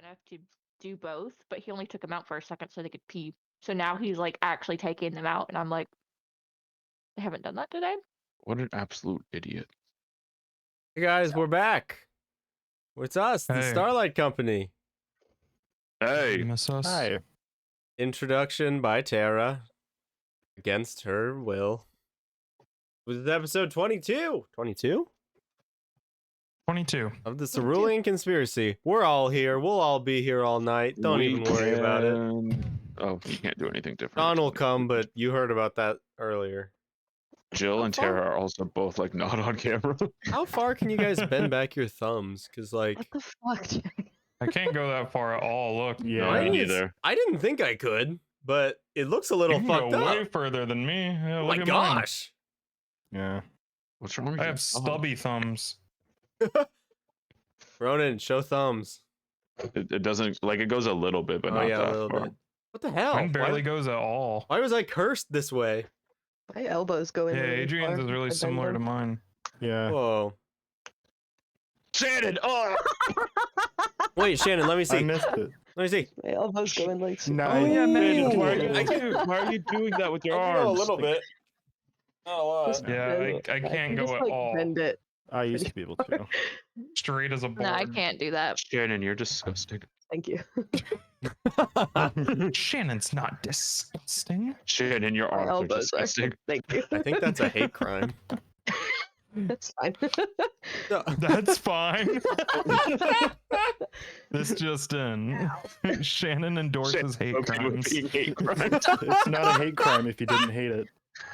enough to do both, but he only took them out for a second so they could pee. So now he's like actually taking them out, and I'm like, I haven't done that today. What an absolute idiot. Hey guys, we're back. It's us, the Hey. Starlight Company. Hey. You miss us? Hi. Introduction by Tara. Against her will. This is episode 22. 22? 22. Of the Cerulean Conspiracy. We're all here. We'll all be here all night. Don't even worry about it. Oh, you can't do anything different. Don will come, but you heard about that earlier. Jill and Tara are also both like not on camera. How far can you guys bend back your thumbs? Because like, What the fuck, Jack? I can't go that far at all. Look. Yeah. No, me neither. I didn't think I could, but it looks a You little can fucked go up. way further than me. Yeah, Oh look my at mine. gosh. Yeah. What's wrong with I you? have stubby thumbs. Ronan, show thumbs. It doesn't like it goes a little bit, but Oh not yeah, that a little far. bit. What the hell? Mine barely Why, goes at all. why was I cursed this way? My elbows go in. Yeah, really Adrian's far. is really I bend similar to them. mine. Yeah. Whoa. Shannon! Oh! Wait, Shannon, let me I see. missed it. Let me see. My elbows go in like. Nice. Oh, yeah, man. Ooh. Why are you doing that with your arms? bit. Not a lot. Just Yeah, bend- I can't you go just, at like, all. Bend it. I used to be able to. Straight as a board. No, I can't do that. Shannon, you're disgusting. Thank you. Shannon's not disgusting. Shannon, your My arms are elbows are. disgusting. Thank you. I think that's a hate crime. That's fine. That's fine. This just in. Shannon endorses hate Okay with crimes. being hate crimes. It's not a hate crime if you didn't hate it.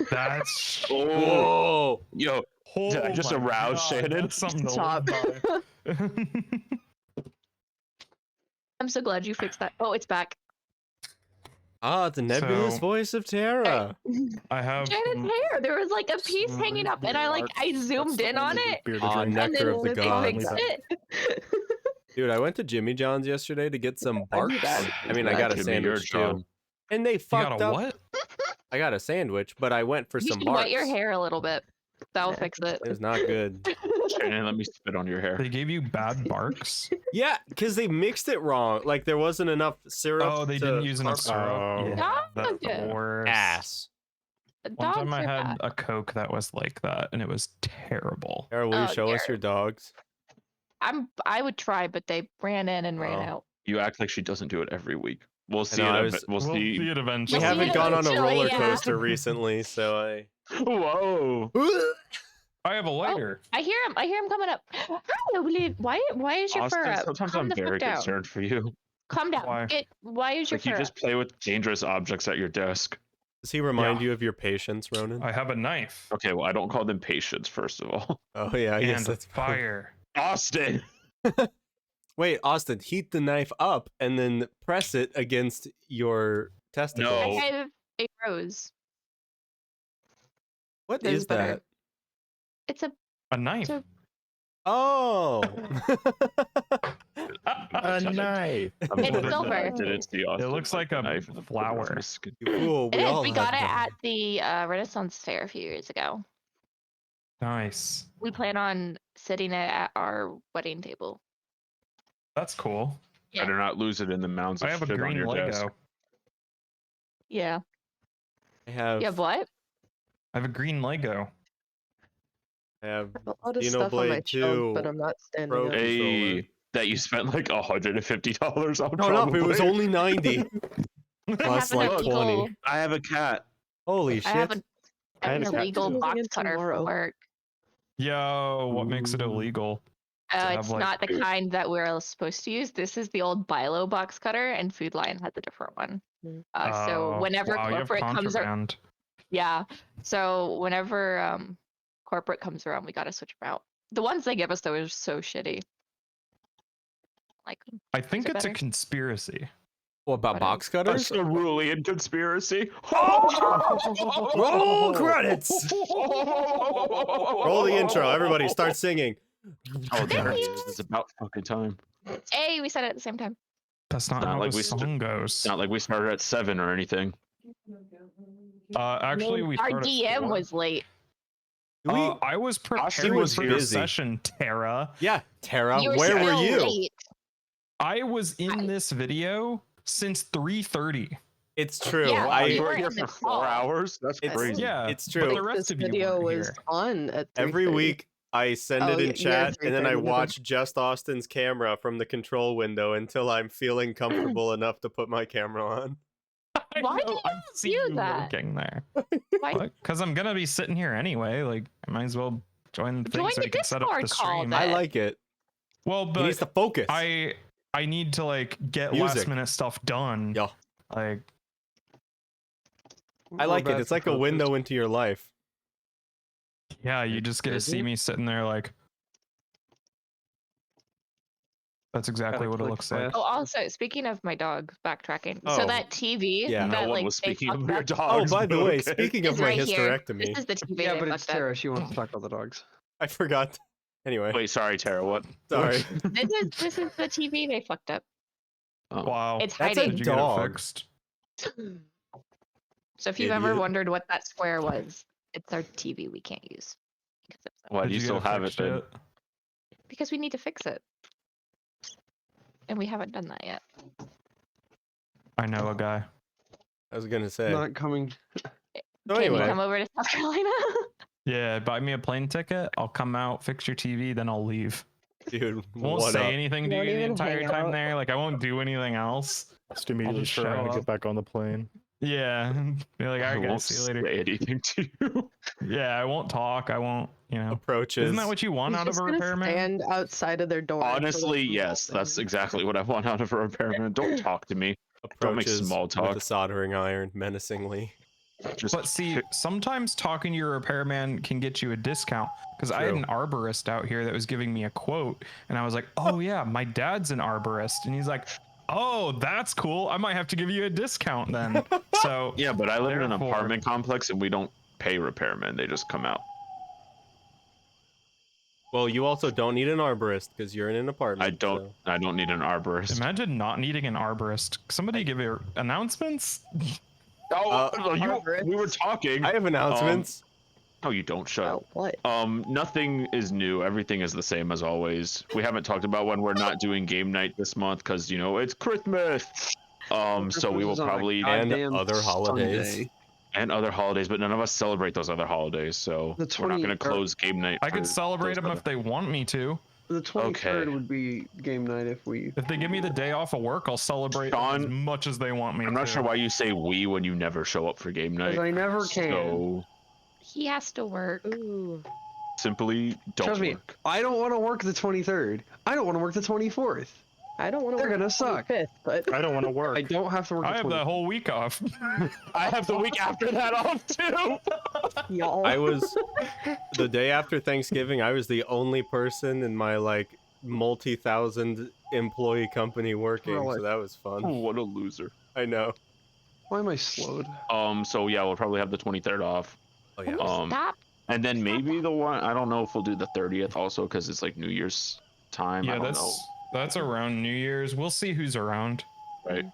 That's Oh, Whoa. yo, Did I just my arouse Shannon? That's something to Stop. live by. I'm so glad you fixed that. Oh, it's back. Ah, the nebulous So- voice of Tara. I have Shannon's hair. There was like a piece hanging up, and I zoomed in on it, Ah, and nectar then of the they gods. fixed it. Dude, I went to Jimmy John's yesterday to get some I do barks. that. I mean, I got a Jimmy, you're sandwich John. too. And they you fucked got a up. what? I got a sandwich, but I went for You some should barks. wet your hair a little bit. That'll Yeah. fix it. It was not good. Shannon, let me spit on your hair. They gave you bad barks. Yeah, because they mixed it wrong. Like there wasn't enough syrup. Oh, they to didn't use enough carb- syrup. Oh. Yeah, that's Dog. the worst. Ass. One time Dogs I are had bad. a Coke that was like that, and it was terrible. Tara, will you Oh, show us dear. your dogs? I would try, but they ran in and ran Oh. out. You act like she doesn't do it every week. We'll see. know, I it. was- We'll see. it We eventually. We'll see haven't it gone on a eventually, roller yeah. coaster recently, so I. Whoa! I have a lighter. I hear him coming up. Hi, Lily. Why is your fur Austin, up? sometimes Calm I'm the very fuck down. concerned for you. Calm down. Why? Why is your Like you fur just up? play with dangerous objects at your desk. Does he remind Yeah. you of your patience, Ronan? I have a knife Okay, well I don't call them patients, first of all. Oh yeah, I guess and that's fire. Austin. Wait, Austin, heat the knife up and then press it against your testicles. No. I have a rose. What There's is better. that? It's a A knife. So- Oh. A knife. It's silver. I didn't see Austin looks with like the a knife in the flower. corner of his skin. You fool, It we is. all We have got it them. at the Renaissance Fair a few years ago. Nice. We plan on sitting it at our wedding table. That's cool. Yeah. Better not lose it in the mounds of I have a shit on green your Lego. desk. Yeah. I have, You have what? I have a green Lego. I have A lot of Dino stuff on my Blade shelf, but 2 I'm not standing Pro up. Hey, controller. that you spent like $150 on. No, no, it was probably. only 90. Plus an like illegal- 20. I have a cat. Holy I have, shit. I have I an had a cat illegal too. box Moving in cutter for tomorrow. work. Yo, what makes it Ooh. illegal? To have, It's like- not the kind that we're supposed to use. This is the old Bilo box cutter, and Food Lion has a different one. So Oh, whenever wow, you have corporate comes around, contraband. yeah. So whenever corporate comes around, we gotta switch them out. The ones they give us though are so shitty. Like, I think it it's a better? conspiracy. What about Whatever. box A cutters? cerulean conspiracy. Roll credits! Roll the intro. Everybody start singing. Oh, there it is. It's about fucking time. hey, we said it at the same time. That's not not how like the we song goes. It's not like we started at 7 or anything. Actually, we Our started at DM 4. was late. Do we- I was Austin preparing was for here. the session, Tara. Yeah, Tara, You where were still you? late. I was in this video since 3:30. It's true. Yeah, You you were were here in the for 4 call. hours? That's It's- crazy. Yeah, It's But the true. rest This of you video weren't was here. on at Every 3:30. week I send Oh, it in you're at chat, and then I 3:30 with watch just Austin's camera from the control window until I'm feeling comfortable enough to put my camera on. Why do I you see do you that? working there. Why Because I'm gonna be sitting here anyway. Like, I might as well join the thing join so the we can set up the Discord call stream. I then? like it. Well, He needs to but focus. I need to like get Music. last minute stuff done. Yeah. Like, I like it. It's like a window into your life. yeah, you just get to Is see it? me sitting there like. That's exactly Gotta what it click looks like. fast. Oh, also, speaking of my dog, backtracking. Oh, So that TV yeah. that No one like was they speaking of fucked your up Oh, dogs. by the but way, okay. speaking of is my right here. hysterectomy, This is the TV Yeah, they but it's fucked up. Tara. She wants to talk about the dogs. I forgot. Anyway, Wait, sorry, Tara. What? sorry. This is the TV they fucked up. Oh. Wow. It's That's a hiding. Did you get it dog. fixed? So if you've ever Idiot. wondered what that square was, it's our TV we can't use. Because, Why Did do you get still have it fixed then? yet? because we need to fix it. And we haven't done that yet. I know a guy. I was gonna say. Not coming. So Can you anyway, come over to South Carolina? Yeah, buy me a plane ticket. I'll come out, fix your TV, then I'll leave. dude, I won't what say up? anything to Won't you the even entire hang time out. there. Like, I won't do anything else. Just immediately just turn show around and up. get back on the plane. Yeah. Be like, all I right, won't guys, see you later. say anything to you. Yeah, I won't talk. I won't, Approaches. Isn't that what you want He's out of just a gonna repairman? stand outside of their door. until they Honestly, come yes. open. That's exactly what I want out of a repairman. Don't talk to me. Don't make approaches small with talk. a soldering iron menacingly. Just But see, sometimes talking to your repairman can get you a discount. Because I had True. an arborist out here that was giving me a quote, and I was like, "Oh yeah, my dad's an arborist," and he's like, "Oh, that's cool. I might have to give you a discount then." So yeah, but I live in an Therefore- apartment complex and we don't pay repairmen. They just come out. Well, you also don't need an arborist because you're in an apartment. I don't. so- I don't need an arborist. imagine not needing an arborist. Somebody give your announcements. Oh, arborist. we were talking. I have announcements. Oh, you don't shut up. Oh, what? Nothing is new. Everything is the same as always. We haven't talked about when we're not doing game night this month because it's Christmas. So we will Christmas is on a probably And goddamn other holidays. Sunday. and other holidays, but none of us celebrate those other holidays, so The we're not going to 20 close game night. I could for celebrate those them other- if they want me to. The 23rd Okay. would be game night if we. If they give me the day off of work, I'll celebrate them as Sean, much as they want me I'm not to. sure why you say we when you never show up for game night. Because I never can. So He has to work. Ooh. simply don't Trust me, work. I don't want to work the 23rd. I don't want to work the 24th. I don't want to They're work gonna the suck. 25th, but I don't want to work. I don't have to work I the have 24th. that whole week off. I have the week after that off too. y'all. I was the day after Thanksgiving. I was the only person in my multi-thousand employee company working, Really? so that was fun. What a loser. I know. Why am I slowed? So yeah, we'll probably have the 23rd off. Oh yeah. Stop. And then maybe the one, I don't know if we'll do the 30th also because it's like New Year's time. I Yeah, don't know. that's around New Year's. We'll see who's around. Right.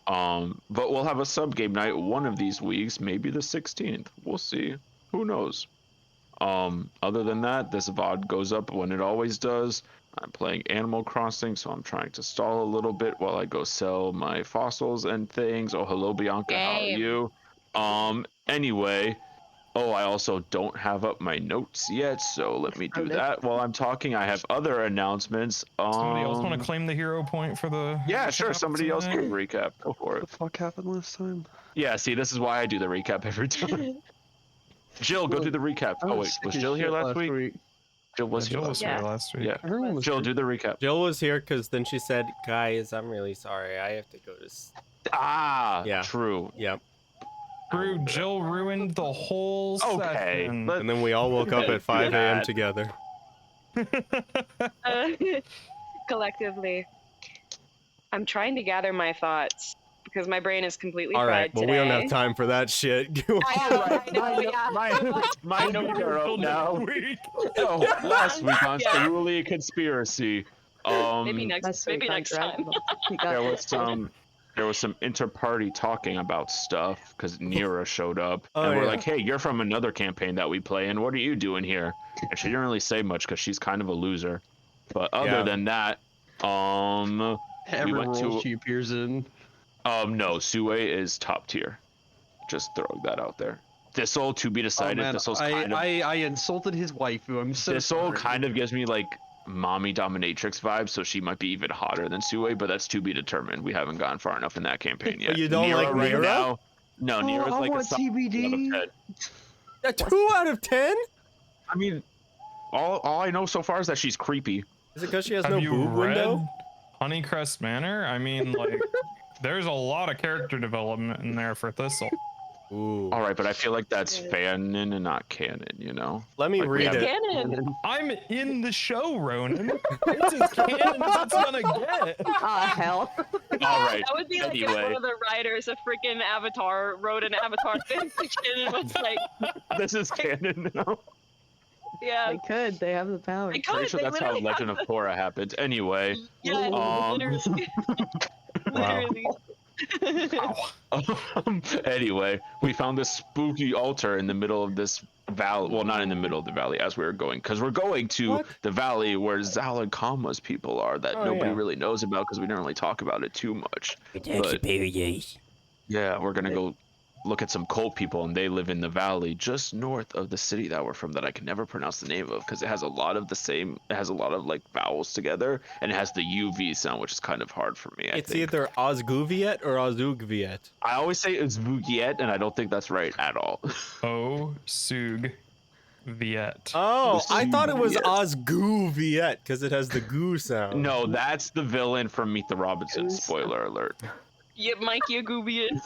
But we'll have a sub game night one of these weeks, maybe the 16th. We'll see. Who knows? Other than that, this VOD goes up when it always does. I'm playing Animal Crossing, so I'm trying to stall a little bit while I go sell my fossils and things. Oh, hello, Bianca. How are Same. you? Anyway. Oh, I also don't have up my notes yet, so let me do Oh, no. that while I'm talking. I have other announcements. Somebody else want to claim the hero point for the? Yeah, what sure. happened Somebody else today? can recap. Go for What it. the fuck happened last time? Yeah, see, this is why I do the recap every time. Jill, go Well, do the recap. I Oh, was wait, sick was as Jill here shit last week? Jill was here Jill last was week. here Yeah. last week. Yeah. Everyone was Jill, do the recap. Jill was here because then she said, "Guys, I'm really sorry. I have to go to." Ah, Yeah. true. Yep. True, Jill ruined the whole Okay, session. And then we all woke up at 5 a.m. that. together. Collectively. I'm trying to gather my thoughts because my brain is completely All right. fried Well, today. we don't have time for that shit. I know, yeah. My notes are out now. Oh, last week on Yeah. Cerulean Conspiracy. Maybe That's next, so maybe next time. He got There was some inter-party talking about stuff because Nira showed up, Oh, and we're yeah. like, "Hey, you're from another campaign that we play, and what are you doing here?" And she didn't really say much because she's kind of a loser. But other Yeah. than that, Every went role to- she appears in. No, Sue is top tier. Just throwing that out there. Thistle to be Oh decided. man, Thistle's I, kind of I insulted his waifu. I'm so Thistle sorry. kind of gives me like mommy dominatrix vibes, so she might be even hotter than Sue, but that's to be determined. We haven't gone far enough in that campaign yet. But you don't like right Nira? now. No, Oh, Nira's I like a want solid 1 TBD. out of 10. A 2 out of 10? I mean, all I know so far is that she's creepy. Is it because she has Have no you boob read window? Honeycrest Manor? I mean, like, there's a lot of character development in there for Thistle. Ooh. All right, but I feel like that's Yeah. fanon and not canon, you know? Let me Like, we read have- it. Canon. I'm in the show, Ronan. It's as canon as it's gonna get. Ah, hell. All right. That would be like if Anyway. one of the writers of freaking Avatar wrote an Avatar fanfiction and was like, This is canon now. yeah, They could. They have the power. they Pretty could. sure They that's how literally have Legend of Korra happened. Anyway, Yeah, Um, literally. Wow. Literally. anyway, we found this spooky altar in the middle of this valley. Well, not in the middle of the valley as we were going, because we're going to What? the valley where Zal and Kama's people are that Oh, nobody yeah. really knows about because we don't really talk about it too much. But yeah, we're gonna go look at some cult people, and they live in the valley just north of the city that we're from that I can never pronounce the name of because it has a lot of like vowels together, and it has the UV sound, which is kind of hard for me. It's I think. either Osguviet or Ozugviet. I always say it's Vugiet, and I don't think that's right at all. Oh, Sug Viet. Oh, I thought it was Yes. Osguviet because it has the goo sound. No, that's the villain from Meet the Robinsons. Goose. Spoiler alert. Yeah, Mikey Agubian.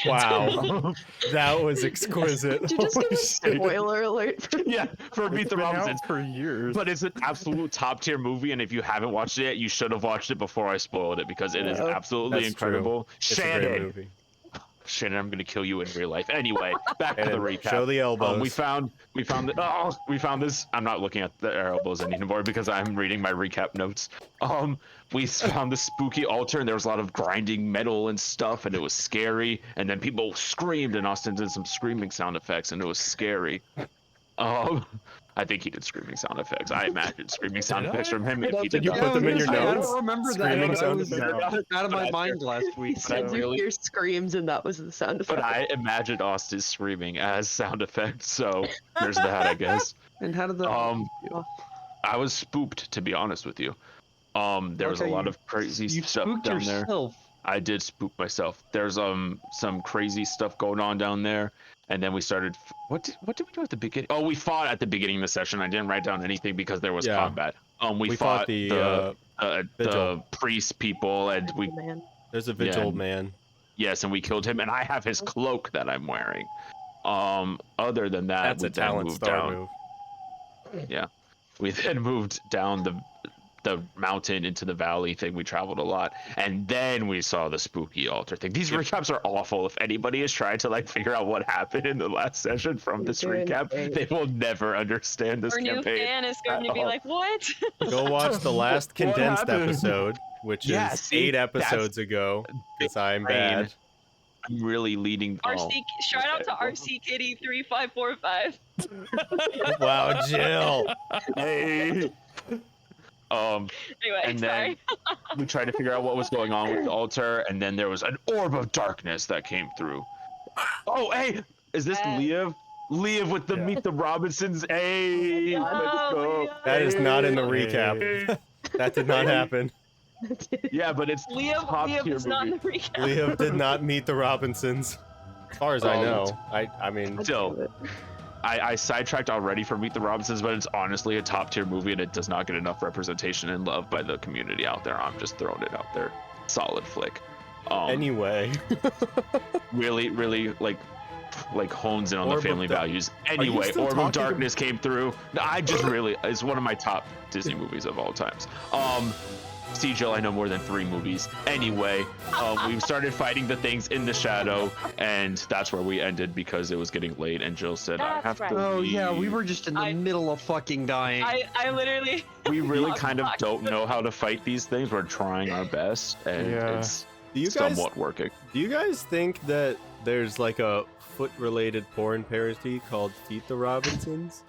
Wow, that was exquisite. Did you just give a Holy shit. spoiler alert? For Yeah, for Meet It's the been Robinsons. out for years. But it's an absolute top tier movie, and if you haven't watched it yet, you should have watched it before I spoiled it because it is Yeah. absolutely That's true. incredible. It's a great Shannon, movie. Shannon, I'm gonna kill you in real life. Anyway, back to the And recap. show the elbows. We found this. I'm not looking at the elbows anymore because I'm reading my recap notes. We found this spooky altar, and there was a lot of grinding metal and stuff, and it was scary. And then people screamed, and Austin did some screaming sound effects, and it was scary. I think he did screaming sound effects. I imagined screaming sound Did effects I? from him if he Did did you not. put them in your I notes? don't remember Screaming that. sound Was effects? out of my mind last he week. said So. you really- hear screams, and that was the sound effect. But I imagined Austin screaming as sound effects, so there's that, I guess. And how did the? I was spooked, to be honest with you. There was a Okay, lot of crazy you stuff spooked down there. yourself. I did spook myself. There's some crazy stuff going on down there, and then we started. What did we do at the beginning? Oh, we fought at the beginning of the session. I didn't write down anything because there was Yeah. combat. We fought fought the the vigil. priest people, and we Man. There's a vigil Yeah. man. yes, and we killed him. And I have his cloak that I'm wearing. Other than that, That's we a then talent moved star down. move. We then moved down the mountain into the valley thing. We traveled a lot, and then we saw the spooky altar thing. These recaps are awful. If anybody is trying to like figure out what happened in the last session from this You're doing recap, great. they will never understand this Our new campaign. fan is going to be all. like, what? Go watch the last What condensed happened? episode, which Yeah, is see, 8 that's- episodes ago, because I'm brain. bad. I'm really leading. RC, shout out to okay. RC Kitty 3545. Wow, Jill. Hey. Anyway, And sorry. then we tried to figure out what was going on with the altar, and then there was an orb of darkness that came through. Oh, hey, is this Liev? Liev with the Yeah. Meet the Robinsons. Hey, let's go. That is not in the Hey. recap. That did not happen. Yeah, but it's Liam top tier is not in movie. the recap. Liam did not meet the Robinsons. As far as I know. I mean, Still, I sidetracked already for Meet the Robinsons, but it's honestly a top tier movie, and it does not get enough representation and love by the community out there. I'm just throwing it out there. Solid flick. anyway. Really, really like hones in on Orb the of family Dark- values. you Anyway, still Orb of talking to- Darkness came through. I just really, it's one of my top Disney movies of all times. See, Jill, I know more than 3 movies. Anyway, we started fighting the things in the shadow, and that's where we ended because it was getting late. And Jill said, "I That's have right. to." Oh yeah, we leave." were just in the I- middle of fucking dying. I literally. We really Fuck, kind of fuck. don't know how to fight these things. We're trying our best, and Yeah. it's Do you guys somewhat working. do you guys think that there's like a foot related porn parody called Feet the Robinsons?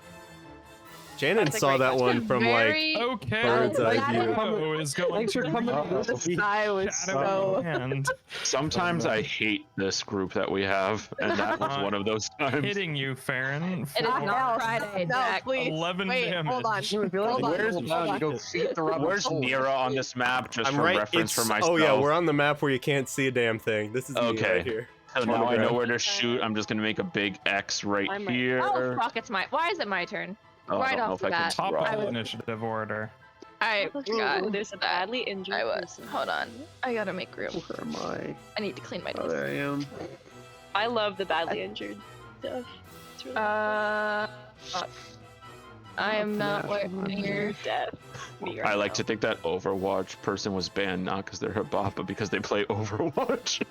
Shannon That's a saw great that question. one from like Very- Okay. bird's eye view. Leo is going Thanks for to coming. read I was Shadow so. Hand. Sometimes I hate this group that we have, and that was one of those times. Hitting you, Farron. It is for not Friday, No, Jack. please. 11 Wait, damage. hold on. You would be like, Hold on. where's Hold down on. to go feed the rabbit Where's hole. Nira on this map? Just I'm for right. reference for It's myself. oh yeah, we're on the map where you can't see a damn thing. This is me Okay. right here. So now I know Photograph. where to shoot. I'm just gonna make a big X right I'm right. here. Oh fuck! It's my. Why is it my turn? Oh, I right don't know off if the I can bat. Top draw. I of was- initiative order. I forgot. Ooh, there's a badly injured I was. person. Hold on. I gotta make room. Where am I? I need to clean my Oh, teeth. there I am. I love the badly injured stuff. It's really Fuck. I am not Yeah. near. death. Me right I like now. to think that Overwatch person was banned not because they're a bot, but because they play Overwatch.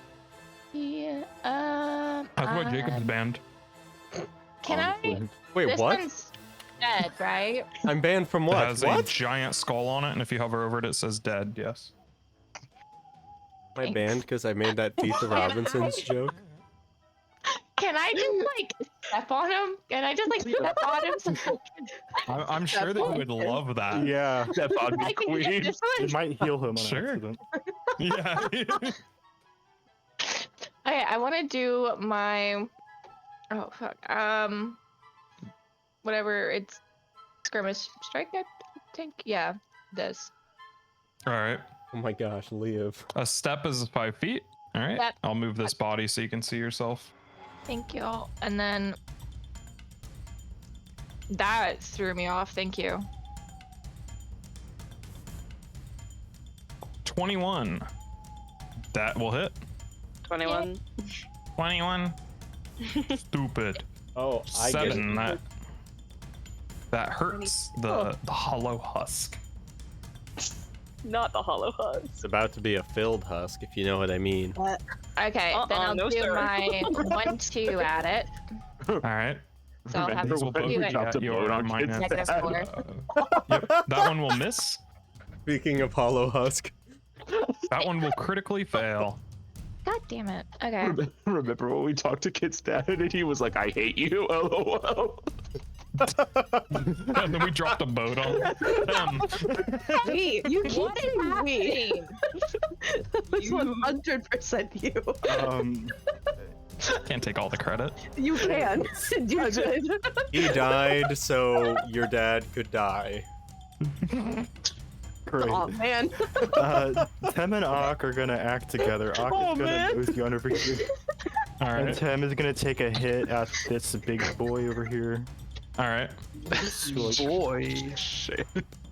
Yeah. That's why Jacob's banned. Can I? Wait, This what? one's dead, right? I'm banned from It what? has a What? giant skull on it, and if you hover over it, it says dead. Yes. Am I banned because I made that Teeth of Robinsons joke? Can I just like step on him? Can I just like step on him? So I'm sure that you would love that. Yeah, That bot I be can get queen. this it one? might heal him on Sure. accident. Yeah. Okay, I want to do my. Oh fuck. Whatever. It's skirmish strike. I think. Yeah. This. All right. Oh my gosh, live. A step is 5 feet. All right. That- I'll move this body so you can see yourself. Thank you. And then that threw me off. Thank you. 21. That will hit. 21. 21. Stupid. Oh, I get it. 7. That hurts the hollow husk. Not the hollow husk. It's about to be a filled husk, if you know what I mean. Okay, then I'll no, do sir. my 1-2 at it. All right. So I'll have Remember These will when both we do it. dropped a your boat on minus- kids' Negative dad? 4. Yep. That one will miss. Speaking of hollow husk. That one will critically fail. God damn it. Okay. Remember when we talked to Kid's dad and he was like, "I hate you." LOL. And then we dropped a boat on them. Wait, you keep What is saying we. happening? That was 100% you. Can't take all the credit. You can. You should. He died so your dad could die. Great. Oh man. Tem and Ak are gonna act together. Ak Oh, is gonna man. move you over here. All And right. Tem is gonna take a hit at this big boy over here. All right. Boy. Shit.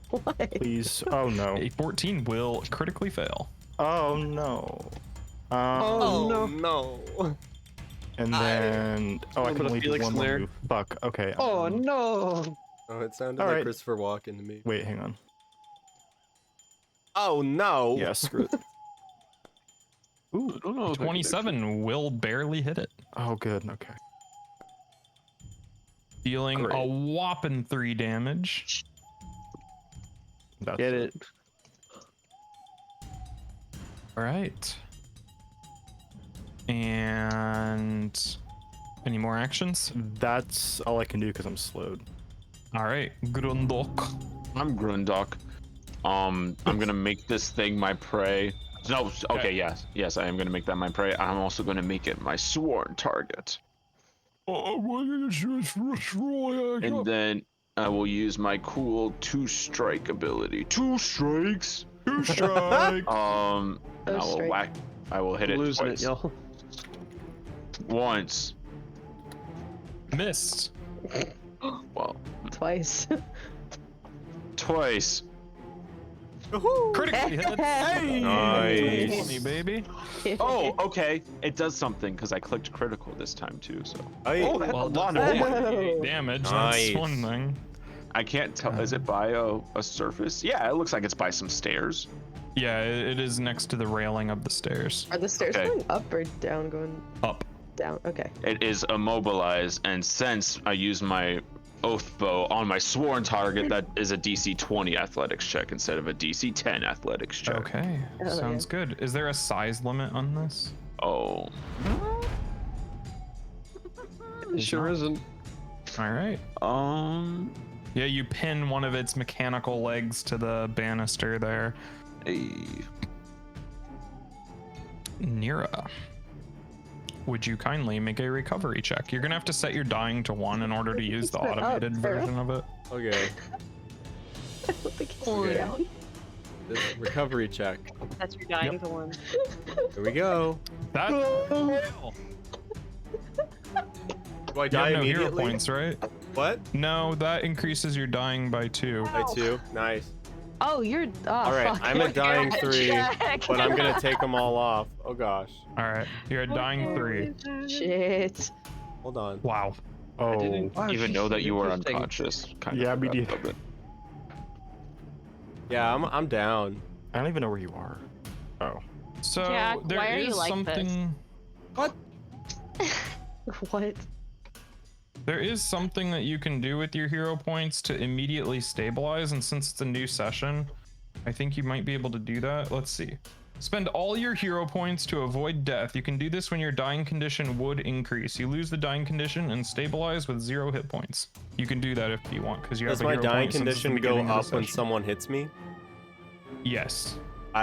What? Please. Oh no. A 14 will critically fail. Oh no. Oh, no. no. And then I Put can a only do Felix one in more there. move. Fuck. Okay. Oh no. Oh, it sounded All like right. Christopher Walken to me. Wait, hang on. Oh no. Yeah, screw it. Ooh, I don't know. if I can 27 will barely hit it, Oh, good. Okay. dealing a Great. whopping 3 damage. That's Get it. All right. And any more actions? That's all I can do because I'm slowed. All right, Grundok. I'm Grundok. I'm gonna make this thing my prey. No, okay, yes, I am gonna make that my prey. I'm also gonna make it my sworn target. And then I will use my cool 2-strike ability. 2 strikes. 2 strike. And I will strike. whack. I will hit it Losing twice. it, y'all. Once. Missed. Well, Twice. twice. Critically hit. Nice. 20, baby. Oh, okay. It does something because I clicked critical this time too. So Oh, that's Well, a lot that's of 28 damage. Nice. That's one thing. I can't tell. Is it by a surface? Yeah, it looks like it's by some stairs. Yeah, it is next to the railing of the stairs. Are the stairs Okay. going up or down? Going Up. down. Okay. It is immobilized, and since I use my oath bow on my sworn target, that is a DC 20 athletics check instead of a DC 10 athletics check. Okay, Oh, sounds yeah. good. Is there a size limit on this? Oh, It sure isn't. All right. Yeah, you pin one of its mechanical legs to the banister there. Hey. Nira, would you kindly make a recovery check? You're gonna have to set your dying to 1 in order to use the Spit up, automated Sarah. version of it. Okay. I don't think he's Okay. down. This recovery check. That's your dying to 1. Here we go. That's Do I you die have no hero immediately? points, right? What? No, that increases your dying by 2. By 2. Nice. Oh, you're. Oh, All right, fuck. I'm at dying Good 3, check. but I'm gonna take them all off. Oh gosh. All right, you're at dying 3. Shit. Hold on. Wow. Oh. didn't- Oh, Even she's know that you were interesting. unconscious. Kind Yeah, of me forgot neither. about it. Yeah, I'm down. I don't even know where you are. Oh. So Jack, there why are you is like this? something. What? There is something that you can do with your hero points to immediately stabilize, and since it's a new session, I think you might be able to do that. Let's see. Spend all your hero points to avoid death. You can do this when your dying condition would increase. You lose the dying condition and stabilize with 0 hit points. You can do that if you want, because you Does have a my hero dying point since it's the condition go beginning of up the when session. someone hits me? Yes.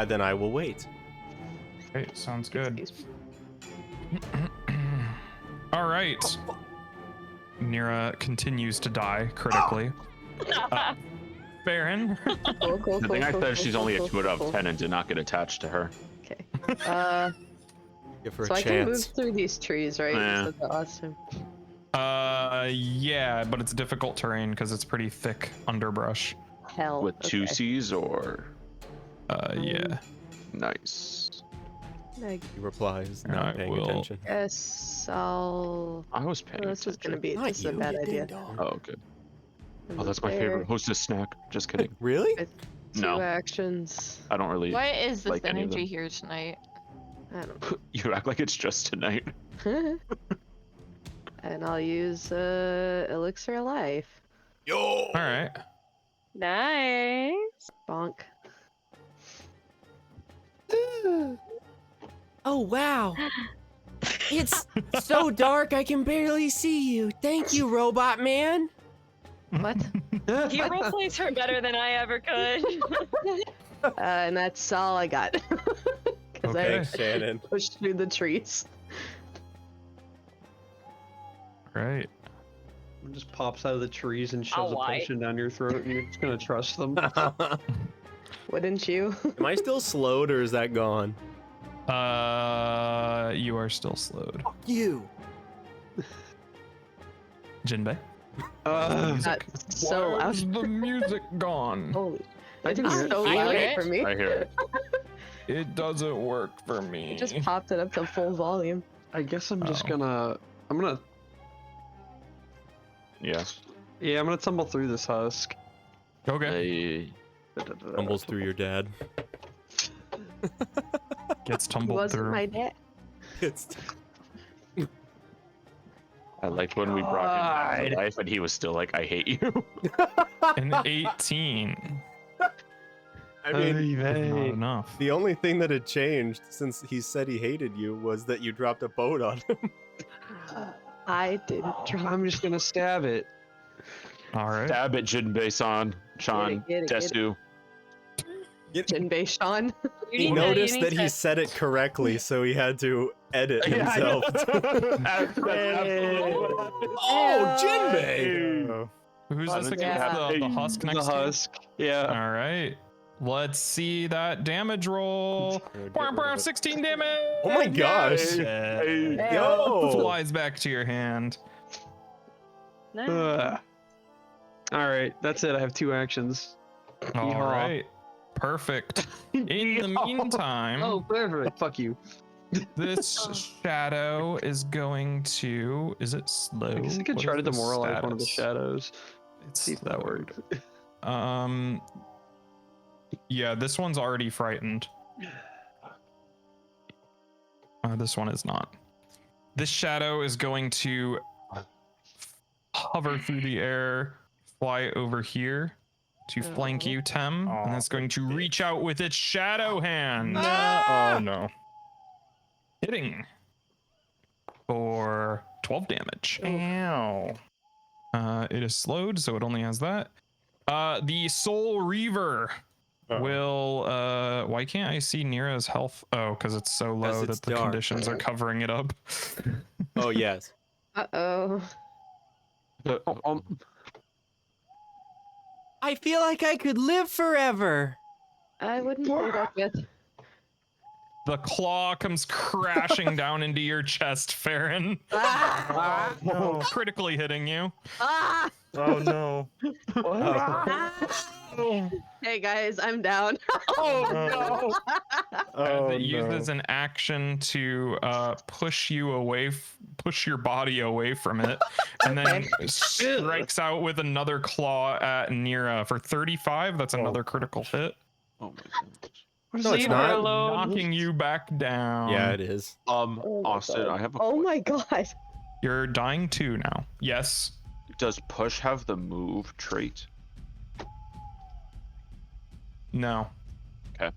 Then I will wait. Okay, sounds good. Excuse me. All right. Nira continues to die critically. Baron. Cool, cool, The cool, thing I cool, said, cool, she's cool, only a cool, 2 out of cool. 10 and did not get attached to her. Okay. Give her So a I can move chance. through these trees, right? You Nah. said that last time. Yeah, but it's difficult terrain because it's pretty thick underbrush. Hell. With 2 okay. C's or Yeah. nice. I He replies, I not paying will- attention. guess I'll. I was paying This is gonna attention. be. Not This is a you, bad you idea. ding-dong. Oh, good. Oh, Move that's my there. favorite hostess snack. Just kidding. Really? With 2 No. actions. I don't really. What is this Like any of energy them. here tonight? I don't You act like it's just tonight. know. And I'll use Elixir of Life. Yo! All right. Nice. Bonk. Oh wow. It's so dark I can barely see you. Thank you, robot man. What? He roleplays her better than I ever could. And that's all I got. Because Okay. I Thanks, Shannon. pushed through the trees. All right. It just pops out of the trees and shoves Oh, a why? potion down your throat, and you're just gonna trust them. Wouldn't you? Am I still slowed or is that gone? You are still slowed. Fuck you. Jinbei. Not so Why loud. is the music gone? Holy. I can hear it. so I loud hear it. for me. I hear it. It doesn't work for me. I just popped it up to full volume. I guess I'm just Oh. gonna. I'm gonna. Yes. Yeah, I'm gonna tumble through this husk. Okay. Tumbles through your dad. Gets He tumbled wasn't through. my dad. It's I liked when we brought him back to life and he was still like, I hate you. An 18. I mean, Not enough. the only thing that had changed since he said he hated you was that you dropped a boat on him. I didn't try. I'm just gonna stab it. All right. Stab it, Jinbei-san, Sean, Get it, get it. Desu. Jinbei Sean. You He need to- you noticed need that he to- said it correctly, so he had to edit himself. Oh, Jinbei! Who's this Honestly, against? The husk next The to you? husk. Yeah. All right. Let's see that damage roll. 16 damage. Oh my gosh! Yo! Flies back to your hand. Nice. All right, that's it. I have 2 actions. All Yeehaw. right. Perfect. In the meantime, Oh, perfect. Fuck you. this shadow is going to. Is it slow? I guess I could What try is to the demoralize one of the status? shadows. It's See if that slowed. worked. Yeah, this one's already frightened. This one is not. This shadow is going to hover through the air, fly over here to flank you, Tem, and it's going to reach out with its shadow hand, Oh no. hitting for 12 damage. Ow. It is slowed, so it only has that. The Soul Reaver will. Why can't I see Nira's health? Oh, because it's so low it's that the dark. conditions are covering it up. Oh yes. Uh-oh. I feel like I could live forever. I wouldn't say that with. The claw comes crashing down into your chest, Farron, Ah! No. critically hitting you. Ah! Oh no. Hey guys, I'm down. Oh As it uses an action to push you away, push your body away from it, and then strikes out with another claw at Nira for 35. That's another critical hit. Oh my goodness. No, it's Leave her not. alone. Knocking you back down. Yeah, it is. Oh my Austin, God. I have a Oh question. my god. You're dying 2 now. Yes. Does push have the move trait? No. Okay.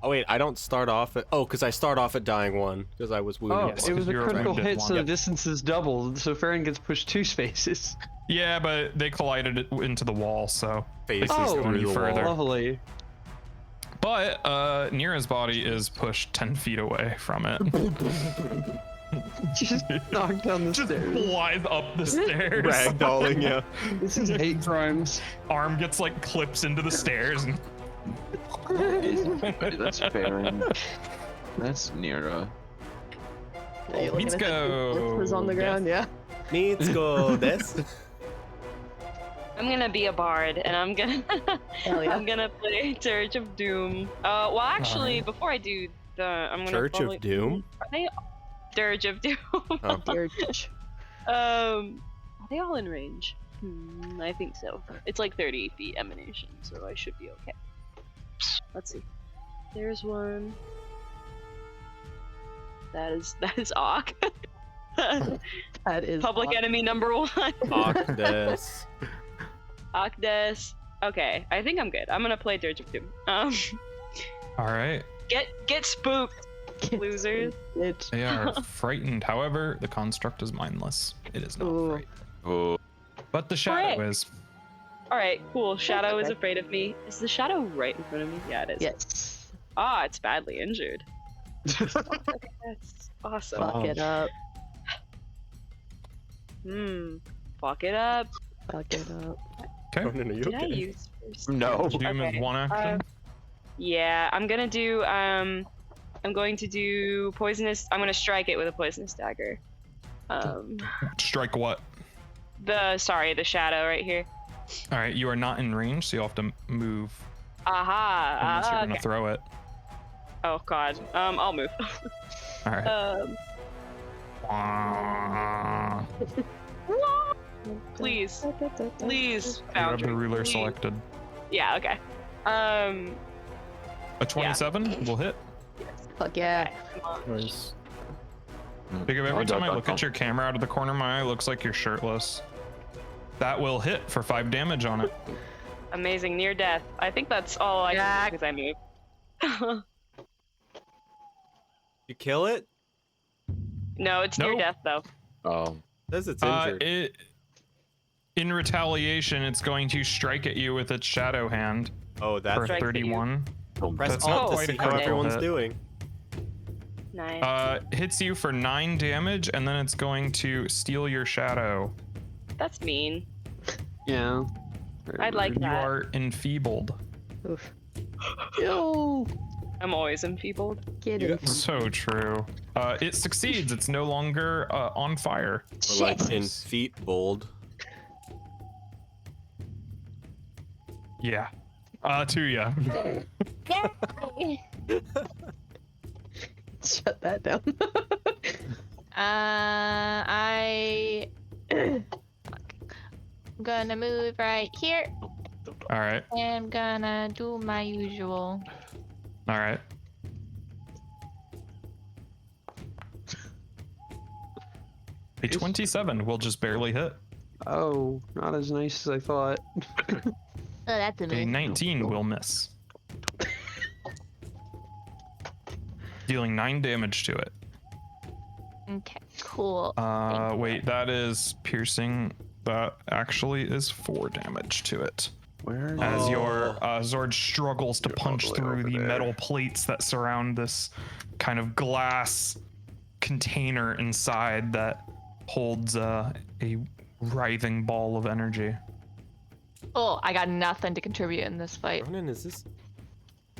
Oh wait, I don't start off at. Oh, because I start off at dying 1 because I was wounded. Oh, Yes, it was a you're critical wounded hit, so one. the distance is doubled. So Farron gets pushed 2 spaces. Yeah, but they collided it into the wall, so. Faces Oh, through the further. wall. Lovely. But Nira's body is pushed 10 feet away from it. Just knocked down the Just stairs. flies up the stairs. Ragdolling, yeah. This is hate crimes. Arm gets like clips into the stairs. And... That's Farron. That's Nira. Are you looking Let's at the go. whispers on the ground? Yeah. Needs go this. I'm gonna be a bard, and I'm gonna Hell yeah. I'm gonna play Dirge of Doom. Well, actually, before I do the, I'm gonna Church probably, of Doom. Are they Dirge of Doom? Oh. Dirge. Are they all in range? I think so. It's like 30 feet emanation, so I should be okay. Let's see. There's one. That is Ock. That is Public awesome. enemy number 1. Octus. Ocdes. Okay, I think I'm good. I'm gonna play Dirge of Doom. All right. Get spooked, losers. Bitch. They are frightened. However, the construct is mindless. It is not Ooh. frightened. Oh, But the shadow Alright. is. All right, cool. Shadow is okay. afraid of me. Is the shadow right in front of me? Yeah, it is. Yes. Ah, it's badly injured. Okay, that's awesome. Fuck it up. Fuck it up. Fuck it up. Okay. Conan, are you Did I okay? use first? no. Doom Okay, is one action. Yeah, I'm gonna do. I'm going to do poisonous. I'm gonna strike it with a poisonous dagger. Strike what? The shadow right here. All right. You are not in range, so you'll have to move Aha. unless you're okay. gonna throw it. Oh God. I'll move. All right. Please, please, You have boundary. the ruler please. selected. Yeah. Okay. A 27 will hit. Fuck yeah. Nice. Jacob, every I got time I that look call. at your camera out of the corner of my eye, it looks like you're shirtless. That will hit for 5 damage on it. Amazing near death. I think that's all I can do because I moved. You kill it? No, it's near Nope. death though. Oh. Says it's injured. In retaliation, it's going to strike at you with its shadow hand Oh, for that's Strike at you. 31. press That's alt not to quite see a how critical everyone's hit. doing. Nice. Hits you for 9 damage, and then it's going to steal your shadow. That's mean. Yeah. I'd like You that. are enfeebled. Oof. Yo. I'm always enfeebled. Get You it. So true. It succeeds. It's no longer on fire. Or like in feet bold. Yeah. Tuya. Shut that down. I gonna move right here. All right. I'm gonna do my usual. All right. A 27 will just barely hit. Oh, not as nice as I thought. Oh, that's a A miss. 19 will miss. Dealing 9 damage to it. Okay, cool. Wait, that is piercing. That actually is 4 damage to it. Where? As your Zord struggles to You're punch all the way through over the there. metal plates that surround this kind of glass container inside that holds a writhing ball of energy. Oh, I got nothing to contribute in this fight. Ronan, is this?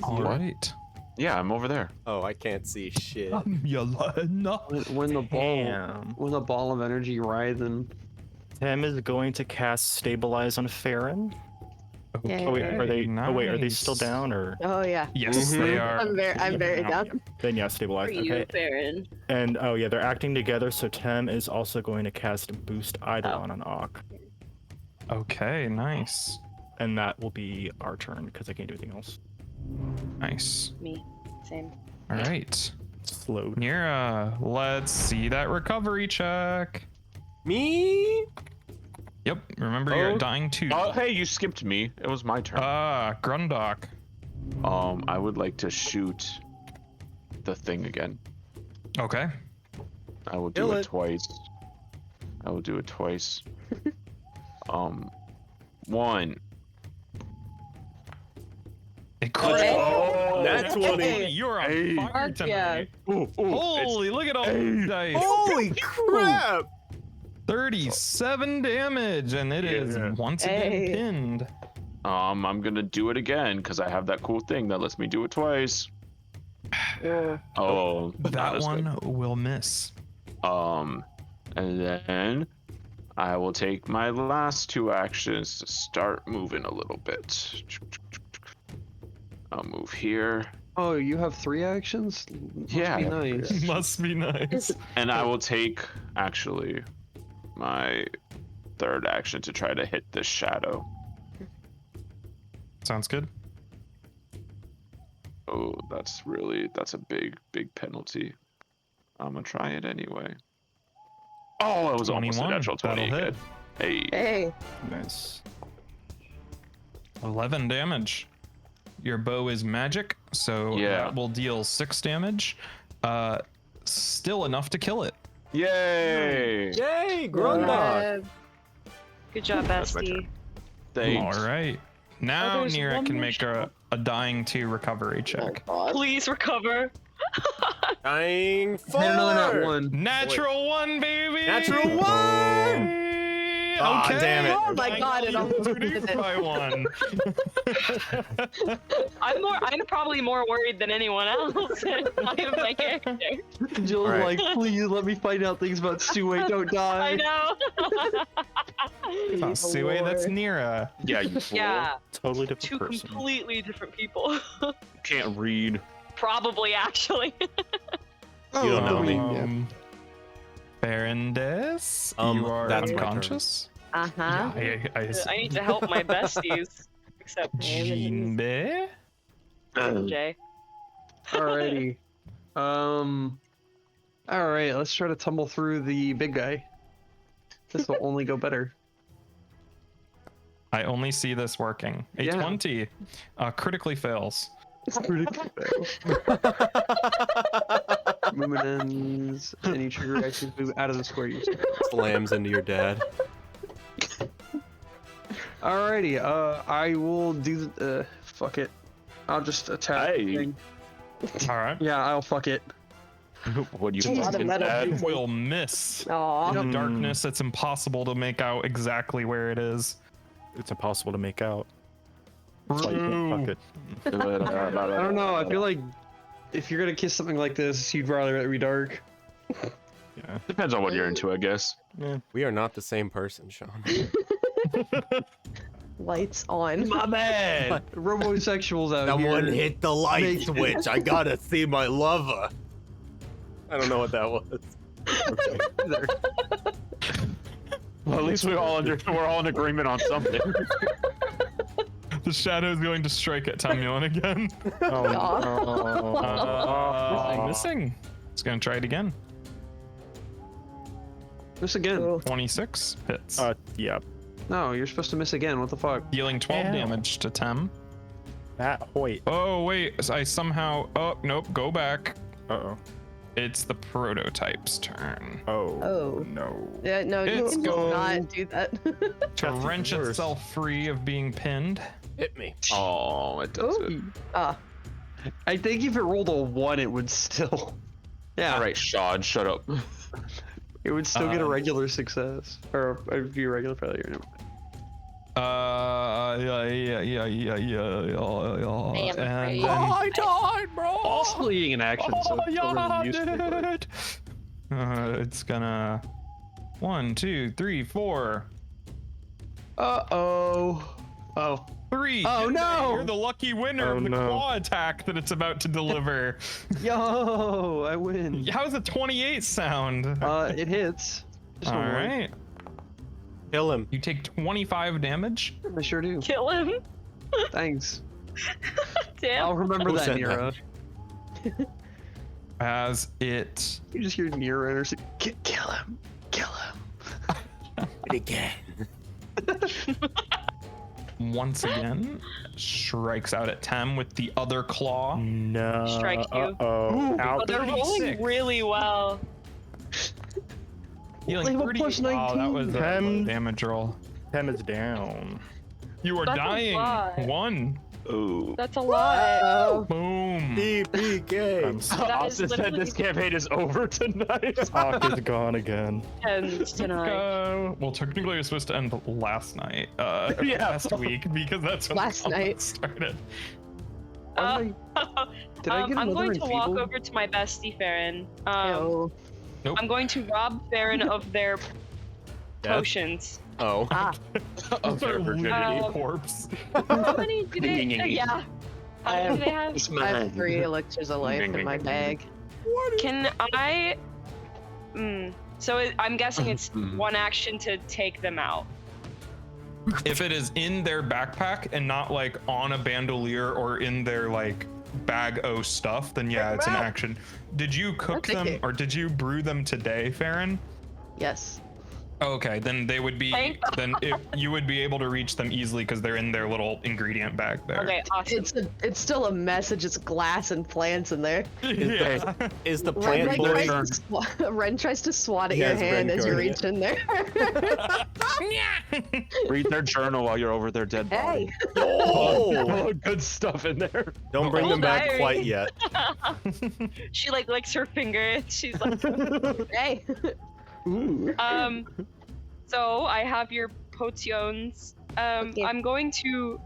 All What? right. Yeah, I'm over there. Oh, I can't see shit. When the ball of energy writhing. Tim is going to cast Stabilize on Farron. Okay, Oh wait, are they? Oh wait, are they still nice. down or? Oh yeah. Yes, they are. I'm very Yeah. down. Then yeah, For Stabilize. you, Okay. Baron. And oh yeah, they're acting together. So Tim is also going to cast Boost Eidolon on Auk, Okay, nice. and that will be our turn because I can't do anything else. Nice. Me. Same. All right. Slow. Nira, let's see that recovery check. Me? Yep, remember you're Oh. at dying 2. Oh, hey, you skipped me. It was my turn. Grundok. I would like to shoot the thing again. Okay. I will do Kill it it. twice. I will do it twice. 1. It crits. Oh, That's 20. You're on Hey. fire Fuck yeah. tonight. Ooh, Holy, look at all these dice. Holy crap! 37 damage, and it is Yeah. once again Hey. pinned. I'm gonna do it again because I have that cool thing that lets me do it twice. Yeah. Oh, not That as one good. will miss. And then I will take my last 2 actions to start moving a little bit. I'll move here, Oh, you have 3 actions? Must Yeah. be nice. Must be nice. and I will take actually my 3rd action to try to hit this shadow. Sounds good. Oh, that's a big penalty. I'm gonna try it anyway. Oh, it was almost a 21. natural 20 That'll again. Hey. Hey. Nice. 11 damage. Your bow is magic, so Yeah. that will deal 6 damage. Still enough to kill it. Yay! Yay, Grundok! Good job, That's my Bestie. Thanks. All right. Now there's Nira one can more make a dying 2 recovery check. Please recover. Dying 4! Hit another nat 1. Natural 1, baby! Natural 1! Aw, Okay. damn it. Oh my god, it almost Reduced did it. by 1. I'm probably more worried than anyone else. I am my character. Jill's Alright. like, please let me find out things about Sue. Don't die. I know. It's not Sue, that's Nira. Yeah, you fool. Yeah, Totally 2 different person. completely different people. Can't read. Probably, actually. You don't know me. Baroness, you are that's my turn. unconscious. Uh-huh. I need to help my besties. Except Jinbe. Jay. Alrighty. Alright, let's try to tumble through the big guy. This will only go better. I only see this working. A Yeah. 20 critically fails. Movement ends. Any trigger actions move out of the square you see. Slams into your dad. Alrighty, I will do the, fuck it. I'll just attack the Hey. thing. All right. Yeah, I'll fuck it. What do you Jeez, fucking metal. add? Will miss. Aw. In the darkness, it's impossible to make out exactly where it is. It's impossible to make out. That's why you can't fuck it. I don't know, I feel like if you're gonna kiss something like this, you'd rather it be dark. Yeah. Depends on what you're into, I guess. We are not the same person, Sean. Lights on. My bad! Robosexuals out here. Someone hit the light Make- switch. I gotta see my lover. I don't know what that was. There. Well, at least we're all in agreement on something. The shadow is going to strike at Tamyon again. Missing. It's going to try it again. Miss again. Cool. 26 hits. Yeah. No, you're supposed to miss again. What the fuck? Dealing 12 Ow. damage to Tem. That Hoyt. Oh, wait. I somehow... Oh, nope. Go back. Uh-oh. It's the prototype's turn. Oh no. Yeah, no, you It's can going- not do that. To That's wrench worse. itself free of being pinned. Hit me. Oh, it does it. Ah, I think if it rolled a 1, it would still. Yeah. All right, Shad, shut up. It would still get a regular success or it'd be a regular failure. Never mind. Yeah. am And afraid. then I died, bro. Also eating an action, so it's still really useful. But... it's gonna 1, 2, 3, 4. Oh. 3. Oh, no! You're the lucky winner Oh, of the no. claw attack that it's about to deliver. Yo, I win. How does a 28 sound? It hits. Just All one more. right. Kill him. You take 25 damage. I sure do. Kill him. Thanks. Damn. I'll remember Who that, said Nero. As it You just hear Nero and say, kill him. Kill him. Again. once again strikes out at Tem with the other claw. No. Strike you. Uh-oh. Oh, they're rolling 36. really well. They Healing have a 30. plus Wow, that was a Tem. low damage roll. Tem is down. You are That's a dying. lot. 1. Ooh. That's a lot. Boom. TPK. I'm That is Austin said literally this campaign is over tonight. Hawk is gone again. Tens tonight. Well, technically, it was supposed to end last night. Yeah. Last week, because that's when Last the combat night. started. Uh, Did I get I'm another going to walk enfeebled? over to my bestie Farron. oh. Nope. I'm going to rob Farron of their potions. Oh. Ah. Of their virginity. corpse. How many do they? Yeah. How many do they have? It's I have mine. 3 elixirs of life in my bag. Can I? So I'm guessing it's Mhm. one action to take them out. If it is in their backpack and not like on a bandolier or in their like bag o stuff, then yeah, it's an action. Did you cook That's them okay. or did you brew them today, Farron? Yes. Okay, then they would be. Thank- You would be able to reach them easily because they're in their little ingredient bag there. Okay, awesome. It's still a mess. It's just glass and plants in there. Yeah. Is the Ren, plant tries blowing? to Ren tries to swat at your Yes, hand Ren as you Guardian. reach in there. Read their journal while you're over their dead body. Hey. Oh! Good stuff in there. Don't bring them back Diary. quite yet. She like licks her finger and she's like, Hey. So I have your potions. Okay. I'm going to.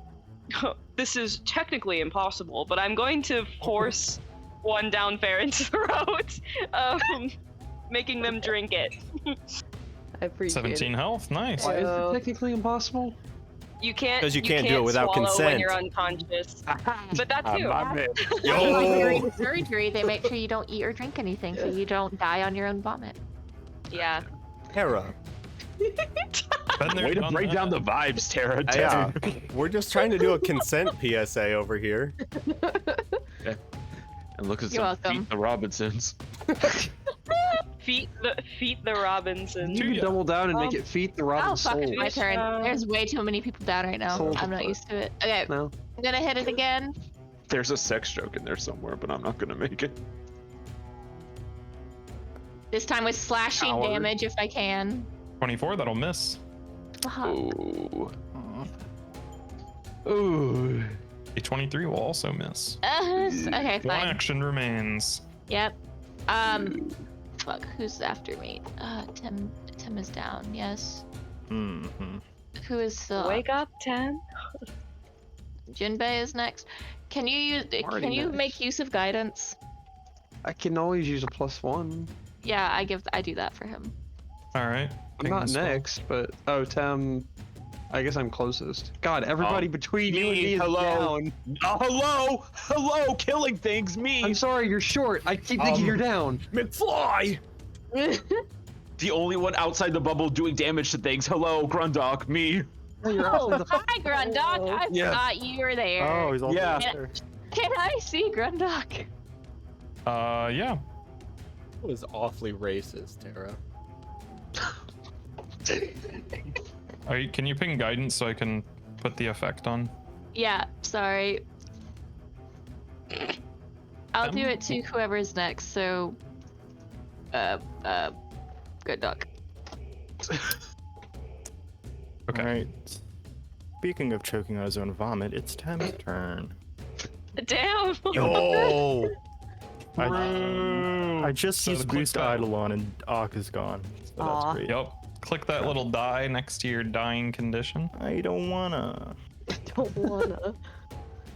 This is technically impossible, but I'm going to force one down Farron's throat, making them drink it. I appreciate 17 it. health, nice. Why is So- it technically impossible? You can't. 'Cause you can't do it without swallow consent. when you're unconscious. But that too. During surgery, they make sure you don't eat or drink anything, so you don't die on your own vomit. Yeah. Tara. Been there, Way to done break that. down the vibes, Tara. Yeah. We're just trying to do a consent PSA over here. And look at You're some welcome. Feet the Robinsons. Feet the Robinsons. You can double down and make it feet the Oh, Robin fuck, it's soul. my turn. Uh, There's way too many people down right now. Soul I'm not support. used to it. Okay, No. I'm gonna hit it again. There's a sex joke in there somewhere, but I'm not gonna make it. This time with slashing Coward. damage if I can. 24, that'll miss. Fuck. Ooh. Ooh. A 23 will also miss. Okay, One fine. action remains. Yep. Fuck, who's after me? Tim is down, yes. Mm-hmm. Who is still? Wake up, Ten. Jinbei is next. Can you Already can you next. make use of guidance? I can always use a +1. Yeah, I do that for him. All right. I'm not next, but Tem. I guess I'm closest. God, everybody between you and me is hello. down. Oh, hello, killing things, me. I'm sorry, you're short. I keep thinking you're down. McFly! The only one outside the bubble doing damage to things. Hello, Grundok, me. Oh, hi Grundok. I Yeah. forgot you were there. Oh, he's all Yeah. there. Can I see Grundok? Yeah. That was awfully racist, Tara. Can you ping guidance so I can put the effect on? Yeah, sorry. I'll do it to whoever's next. So Good duck. Okay. Alright. Speaking of choking on his own vomit, it's Tem's turn. Damn. Yo! I just So used click Boost that. Eidolon and Ock is gone. So Aw. that's great. Yep. Click that little die next to your dying condition. I don't wanna. Don't wanna.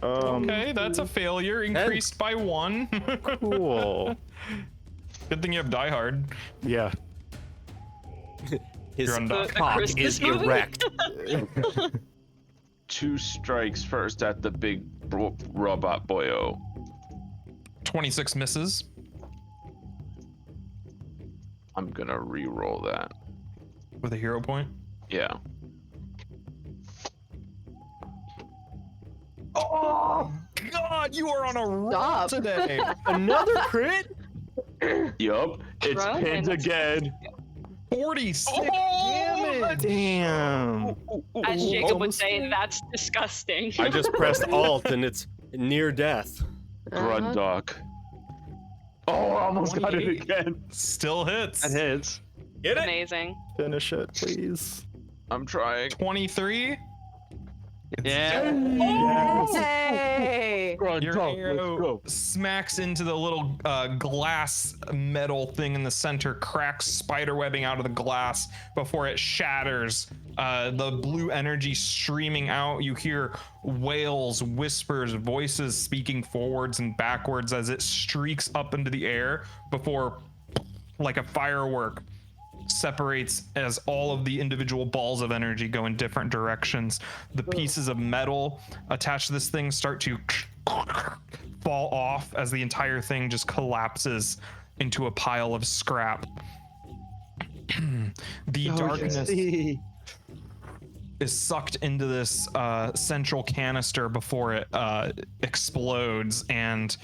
Okay, that's a failure. Increased by 1. Cool. Good thing you have Die Hard. Yeah. His You're on dock. cock Christmas is movie? erect. 2 strikes first at the big robot boyo. 26 misses. I'm gonna re-roll that. With a hero point. Yeah. Oh God, you are on a roll Stop. today. Another crit? Yup. It's Rowan. pinned again. 46 damage. Damn. As Jacob would almost say, that's disgusting. I just pressed Alt and it's near death. Grundok. Oh, I almost got it 28. again. Still hits. That hits. Get it? Amazing. Finish it, please. I'm trying. 23. Yeah. Hey! Your arrow smacks into the little glass metal thing in the center, cracks spiderwebbing out of the glass before it shatters. The blue energy streaming out. You hear wails, whispers, voices speaking forwards and backwards as it streaks up into the air before, like a firework, separates as all of the individual balls of energy go in different directions. The pieces of metal attached to this thing start to fall off as the entire thing just collapses into a pile of scrap. The darkness is sucked into this central canister before it explodes, and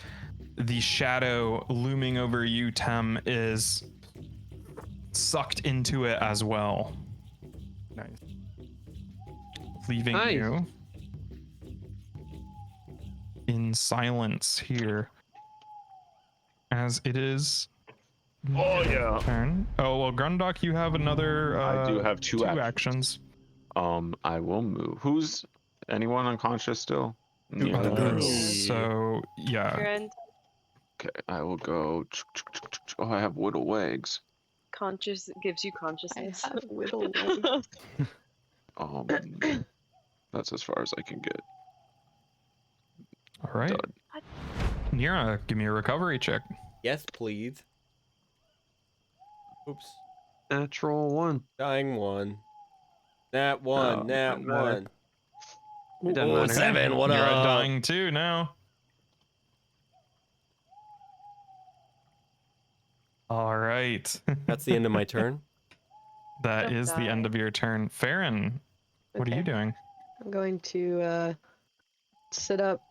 the shadow looming over you, Tem, is sucked into it as well, Nice. leaving Nice. you in silence here as it is Oh yeah. turn. Oh well, Grundok, you have another I do have two actions. I will move. Who's anyone unconscious still? So yeah, And Okay, I will go. Oh, I have whittle legs. conscious gives you consciousness. I have whittle legs. That's as far as I can get. all right. Done. Nira, give me a recovery check. Yes, please. Oops. Natural 1. Dying 1. Nat 1. Oh, Nat doesn't matter. 1. It doesn't Oh, matter. 7. What You're at up? dying 2 now. All right. That's the end of my turn. That Don't is the end die. of your turn. Farron, what are you Okay. doing? I'm going to sit up,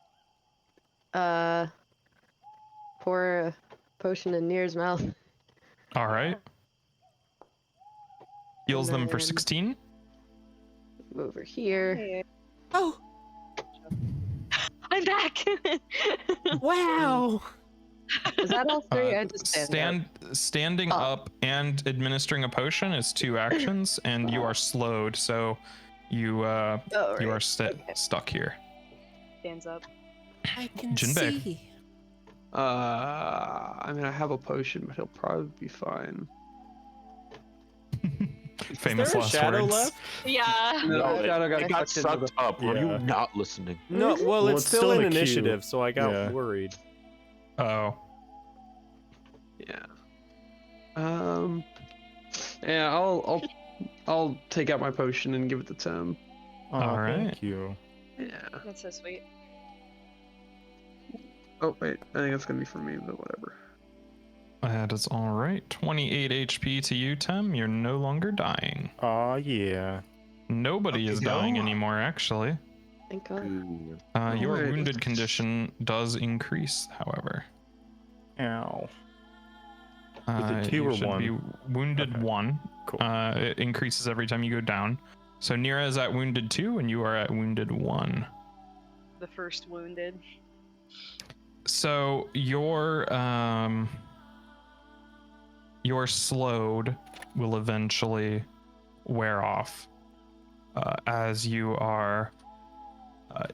pour a potion in Nir's mouth. All right. Heals them for then- 16. Move over here. Hey, Oh, I'm back. wow. Is that all three? I just stand up. Standing Oh. up and administering a potion is 2 actions, and you are slowed, so you Oh, you right. are stuck here. Stands up. I can Jinbei. see. I mean, I have a potion, but he'll probably be fine. Famous Is there a last shadow words. left? Yeah. No, Shadow It got sucked into sucked up. Were Yeah. you not listening? No, well, it's still in in a queue. initiative, so I got Yeah. worried. Oh, Yeah. Yeah, I'll take out my potion and give it to Tim. Oh, All right. Thank you. Yeah. That's so sweet. Oh wait, I think that's gonna be for me, but whatever. that is all right. 28 HP to you, Tim. You're no longer dying. Oh yeah. Nobody is Okay, dying go. anymore, actually. Thank God. Your Alright. wounded condition does increase, however. Ow. Is it 2 you or should 1? be wounded Okay. 1. Cool. It increases every time you go down. So Nira is at wounded 2, and you are at wounded 1. The first wounded. So your your slowed will eventually wear off as you are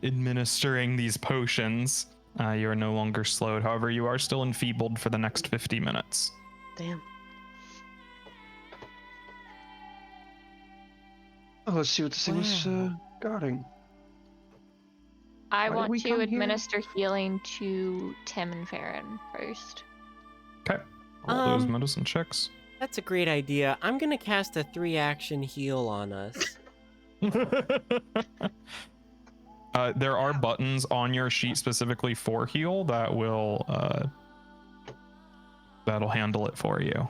administering these potions. You are no longer slowed. However, you are still enfeebled for the next 50 minutes. Damn. Oh, let's see what this thing was guarding. I Why did want we to come here? administer healing to Tim and Farron first. Okay. All those Um, medicine checks. That's a great idea. I'm gonna cast a 3-action heal on us. There are buttons on your sheet specifically for heal that will that'll handle it for you.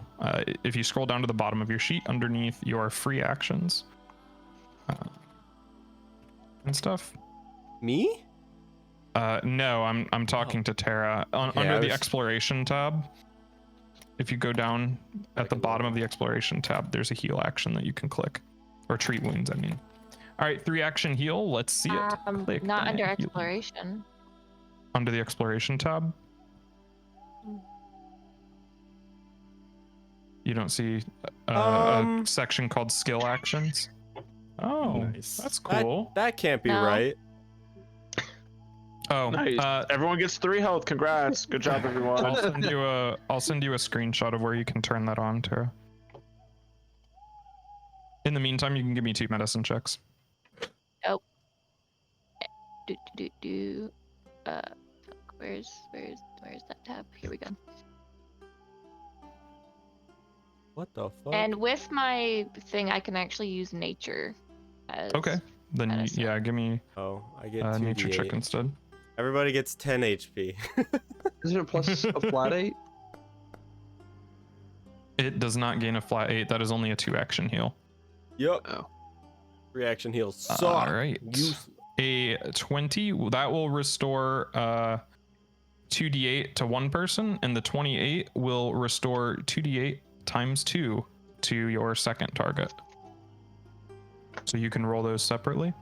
If you scroll down to the bottom of your sheet underneath your free actions and stuff. Me? No, I'm talking to Tara. Under the exploration tab, if you go down at the bottom of the exploration tab, there's a heal action that you can click, or treat wounds, I mean. All right, 3-action heal. Let's see it. Click Not under that heal. exploration. Under the exploration tab. You don't see a section called skill actions? Oh, Nice. that's cool. That can't be No. right. Oh, Nice. Everyone gets 3 health. Congrats. Good job, everyone. I'll send you a screenshot of where you can turn that on, Tara. In the meantime, you can give me 2 medicine checks. Where's that tab? Here we go. What the fuck? And with my thing, I can actually use nature. As Okay. Then medicine. yeah, give me Oh, I get a nature 2d8. check instead. Everybody gets 10 HP. Isn't it plus a flat 8? It does not gain a flat 8. That is only a 2-action heal. Yup. Oh. Reaction heals suck. All right. Useless. A 20 that will restore 2d8 to one person, and the 28 will restore 2d8 times 2 to your second target. So you can roll those separately.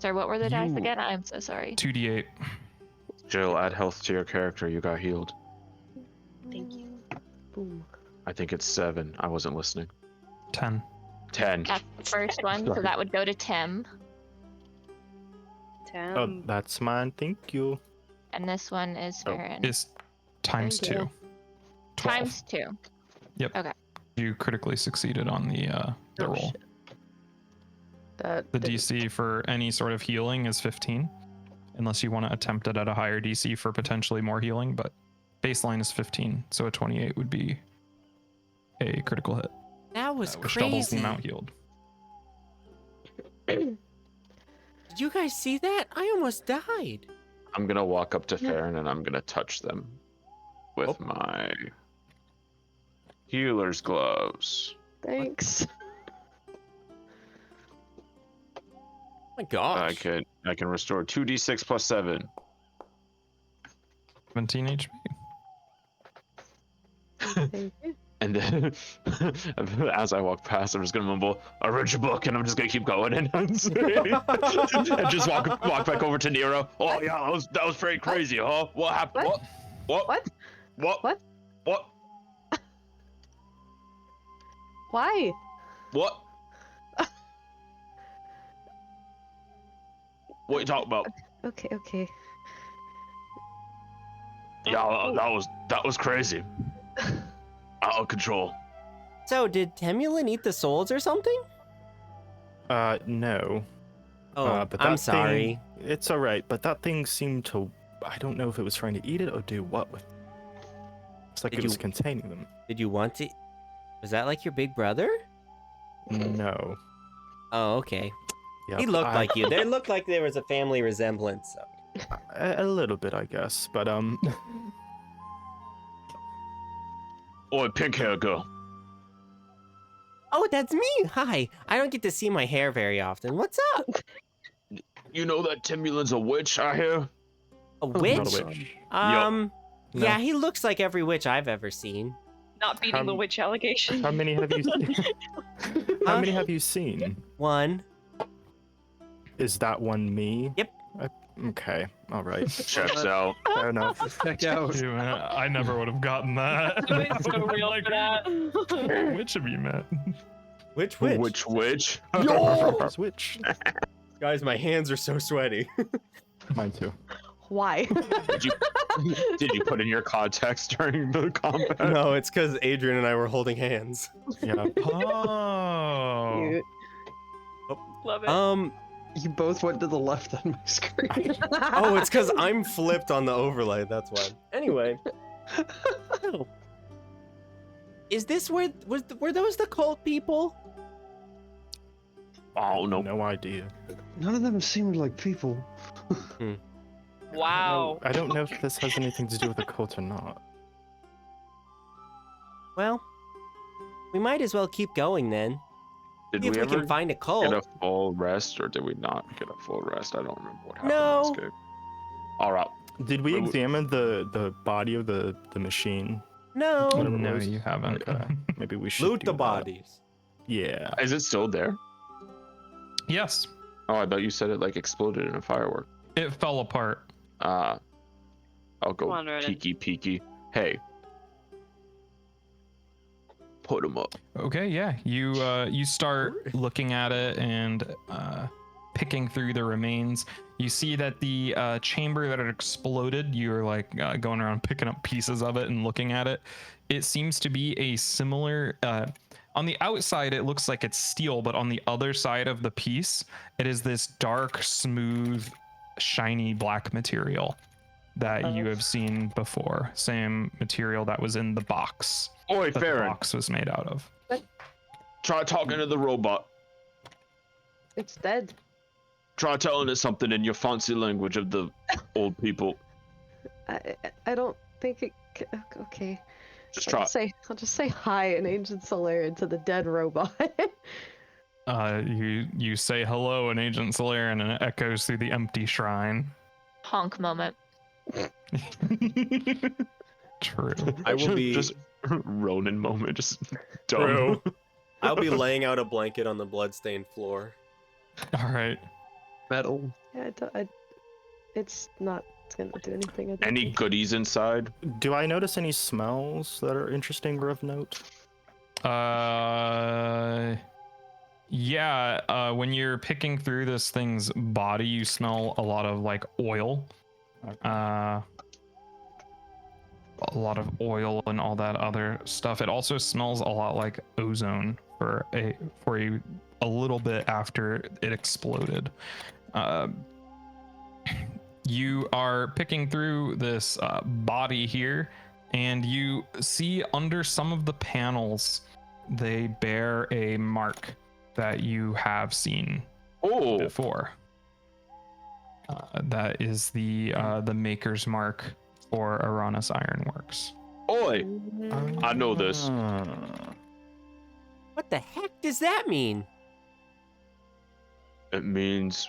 Sorry, what were the dice You- again? I'm so sorry. 2d8. Jill, add health to your character. You got healed. Thank you. Boom. I think it's 7. I wasn't listening. 10. 10. That's the first one, so that would go to Tim. Oh, that's mine. Thank you. And this one is Oh, Farron. Is times Thank 2. you. 12. Times 2. Yep. Okay. You critically succeeded on the Oh, roll. shit. That The didn't- DC for any sort of healing is 15, unless you want to attempt it at a higher DC for potentially more healing, but baseline is 15, so a 28 would be a critical hit, That was which doubles the crazy. amount healed. Did you guys see that? I almost died. I'm going to walk up to Farron and I'm going to touch them with my healer's gloves. Thanks. Oh my gosh. I can restore 2d6 plus 7. 17 HP. Thank you. And then as I walk past, I'm just gonna mumble, "I read your book," and I'm just gonna keep going and and just walk back over to Nero. Oh yeah, that was pretty crazy, huh? What happened? What? What? What? What? What? What? Why? What? What are you talking about? Okay, okay. Yeah, that was crazy. Out of control. So, did Temulin eat the souls or something? No. Oh, But I'm that sorry. thing- it's all right, but that thing seemed to. I don't know if it was trying to eat it or do what with. It's like Did it was you- containing them. Did you want to? Was that like your big brother? No. Oh, okay. Yep, He looked like you. There looked like there was a family resemblance. So. a little bit, I guess, but Oi, pink hair girl. Oh, that's me. Hi. I don't get to see my hair very often. What's up? You know that Timulin's a witch, I hear? A witch? not a witch. Um. No. Yeah, he looks like every witch I've ever seen. Not beating the witch allegation. How many have you seen? How Huh? many have you seen? One. Is that one me? Yep. Okay, all right. Checks out. Fair enough. Check out. Dude, man, I never would have gotten that. I'm so real for that. Which of you met? Which? Which? Switch. Guys, my hands are so sweaty. Mine too. Why? Did you put in your context during the combat? No, it's because Adrian and I were holding hands. Yeah. Oh. Cute. Love it. You both went to the left on my screen. Oh, it's because I'm flipped on the overlay. That's why. Anyway. Oh. Is this were those the cult people? Oh no. No idea. None of them seemed like people. Wow. I don't know if this has anything to do with the cult or not. Well, we might as well keep going then. Did See if we we ever can find a get cult. a full rest, or did we not get a full rest? I don't remember what happened No. last game. All right. Did we Wait, wait. examine the body of the machine? No. Whatever it No, was. you haven't. Okay. Maybe we should Loot do the that. bodies. Yeah. Is it still there? Yes, Oh, I thought you said it like exploded in a firework. it fell apart. I'll go Come on, Ronan. peeky. Hey. Put him up. Okay, yeah. You start looking at it and picking through the remains. You see that the chamber that had exploded, you're like going around picking up pieces of it and looking at it. It seems to be a similar on the outside it looks like it's steel, but on the other side of the piece it is this dark, smooth, shiny black material that you have seen before. Same material that was in the box Oi, that the Farron. box was made out of. Try talking to the robot. It's dead. Try telling it something in your fancy language of the old people. I don't think it. Okay. Just try. I'll just say hi in ancient Solarian to the dead robot. You say hello in Agent Soleran and it echoes through the empty shrine. Honk moment. True. I will be. Just Ronin moment, just True. dumb. I'll be laying out a blanket on the bloodstained floor. All right. Metal. Yeah, it's not gonna do anything. I don't Any think. goodies inside? Do I notice any smells that are interesting or of note? Yeah. When you're picking through this thing's body, you smell a lot of like oil. A lot of oil and all that other stuff. It also smells a lot like ozone for a little bit after it exploded. You are picking through this body here, and you see under some of the panels they bear a mark that you have seen Oh, before. That is the maker's mark for Aranis Ironworks. oi! I know this. What the heck does that mean? It means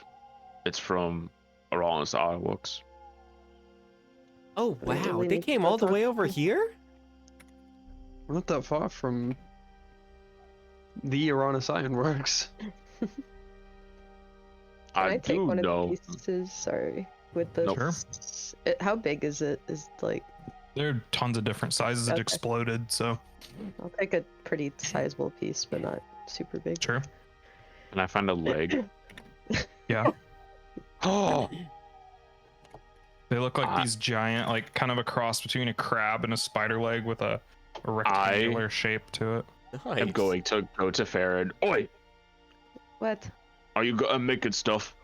it's from Aranis Ironworks. Oh Do wow, we they need to came go all the talk way to over them? here? We're not that far from the Uranus Ironworks. Can I I take do one know. of the pieces? Sorry, with the. Sure. How big is it? Is like There are tons of different sizes. It Okay. exploded, so I'll take a pretty sizable piece, but not super big. sure. And I find a leg. Yeah. Oh, They look like these giant, like kind of a cross between a crab and a spider leg with a rectangular shape to it. Nice. I'm going to go to Farron. Oi! What? Are you making stuff?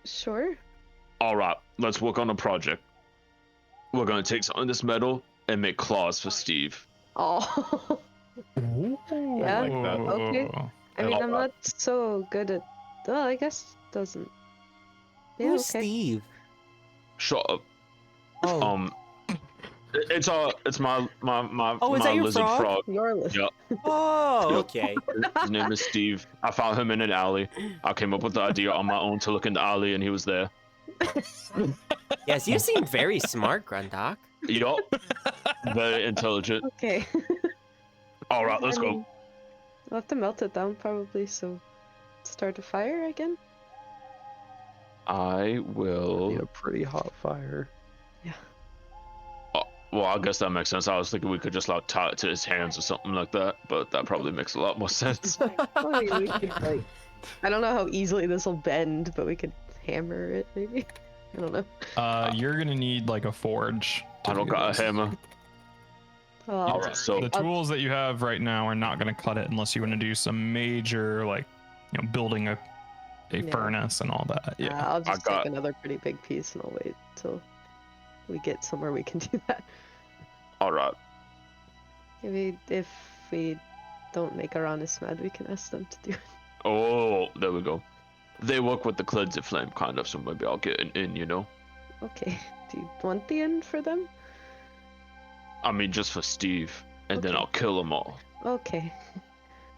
Sure. All right, let's work on a project. We're gonna take some of this metal and make claws for Steve. Oh. Yeah. like that. Okay. I mean, All I'm right. not so good at. Well, I guess it doesn't. Yeah. Who's Okay. Steve? Shut up. Oh, It's my Oh, is that your lizard frog? frog. Your list. Yeah. oh, Yep. okay. His name is Steve. I found him in an alley. I came up with the idea on my own to look in the alley, and he was there. Yes, you seem very smart, Grundok. Yup. Very intelligent. Okay. All right, let's I go. mean, I'll have to melt it down probably. So, start a fire again. I Be will. a pretty hot fire. Well, I guess that makes sense. I was thinking we could just like tie it to his hands or something like that, but that probably makes a lot more sense. Well, I mean, we could, like, I don't know how easily this will bend, but we could hammer it, maybe. I don't know. You're gonna need like a forge. to I don't do got a this. hammer. Oh, Alright, so The tools that you have right now are not gonna cut it unless you want to do some major, like, building a Yeah. furnace and all that. Yeah. I'll just got- take another pretty big piece and I'll wait till we get somewhere we can do that. all right. Maybe if we don't make our honest mad, we can ask them to do it. Oh, there we go. They work with the cleanser flame, kind of, so maybe I'll get an in, Okay. Do you want the end for them? I mean, just for Steve, and then Okay. I'll kill them all. Okay.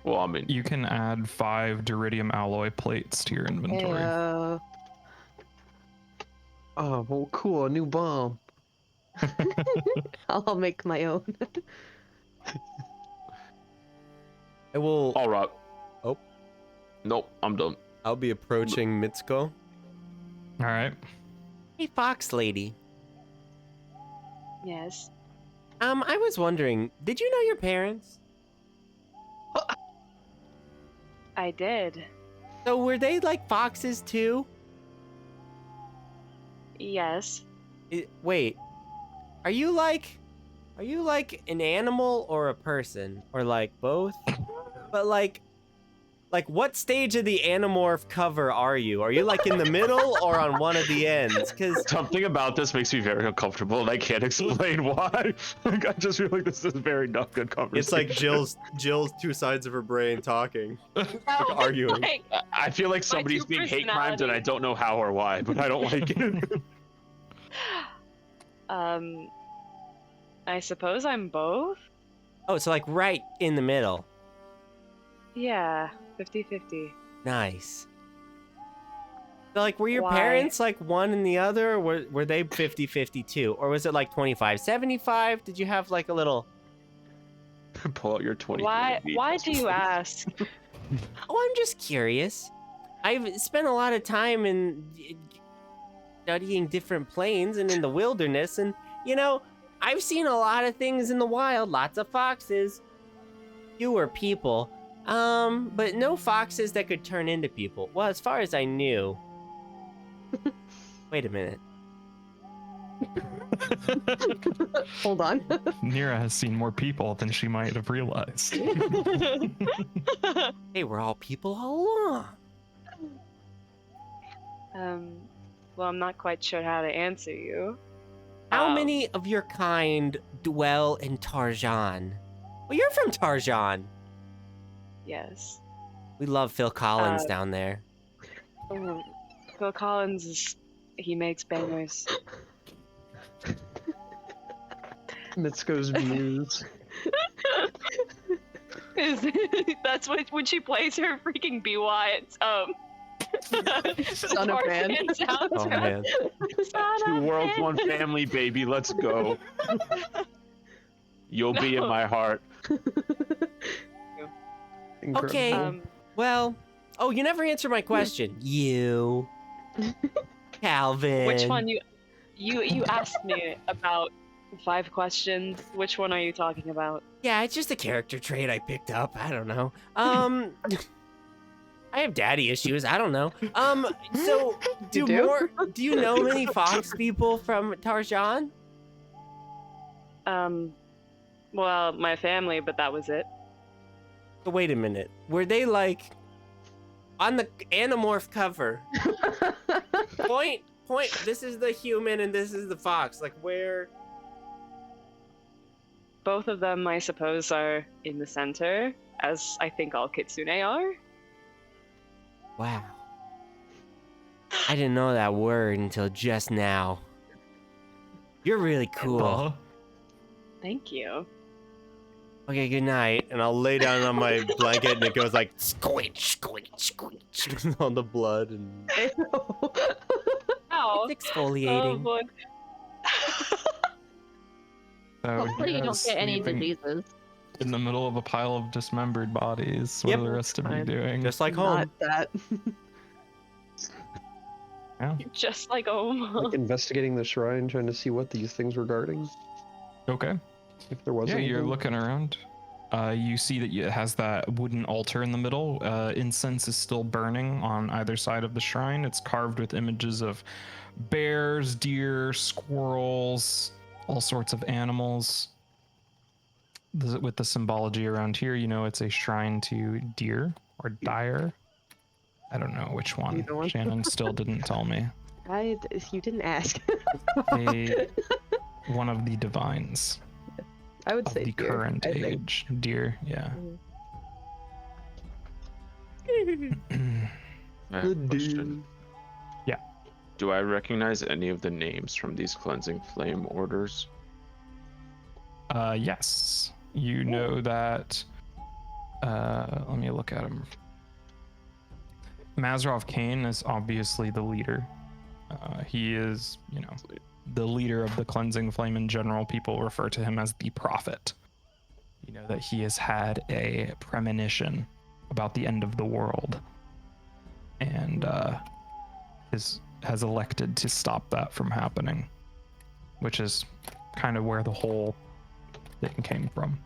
Well, I mean, You can add 5 duridium alloy plates to your inventory. Hey, Oh, well, cool. A new bomb. I'll make my own. I will. all right. Oh. Nope, I'm done. I'll be approaching Mitsuko. All right. Hey, Fox Lady. Yes. I was wondering, did you know your parents? I did. So were they like foxes too? Yes. Wait, are you like an animal or a person or like both? But like what stage of the Animorph cover are you? Are you like in the middle or on one of the ends? Cause Something about this makes me very uncomfortable, and I can't explain why. Like, I just feel like this is very not good conversation. It's like Jill's two sides of her brain talking, arguing. Like, I feel like somebody's two being hate crimed, and I personalities. don't know how or why, but I don't like it. I suppose I'm both? oh, so like right in the middle. Yeah, 50-50. Nice. So like were your Why? parents like one and the other, or were they 50-50 too? Or was it like 25-75? Did you have like a little Pull out your 20. Why do you ask? Oh, I'm just curious. I've spent a lot of time in studying different planes and in the wilderness, and I've seen a lot of things in the wild, lots of foxes, fewer people, but no foxes that could turn into people. Well, as far as I knew. Wait a minute. Hold on. Nira has seen more people than she might have realized. Hey, we're all people all along. Well, I'm not quite sure how to answer you. How many of your kind dwell in Tarjan? Well, you're from Tarjan. Yes. We love Phil Collins down there. Oh, Phil Collins he makes bangers. Mitsuko's muse. That's when she plays her freaking BY. Son of Man. Oh man. Two worlds, one family, baby. Let's go. You'll be in No. my heart. Incredible. Okay. Well, oh, you never answered my question. You, Calvin. Which one you asked me about 5 questions. Which one are you talking about? Yeah, it's just a character trait I picked up. I don't know. I have daddy issues. I don't know. So You do? do you know many fox people from Tarjan? Well, my family, but that was it. So wait a minute. Were they like on the Animorph cover? Point. This is the human and this is the fox. Like where? Both of them, I suppose, are in the center, as I think all kitsune are. Wow. I didn't know that word until just now. You're really cool. Thank you. Okay, good night. And I'll lay down on my blanket and it goes like squinch, squinch, squinch on the blood and Ow. It's exfoliating. Oh, boy. So Hopefully you Nira's don't get any sleeping diseases. in the middle of a pile of dismembered bodies. What Yep. are the rest of you Fine. doing? just like home. Not that. Yeah. Just like Oma. Like investigating the shrine, trying to see what these things were guarding. Okay. If there was Yeah, you're anything. looking around. You see that it has that wooden altar in the middle. Incense is still burning on either side of the shrine. It's carved with images of bears, deer, squirrels, all sorts of animals. With the symbology around here, you know it's a shrine to deer or dire. I don't know which one. Either one. Shannon still didn't tell me. You didn't ask. One of the divines I would of say the deer, current I think. age. Deer, yeah. I have a question. Yeah. Do I recognize any of the names from these cleansing flame orders? Yes. You know that. Let me look at him. Mazrov Kane is obviously the leader. He is, the leader of the cleansing flame in general. People refer to him as the prophet. You know that he has had a premonition about the end of the world, and has elected to stop that from happening, which is kind of where the whole thing came from.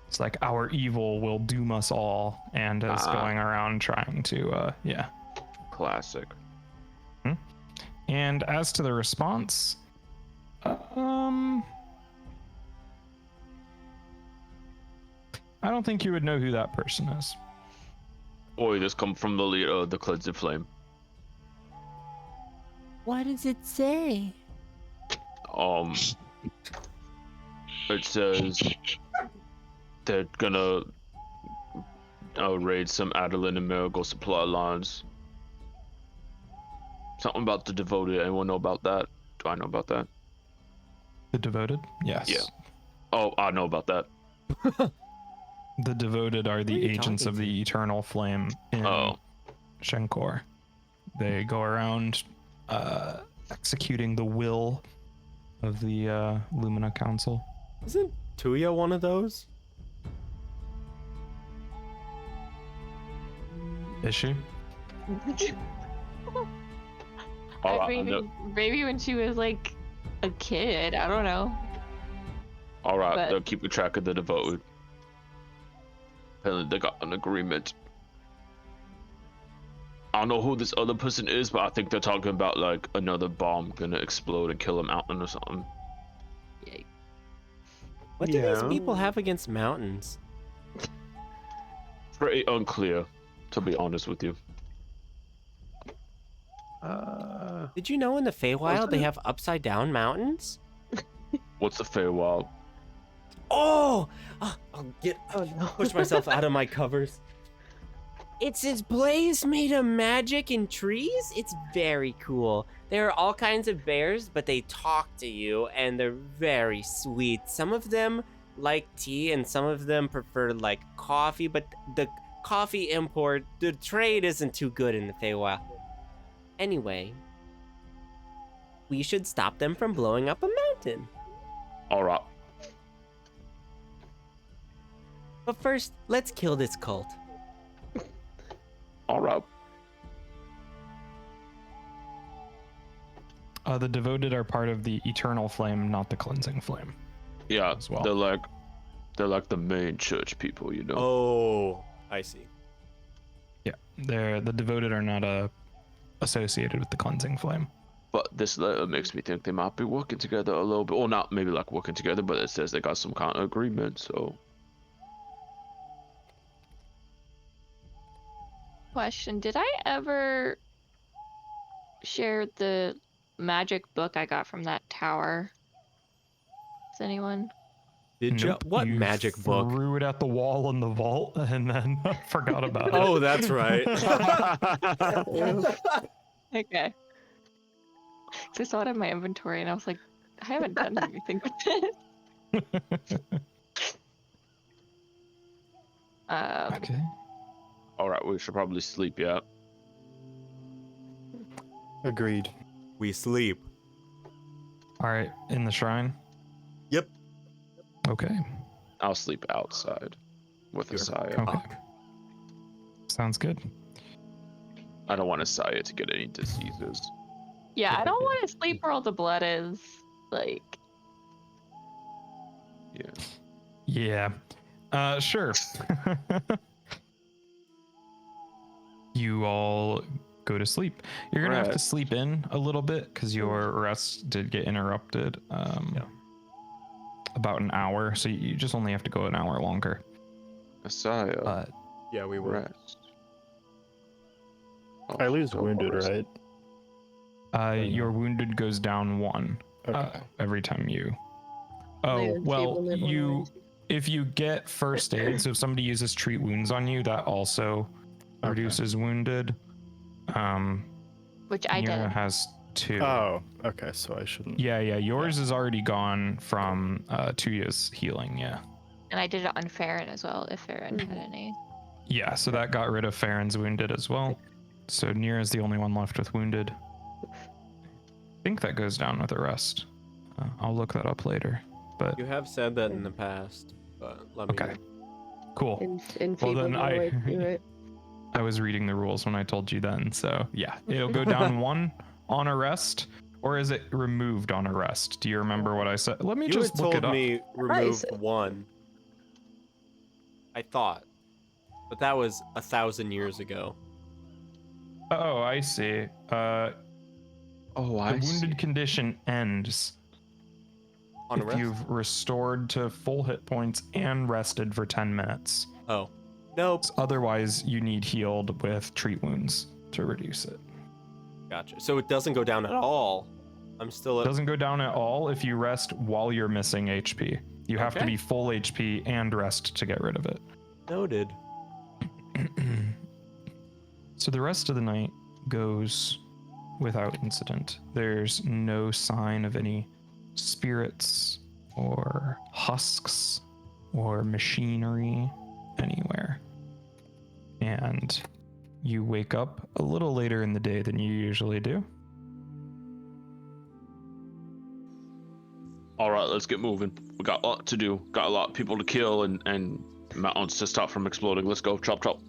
It's like our evil will doom us all, and is going around trying to, Classic. And as to the response, I don't think you would know who that person is. Boy, this come from the leader of the cleansing flame. What does it say? It says they're gonna raid some Adeline and Marigold supply lines. Something about the devoted. Anyone know about that? Do I know about that? The devoted? Yes. Yeah. Oh, I know about that. The devoted are the Who are you agents of talking the eternal flame in Shenkor. They go around executing the will of the Lumina Council. Isn't Tuya one of those? Is she? Maybe when she was like a kid, I don't know. All right, But- they're keeping track of the devoted. Apparently, they got an agreement. I don't know who this other person is, but I think they're talking about like another bomb gonna explode and kill a mountain or something. What do these Yeah. people have against mountains? Pretty unclear, to be honest with you. Did you know in the Feywild they have upside down mountains? What's the Feywild? Oh! I'll get Oh no. push myself out of my covers. It's this place made of magic and trees. It's very cool. There are all kinds of bears, but they talk to you and they're very sweet. Some of them like tea and some of them prefer like coffee, but the coffee import, the trade isn't too good in the Feywild. Anyway, we should stop them from blowing up a mountain. All right. But first, let's kill this cult. All right. The devoted are part of the eternal flame, not the cleansing flame. Yeah, As well. they're like the main church people, you know. Oh, I see. Yeah, the devoted are not associated with the cleansing flame. But this letter makes me think they might be working together a little bit, or not maybe like working together, but it says they got some kind of agreement. So Question: did I ever share the magic book I got from that tower? Does anyone? Did Nope, you? What you magic book? Threw it at the wall in the vault and then forgot about it. Oh, that's right. Okay. So I saw it in my inventory and I was like, I haven't done anything with it. Okay. all right, we should probably sleep. Yeah. Agreed. We sleep. All right, in the shrine. Yep. Okay. I'll sleep outside with Asaya. Okay. Sounds good. I don't want Asaya to get any diseases. Yeah, I don't want to sleep where all the blood is. Like, Yeah. Yeah. Sure. You all go to sleep. You're gonna have to Rest. sleep in a little bit because your rest did get interrupted. About an hour, so you just only have to go an hour longer. Messiah. Yeah, we will. Rest. I lose Go wounded, rest. right? Your wounded goes down 1 Okay. every time you. My Oh well, enfeeblement you reminds me. if you get first aid, so if somebody uses treat wounds on you, that also reduces wounded. which I Nira did. has 2. Oh, okay. So I shouldn't. Yeah, yours is already gone from Tuya's healing. Yeah. And I did it on Farron as well, if Farron had any. Yeah, so that got rid of Farron's wounded as well. So Nira's the only one left with wounded. I think that goes down with the rest. I'll look that up later. But You have said that in the past, but let me. okay, cool. Enfeeblement, Well, then right? I was reading the rules when I told you then. So yeah, it'll go down 1 on arrest, or is it removed on arrest? Do you remember what I said? Let me You just had look told it up. me remove said- 1. I thought, but that was 1,000 years ago. Oh, I see. Oh, The I see. wounded condition ends On if rest? you've restored to full hit points and rested for 10 minutes. Oh, nope. Otherwise, you need healed with treat wounds to reduce it. Gotcha. So it doesn't go down at all. I'm still It at. doesn't go down at all if you rest while you're missing HP. You have to Okay. be full HP and rest to get rid of it. Noted. So the rest of the night goes without incident. There's no sign of any spirits or husks or machinery anywhere. And you wake up a little later in the day than you usually do. All right, let's get moving. We got a lot to do. Got a lot of people to kill and mountains to stop from exploding. Let's go. Chop, chop.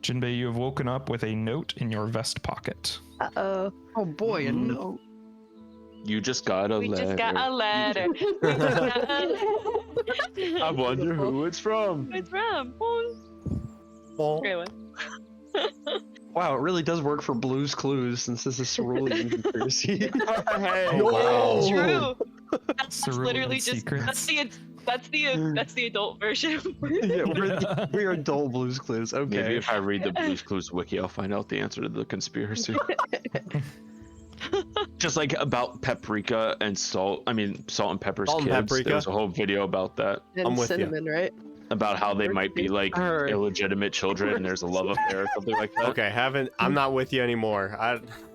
Jinbei, you have woken up with a note in your vest pocket. Uh-oh. Oh boy, a note. You just got a We letter. just got a letter. We just got a- I wonder who it's from. It's from. Anyway. Wow, it really does work for Blue's Clues since this is Cerulean conspiracy. Hey, wow. True. That's Cerulean literally just secrets. that's the adult version. Yeah, we're adult Blue's Clues. Okay. Maybe if I read the Blue's Clues wiki, I'll find out the answer to the conspiracy. Just like about paprika and salt. I mean, salt and pepper's Salt and kids. paprika. There's a whole video about that. And I'm with ya. cinnamon, right? About how they might be like Alright. illegitimate children and there's a love affair or something like that. Okay, I'm not with you anymore.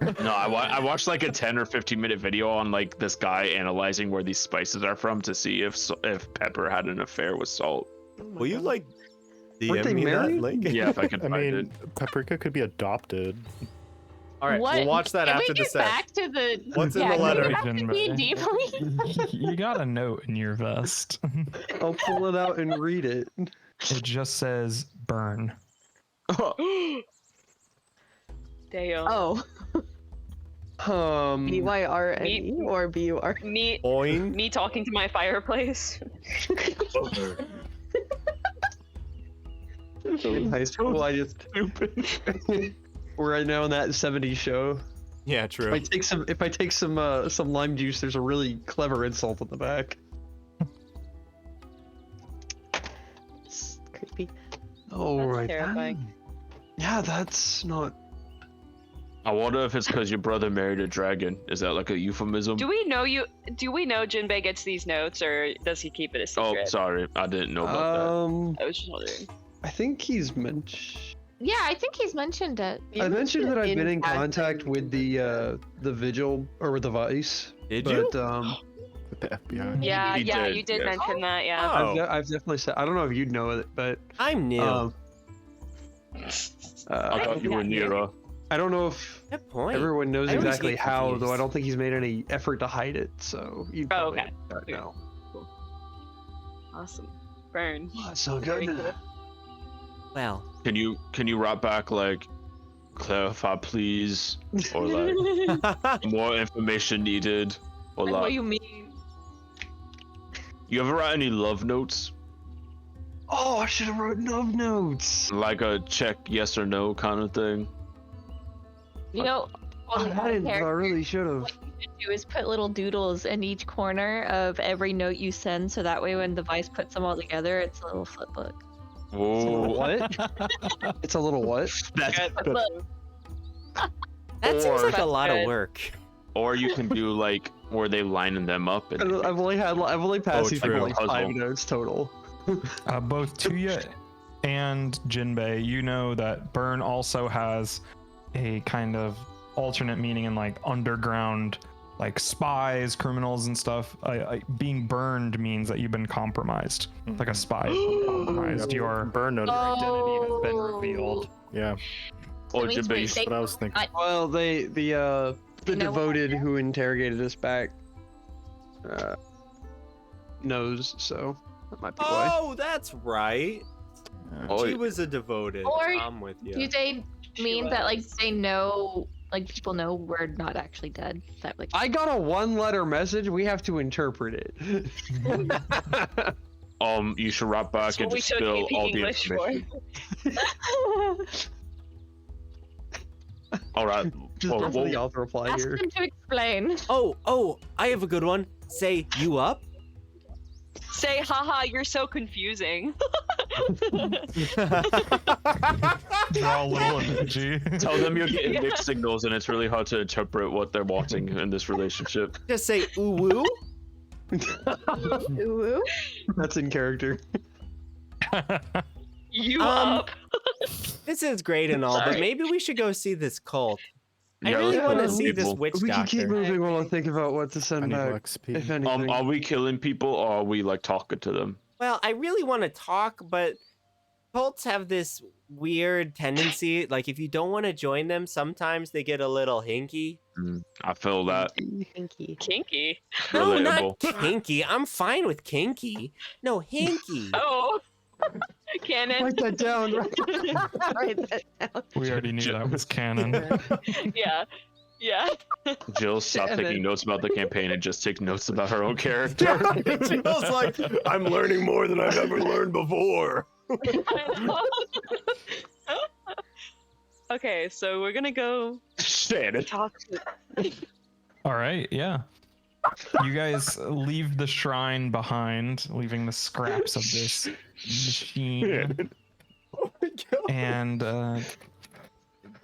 No, I watched like a 10 or 15-minute video on like this guy analyzing where these spices are from to see if pepper had an affair with salt. Will you like Weren't they DM me that married? link? Yeah, if I can I find mean, it. paprika could be adopted. All right, What? we'll watch that Can after we the get set. back to the? What's in yeah, the can letter? we get back to Jinbei? D&D, please? You got a note in your vest. I'll pull it out and read it. It just says burn. Damn. Oh. B-Y-R-N-E or B-U-R? Me Boing. talking to my fireplace. In high school, I just we're right now in that '70s show. Yeah, If true. I take some lime juice, there's a really clever insult on the back. It's creepy. Oh, That's right. terrifying. Yeah, that's not. I wonder if it's because your brother married a dragon. Is that like a euphemism? Do we know Jinbei gets these notes, or does he keep it a Oh, secret? sorry, I didn't know about I was just wondering. I think he's mentioned. Yeah, I think he's mentioned it. I mentioned that I've been in passing. contact with the Vigil or with the Vice. Did but, you? With the FBI. Yeah, He yeah, did, you did yeah. mention that. Yeah. Oh. I've definitely said. I don't know if you'd know it, but I'm new. that. I thought you were Nira. I don't know if Good point. everyone knows I always exactly get how, though. confused. I don't think he's made any effort to hide it. So you. Oh, okay. No. Awesome. Burn. Oh, that's so Very good. cool. Well, Can you write back like clarify, please, or like more information needed, or What do like you mean? you ever write any love notes, Oh, I should have wrote love notes. like a check yes or no kind of thing? You know, I well, hadn't, but I character, really should have. what you should do is put little doodles in each corner of every note you send, so that way when the Vice puts them all together, it's a little flip book. Whoa, What? It's a little what? that's Look, That seems like a That's lot of good. work. or you can do like where they lining them up and I've only passed these true. people like Puzzle. 5 notes total. Both Tuya and Jinbei, you know that burn also has a kind of alternate meaning in like underground, like spies, criminals, and stuff. Being burned means that you've been compromised. Like a spy has been compromised. Your Burn notice. identity has been Oh. revealed. Yeah, or That means Jinbei. we take- what I was thinking. Well, the You know what? devoted who interrogated us back knows, so that might be why. Oh, that's right. Oh, She was a devoted. Or I'm with you. do they She mean that like was. they know, like people know we're not actually dead? That like I got a 1-letter message. We have to interpret it. You should write back That's what and we just took spill AP all the English for. information. All right. Just Well, wait for the well, author reply ask here. them to explain. Oh, I have a good one. Say, you up? Say, haha, you're so confusing. Draw a little emoji. tell them you're getting mixed signals and it's really hard to interpret what they're wanting in this relationship. Just say, ooh woo? Ooh. That's in character. You Um, up? This is great and all, but Sorry. maybe we should go see this cult. I Yeah, really let's want to kill see this people. witch We can keep doctor. moving while I think about what to I send need back, XP. if anything. Are we killing people or are we like talking to them? Well, I really want to talk, but cults have this weird tendency. Like, if you don't want to join them, sometimes they get a little hinky. I feel that. Pinky. Kinky. No, Relatable. not kinky. I'm fine with kinky. No, hinky. Oh. Canon. Write that down. Write that down. We already knew that was canon. Yeah. Yeah. Jill stopped Damn taking it. notes about the campaign and just take notes about her own character. Jill's like, I'm learning more than I've ever learned before. Okay, so we're gonna go Shannon. talk to. All right, yeah. You guys leave the shrine behind, leaving the scraps of this machine Oh my god. and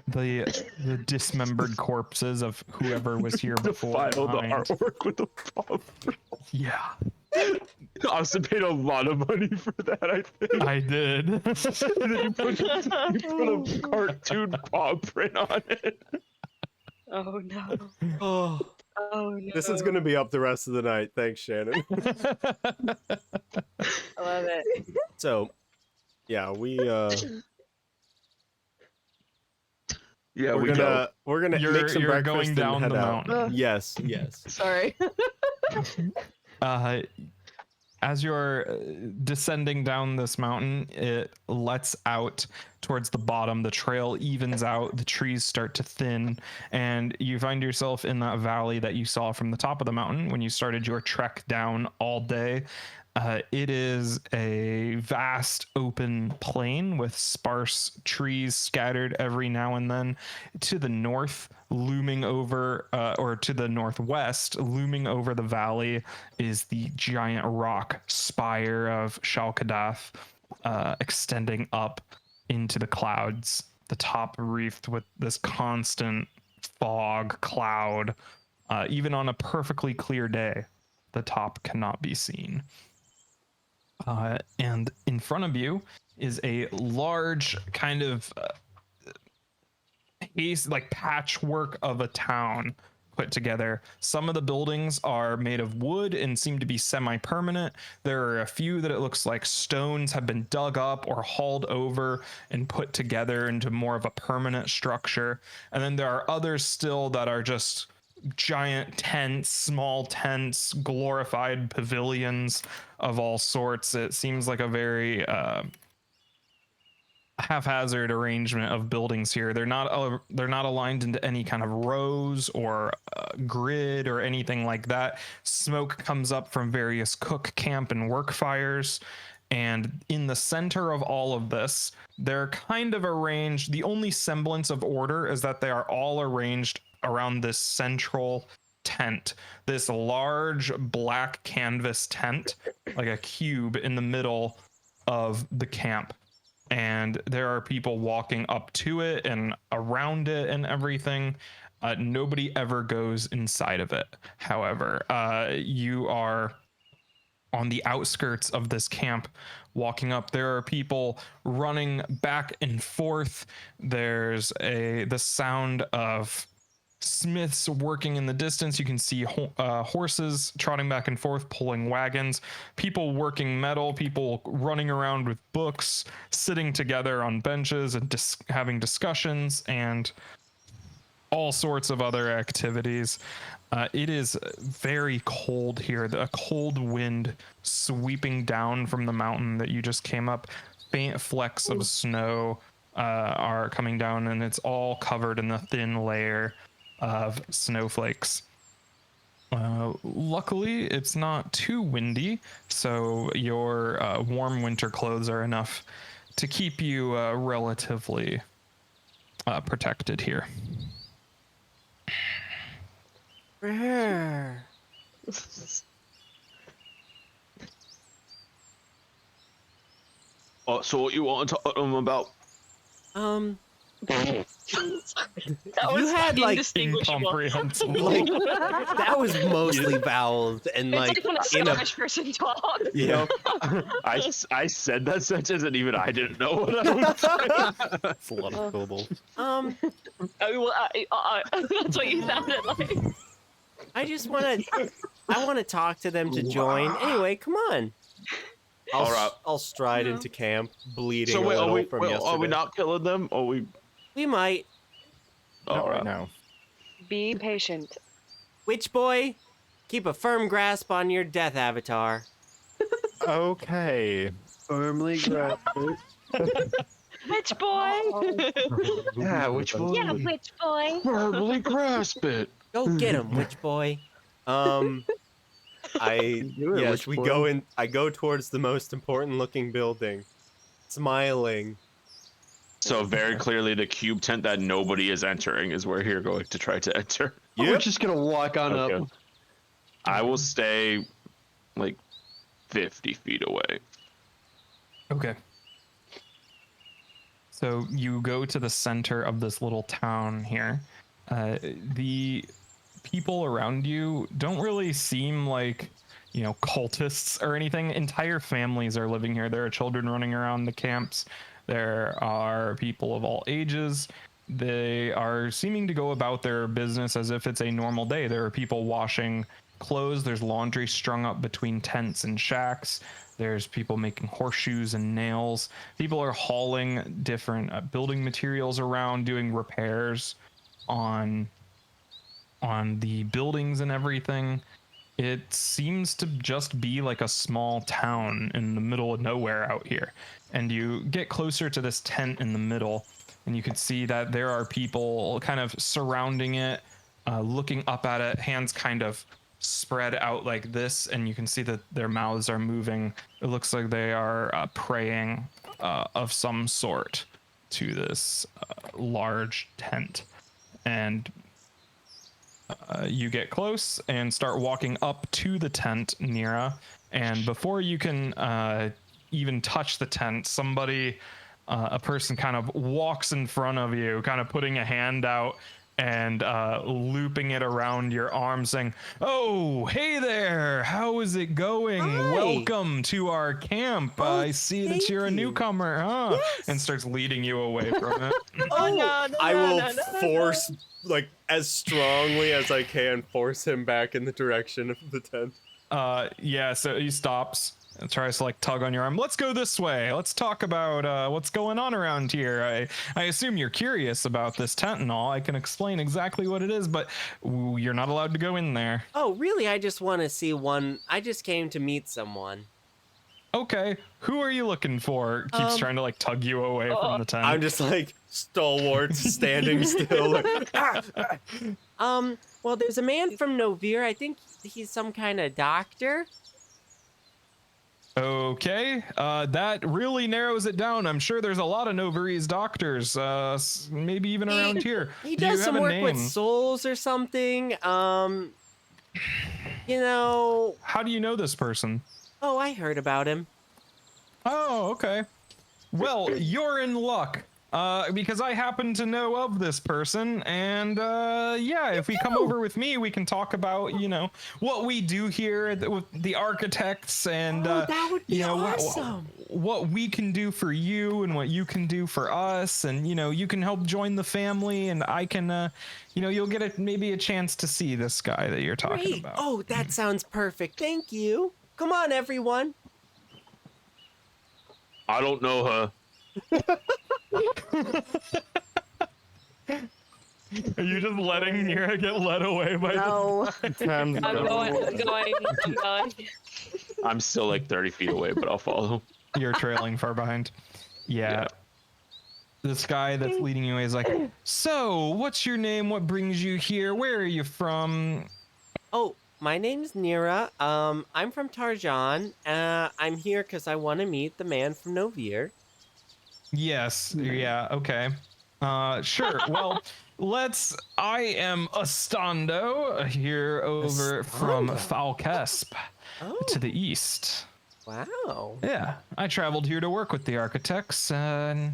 the dismembered corpses of whoever was here before. File the behind. artwork with the prop. Yeah, Austin paid a lot of money for that, I think. I did. And then you put a cartoon paw print on it. Oh no. Oh, Oh no. This is gonna be up the rest of the night. Thanks, Shannon. I love it. So, yeah, we Yeah, we're gonna You're- make some you're breakfast going and down head the out. mountain. Yes, yes. Sorry. As you're descending down this mountain, it lets out towards the bottom. The trail evens out, the trees start to thin, and you find yourself in that valley that you saw from the top of the mountain when you started your trek down all day. It is a vast open plain with sparse trees scattered every now and then. To the north, looming over, or to the northwest, looming over the valley, is the giant rock spire of Shalkadath, extending up into the clouds. The top wreathed with this constant fog cloud. Even on a perfectly clear day, the top cannot be seen. And in front of you is a large kind of like patchwork of a town put together. Some of the buildings are made of wood and seem to be semi-permanent. There are a few that it looks like stones have been dug up or hauled over and put together into more of a permanent structure. And then there are others still that are just giant tents, small tents, glorified pavilions of all sorts. It seems like a very haphazard arrangement of buildings here. They're not aligned into any kind of rows or grid or anything like that. Smoke comes up from various cook, camp, and work fires. And in the center of all of this, they're kind of arranged. The only semblance of order is that they are all arranged around this central tent, this large black canvas tent, like a cube in the middle of the camp. And there are people walking up to it and around it and everything. Nobody ever goes inside of it. However, you are on the outskirts of this camp walking up. There are people running back and forth. There's the sound of smiths working in the distance. You can see horses trotting back and forth, pulling wagons, people working metal, people running around with books, sitting together on benches and having discussions, and all sorts of other activities. It is very cold here. A cold wind sweeping down from the mountain that you just came up. Faint flecks of snow are coming down, and it's all covered in a thin layer of snowflakes. Luckily, it's not too windy, so your warm winter clothes are enough to keep you relatively protected here. So what you want to talk to them about? That was You had, like, indistinguishable. Incomprehensible. Like, that was mostly vowels and It's like like when a in a Scottish person talks. yeah. I said that sentence and even I didn't know what I was saying. It's a lot of syllables. That's what you sounded like. I just want to talk to them to join. Anyway, come on. I'll, All right. I'll stride into camp, bleeding So wait, a are little we, from yesterday. are we not killing them? Or we? We might. Not All right right. now. Be patient. Witch boy, keep a firm grasp on your death avatar. Okay. Firmly grasp it. Witch boy. Yeah, which one? Yeah, witch boy. Verbally grasp it. Go get him, witch boy. Yes, we go in. I go towards the most important looking building, smiling. So very clearly, the cube tent that nobody is entering is where you're going to try to enter. We're just gonna walk on Okay. up. I will stay like 50 feet away. Okay. So you go to the center of this little town here. The people around you don't really seem like, cultists or anything. Entire families are living here. There are children running around the camps. There are people of all ages. They are seeming to go about their business as if it's a normal day. There are people washing clothes. There's laundry strung up between tents and shacks. There's people making horseshoes and nails. People are hauling different building materials around, doing repairs on the buildings and everything. It seems to just be like a small town in the middle of nowhere out here. And you get closer to this tent in the middle, and you can see that there are people kind of surrounding it, looking up at it, hands kind of spread out like this, and you can see that their mouths are moving. It looks like they are praying of some sort to this large tent. And you get close and start walking up to the tent, Nira, and before you can even touch the tent, a person kind of walks in front of you, kind of putting a hand out and looping it around your arm, saying, "Oh, hey there, how is it going? Hi. Welcome to our camp. I see that thank you're a you. newcomer, huh?" Yes. And starts leading you away from it. I will force, like, as strongly as I can, force him back in the direction of the tent. Yeah, so he stops and tries to tug on your arm. Let's go this way. Let's talk about what's going on around here. I assume you're curious about this tent and all. I can explain exactly what it is, but you're not allowed to go in there. Oh, really? I just want to see one. I just came to meet someone. Okay, who are you looking for? Keeps trying to like tug you away from the tent. I'm just like stalwart, standing still. Like, Well, there's a man from Novir. I think he's some kind of doctor. Okay, that really narrows it down. I'm sure there's a lot of Novarese doctors, maybe even around here. He Do you does have some a work name? with souls or something. You know. How do you know this person? Oh, I heard about him. Oh, okay. Well, you're in luck. Because I happen to know of this person, and yeah, if we come over with me, we can talk about, you know, what we do here with the architects, and that would be you know, awesome. what we can do for you, and what you can do for us, and you know, you can help join the family, and I can, you know, you'll get maybe a chance to see this guy that you're talking Great. about. Oh, that sounds perfect. Thank you. Come on, everyone. I don't know her. Are you just letting Nira get led away by No. I'm going. I'm still like 30 feet away, but I'll follow. You're trailing far behind. Yeah. This guy that's leading you away is like, so, what's your name? What brings you here? Where are you from? Oh, my name's Nira. I'm from Tarjan. I'm here because I want to meet the man from Novir. Yes. Yeah. Okay. Sure. Well, I am Astando here over from Falkesp to the east. Wow. Yeah. I traveled here to work with the architects, and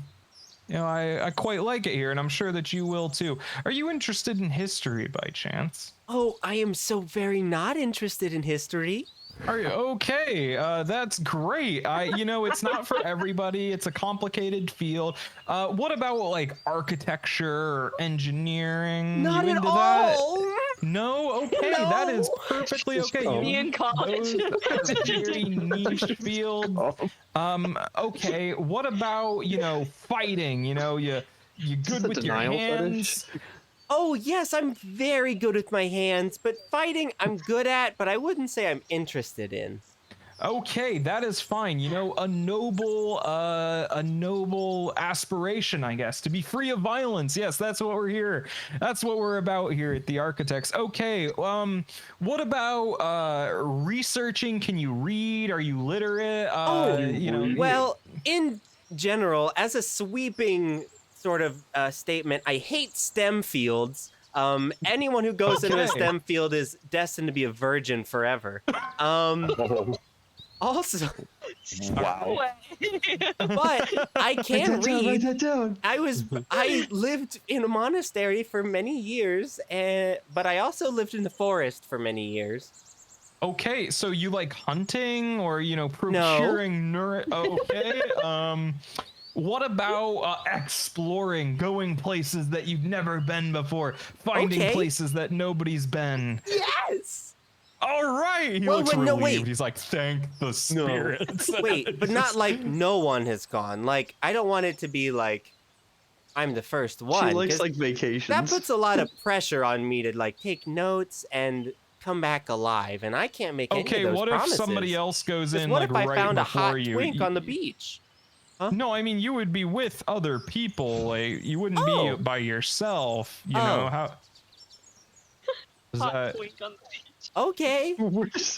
you know, I quite like it here, and I'm sure that you will too. Are you interested in history by chance? Oh, I am so very not interested in history. Are you okay? That's great. You know, it's not for everybody. It's a complicated field. What about like architecture or engineering? Not You at into all. That? No. Okay, that is perfectly okay. Me in college. Those are very niche field. Okay. What about, you know, fighting? You know, you good with your hands? Oh, yes, I'm very good with my hands, but fighting I'm good at, but I wouldn't say I'm interested in. Okay, that is fine. You know, a noble aspiration, I guess, to be free of violence. Yes, that's what we're here. That's what we're about here at the Architects. Okay, what about researching? Can you read? Are you literate? You know, Well, in general, as a sweeping sort of statement, I hate STEM fields. Anyone who goes into a STEM field is destined to be a virgin forever. Also, Wow. but I can Write read. that down. I lived in a monastery for many years, but I also lived in the forest for many years. Okay, so you like hunting or, you know, procuring okay. What about exploring, going places that you've never been before, finding places that nobody's been? Yes. All right. He looks relieved. He's like, thank the spirits. Wait, but not like no one has gone. Like, I don't want it to be like I'm the first one. She likes 'cause like vacations. that puts a lot of pressure on me to like take notes and come back alive, and I can't make any of those what promises. if somebody else goes in what like if I right found a before hot you? twink on the beach? Huh? No, I mean you would be with other people. Like you wouldn't be by yourself. You know how? Is Hot that... twink on the beach. Okay.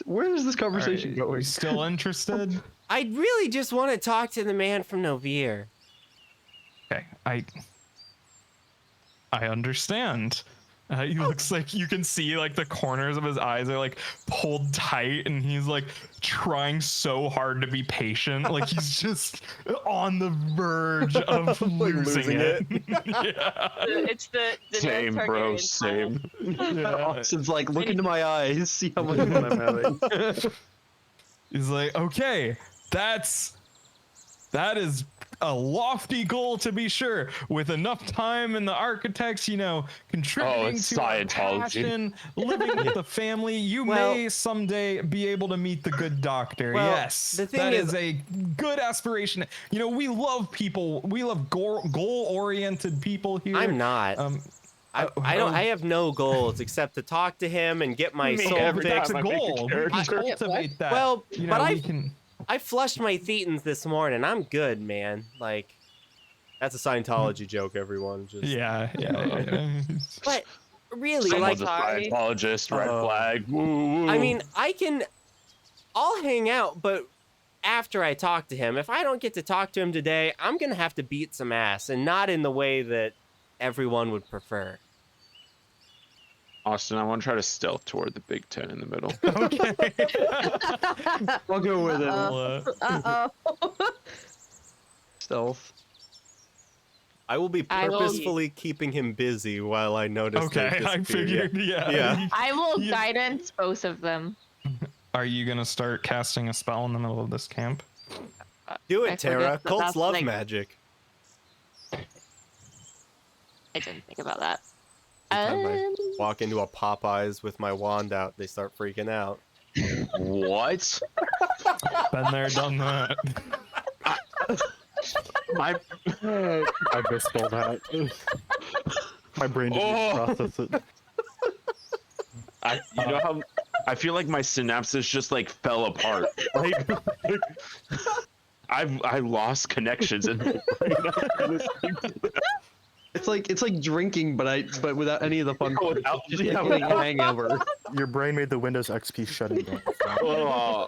Where is this conversation Are going? you still interested? I really just want to talk to the man from Novir. Okay, I understand. He looks like you can see like the corners of his eyes are like pulled tight, and he's like trying so hard to be patient. Like he's just on the verge of losing it. Yeah. It's the Same, Ned bro. Targaryen Same. Austin's like, look into my eyes, see how much fun I'm having. He's like, okay, that is a lofty goal to be sure. With enough time in the architects, you know, contributing it's to our Scientology. passion, living with the family, you may someday be able to meet the good doctor. Well, Yes, the thing that is- is a good aspiration. You know, we love people. We love goal-oriented people here. I'm not. I have no goals except to talk to him and get my soul That's fixed. a goal. We can cultivate that. Well, you know, but we can. I flushed my Thickens this morning. I'm good, man. Like, that's a Scientology joke, everyone. Just Yeah. But really, Someone's like, a Scientologist. Red flag. Woo, woo. I mean, I'll hang out, but after I talk to him, if I don't get to talk to him today, I'm gonna have to beat some ass, and not in the way that everyone would prefer. Austin, I want to try to stealth toward the big tent in the middle. Okay. I'll go with it. Uh-oh. Stealth. I will be I will- purposefully keeping him busy while I notice. they Okay, I disappear. figured. Yeah. Yeah. I will Yeah. guidance both of them. Are you gonna start casting a spell in the middle of this camp? Do I it, Tara. forget that Cults that's, love like- magic. I didn't think about that. Every time I walk into a Popeyes with my wand out, they start freaking out. What? Been there, done that. My I missed all that. My brain didn't process it. you know how I feel like my synapses just like fell apart. Like, I lost connections in my brain. It's like drinking, but without any of the fun. Without- Just yeah, like without- hangover. Your brain made the Windows XP shutting down. Oh,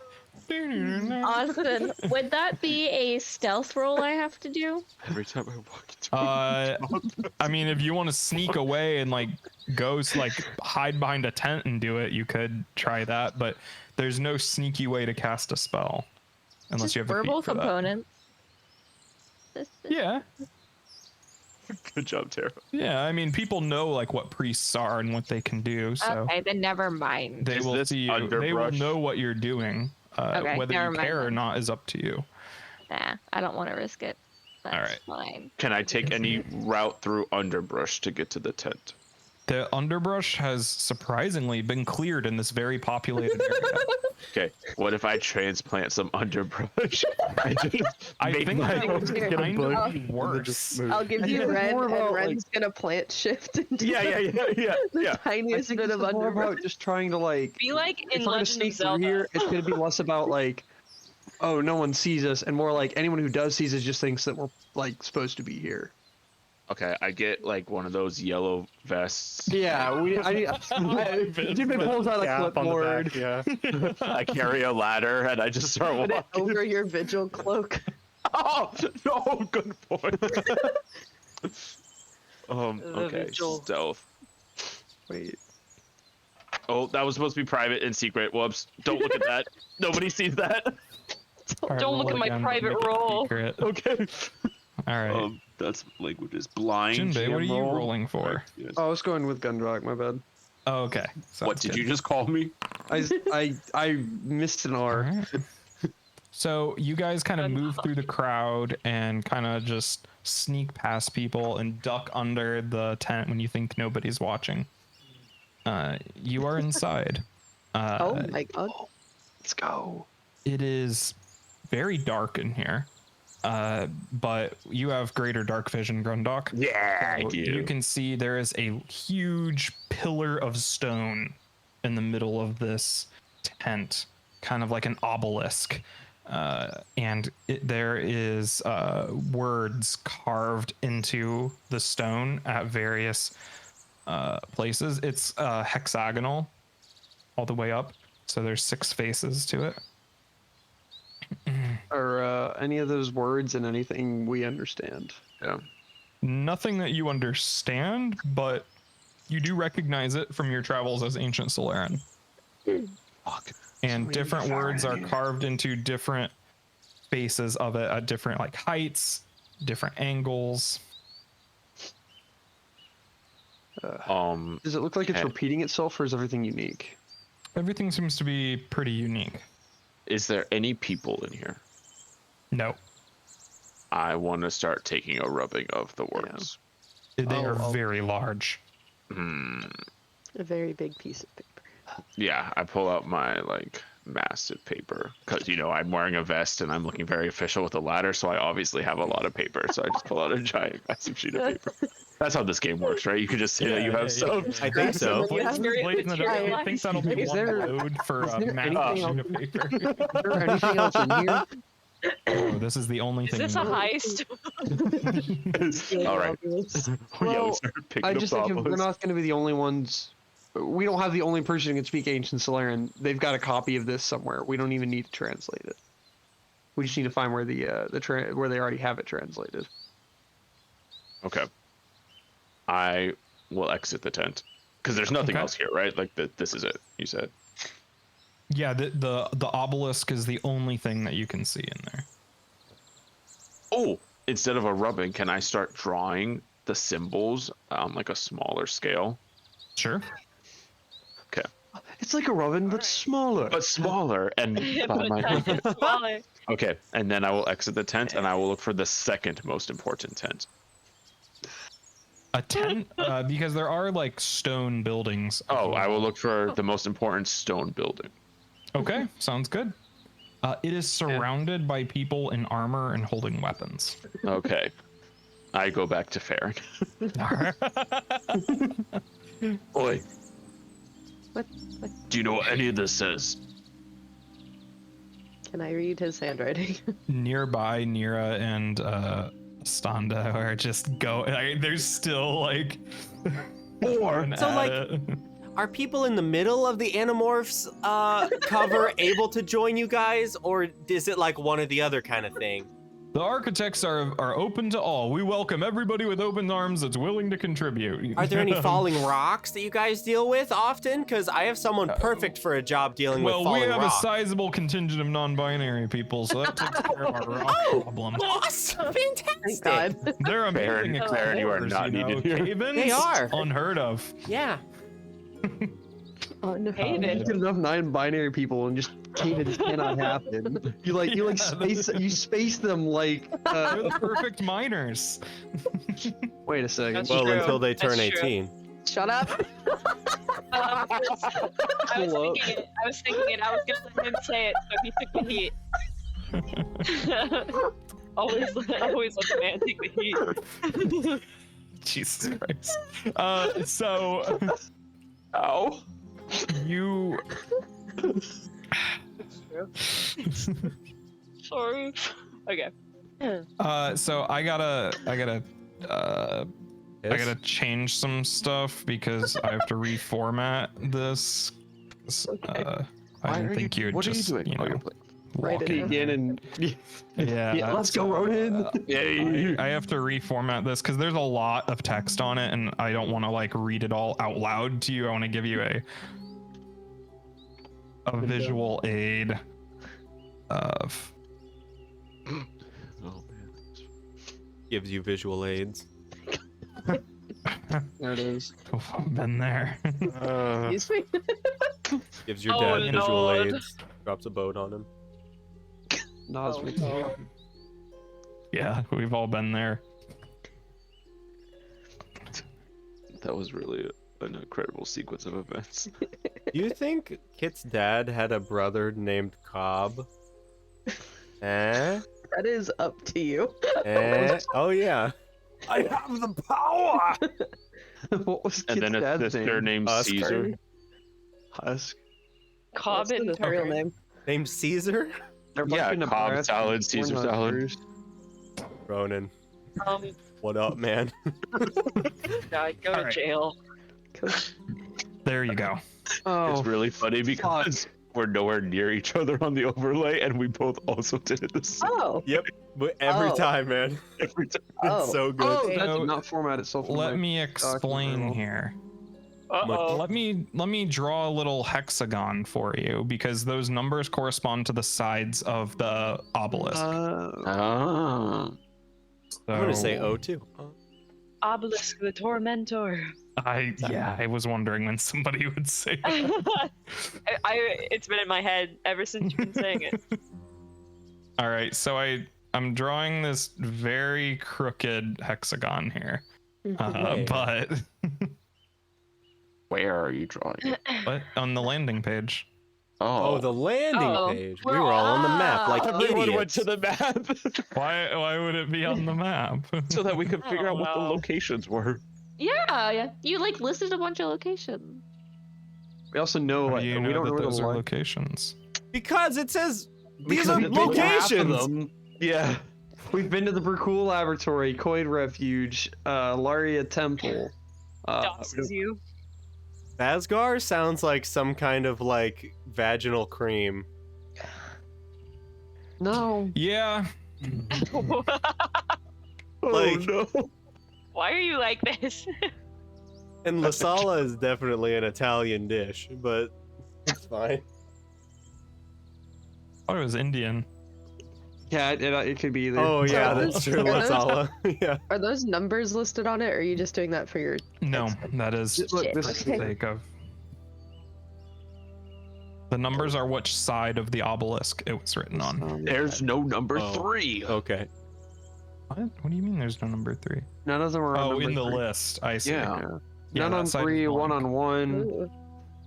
Austin, would that be a stealth roll I have to do? every time I walk into I mean, if you want to sneak away and like hide behind a tent and do it, you could try that. But there's no sneaky way to cast a spell unless Just you have a verbal feat for that. components. Yeah, good job, Tara. yeah. I mean, people know like what priests are and what they can do, so Okay, then never mind. they Is will this see you. They will underbrush? know what you're doing. Okay, Whether never you mind care or then. not is up to you. Nah, I don't want to risk it. That's Alright. fine. Can I take any route through underbrush to get to the tent? The underbrush has surprisingly been cleared in this very populated area. Okay, what if I transplant some underbrush? I make think my that own- would Get a kind book of and be then worse. just move. I'll give I you think it's Ren, more and about, like- Ren's gonna plant shift into Yeah. the tiniest I think bit this of is more underbrush. about just trying to like. Be like If in we're gonna Legend sneak of through Zelda. here, it's gonna be less about like, oh, no one sees us, and more like anyone who does sees us just thinks that we're like supposed to be here. Okay, I get like one of those yellow vests. Yeah, Jimmy pulls out a Cap on the clipboard. back, yeah. I carry a ladder and I just start Put it walking. over your vigil cloak. Oh no, good point. Okay, vigil. stealth. Wait, Oh, that was supposed to be private and secret. Whoops! Don't look at that. Nobody sees that. Alright, Don't roll look at my again, but private make it roll. secret. Okay. All right. That's languages blind. Jinbei, what are GM you roll. rolling for? Yes. oh, I was going with Gundrock. My bad. Oh, okay. What Sounds did good. you just call me? I missed an R. Alright. So you guys kind of move through the crowd and kind of just sneak past people and duck under the tent when you think nobody's watching. You are inside. Oh my god. Let's go. It is very dark in here, but you have greater dark vision, Grundok. Yeah, I So do. You can see there is a huge pillar of stone in the middle of this tent, kind of like an obelisk. And there is words carved into the stone at various places. It's hexagonal all the way up, so there's 6 faces to it. Are any of those words in anything we understand? Yeah. Nothing that you understand, but you do recognize it from your travels as ancient Soleran. Fuck. And Something different found words are here. carved into different faces of it at different like heights, different angles. Does it look like it's Okay. repeating itself, or is everything unique? Everything seems to be pretty unique. Is there any people in here? No, I want to start taking a rubbing of the words. they Oh, are oh. very large. Hmm. A very big piece of paper. Yeah, I pull out my like massive paper because I'm wearing a vest and I'm looking very official with a ladder, so I obviously have a lot of paper. So I just pull out a giant massive sheet of paper. That's how this game works, right? You can just say that you have subs. I think so. I think that'll be Is one there- load for is a there massive anything sheet of paper. Is there anything else in here? Oh, this is the only Is thing. this a heist? All right. Well, we started picking I up just think if we're Pablos. not going to be the only ones. We don't have the only person who can speak ancient Soleran. They've got a copy of this somewhere. We don't even need to translate it. We just need to find where where they already have it translated. Okay. I will exit the tent because there's nothing Okay. else here, right? Like this is it. You said. Yeah, the obelisk is the only thing that you can see in there. Oh, instead of a rubbing, can I start drawing the symbols on like a smaller scale? Sure. Okay. It's like a Robin, but smaller. But smaller and Smaller. okay. And then I will exit the tent and I will look for the second most important tent. A tent, because there are like stone buildings. as Oh, I well. will look for the most important stone building. Okay, sounds good. It is surrounded by people in armor and holding weapons. Okay. I go back to Farron. Oi. What? Do you know what any of this says? Can I read his handwriting? Nearby, Nira and Standa are just there's still like. Or So, like, are people in the middle of the Animorphs cover able to join you guys, or is it like one or the other kind of thing? The architects are open to all. We welcome everybody with open arms that's willing to contribute. Are there any falling rocks that you guys deal with often? Because I have someone perfect for a job dealing with Well, falling we have rocks. a sizable contingent of non-binary people, so that takes care of our rock problem. Awesome! Thank Fantastic! God. They're amazing. Farron, you are explorers, not needed here. Cave-ins, They are. unheard of. Yeah. Oh no. Hated. Get enough non-binary people and just cave-ins cannot happen. You space them like. They're the perfect miners. Wait a second. That's Well, true. until they That's turn true. 18. Shut up. I was thinking it. I was gonna let him say it, but he took the heat. always let the man take the heat. Jesus Christ. So Ow. you. Sorry. Okay. So I gotta change some stuff because I have to reformat this. I didn't think you would What just, are you doing? you know, Right walk in. in. Again and Yeah, let's go, Ronan. I have to reformat this because there's a lot of text on it, and I don't want to like read it all out loud to you. I want to give you a visual aid of. Oh man. Gives you visual aids. There it is. I've been there. Excuse me. Gives your Oh, dad visual Lord. aids. Drops a boat on him. Nas Yeah, we've all been there. That was really an incredible sequence of events. Do you think Kit's dad had a brother named Cobb? Eh? That is up to you. Eh? Oh yeah. I have the power. What was And Kit's then a dad's sister name? named Husk. Caesar. Husk. Cobb That's and his real name. Named Caesar? They're Yeah, both in Cobb Nebraska. salad, Caesar We're salad. Huskers. Ronan. um, What up, man? God, go to Alright. jail. There you go. Oh, It's really funny because we're nowhere near each other on the overlay, and we both also did it the same Oh. Yep. But every Oh. time, man. every time. Oh. It's so good. oh, that So, did not format itself. in Let my me document explain at all. here. Uh-oh. Let me draw a little hexagon for you because those numbers correspond to the sides of the obelisk. Ah. I'm gonna say So, O2. Obelisk the Tormentor. I was wondering when somebody would say that. It's been in my head ever since you've been saying it. All right, so I'm drawing this very crooked hexagon here, Where? but Where are you drawing it? but on the landing page. Oh, the landing Oh. page. We were all on the map like Everyone went idiots. to the map Why would it be on the map? so that we could figure out what the Wow. locations were. Yeah. You like listed a bunch of locations. We also know How like do you we know don't that know where those the are li- locations? Because it says these because are we've been to half of locations. them. Yeah. We've been to the Berkul Laboratory, Koid Refuge, Laria Temple. Dosses you. Asgar sounds like some kind of like vaginal cream. No. Yeah. Like- no. Why are you like this? And La Sala is definitely an Italian dish, but it's fine. I thought it was Indian. Yeah, it could be either. Oh yeah, are that's those- true. are La those- Sala. Yeah. Are those numbers listed on it, or are you just doing that for your? No, that is Look, Shit. this for is the sake of. The numbers are which side of the obelisk it was written on. There's no number Oh. 3. Okay. What do you mean there's no number 3? None of them are on Oh, number in the 3. list. I see. Yeah. Yeah. Yeah, None that on side is 3, 1 blank. on 1, Ooh.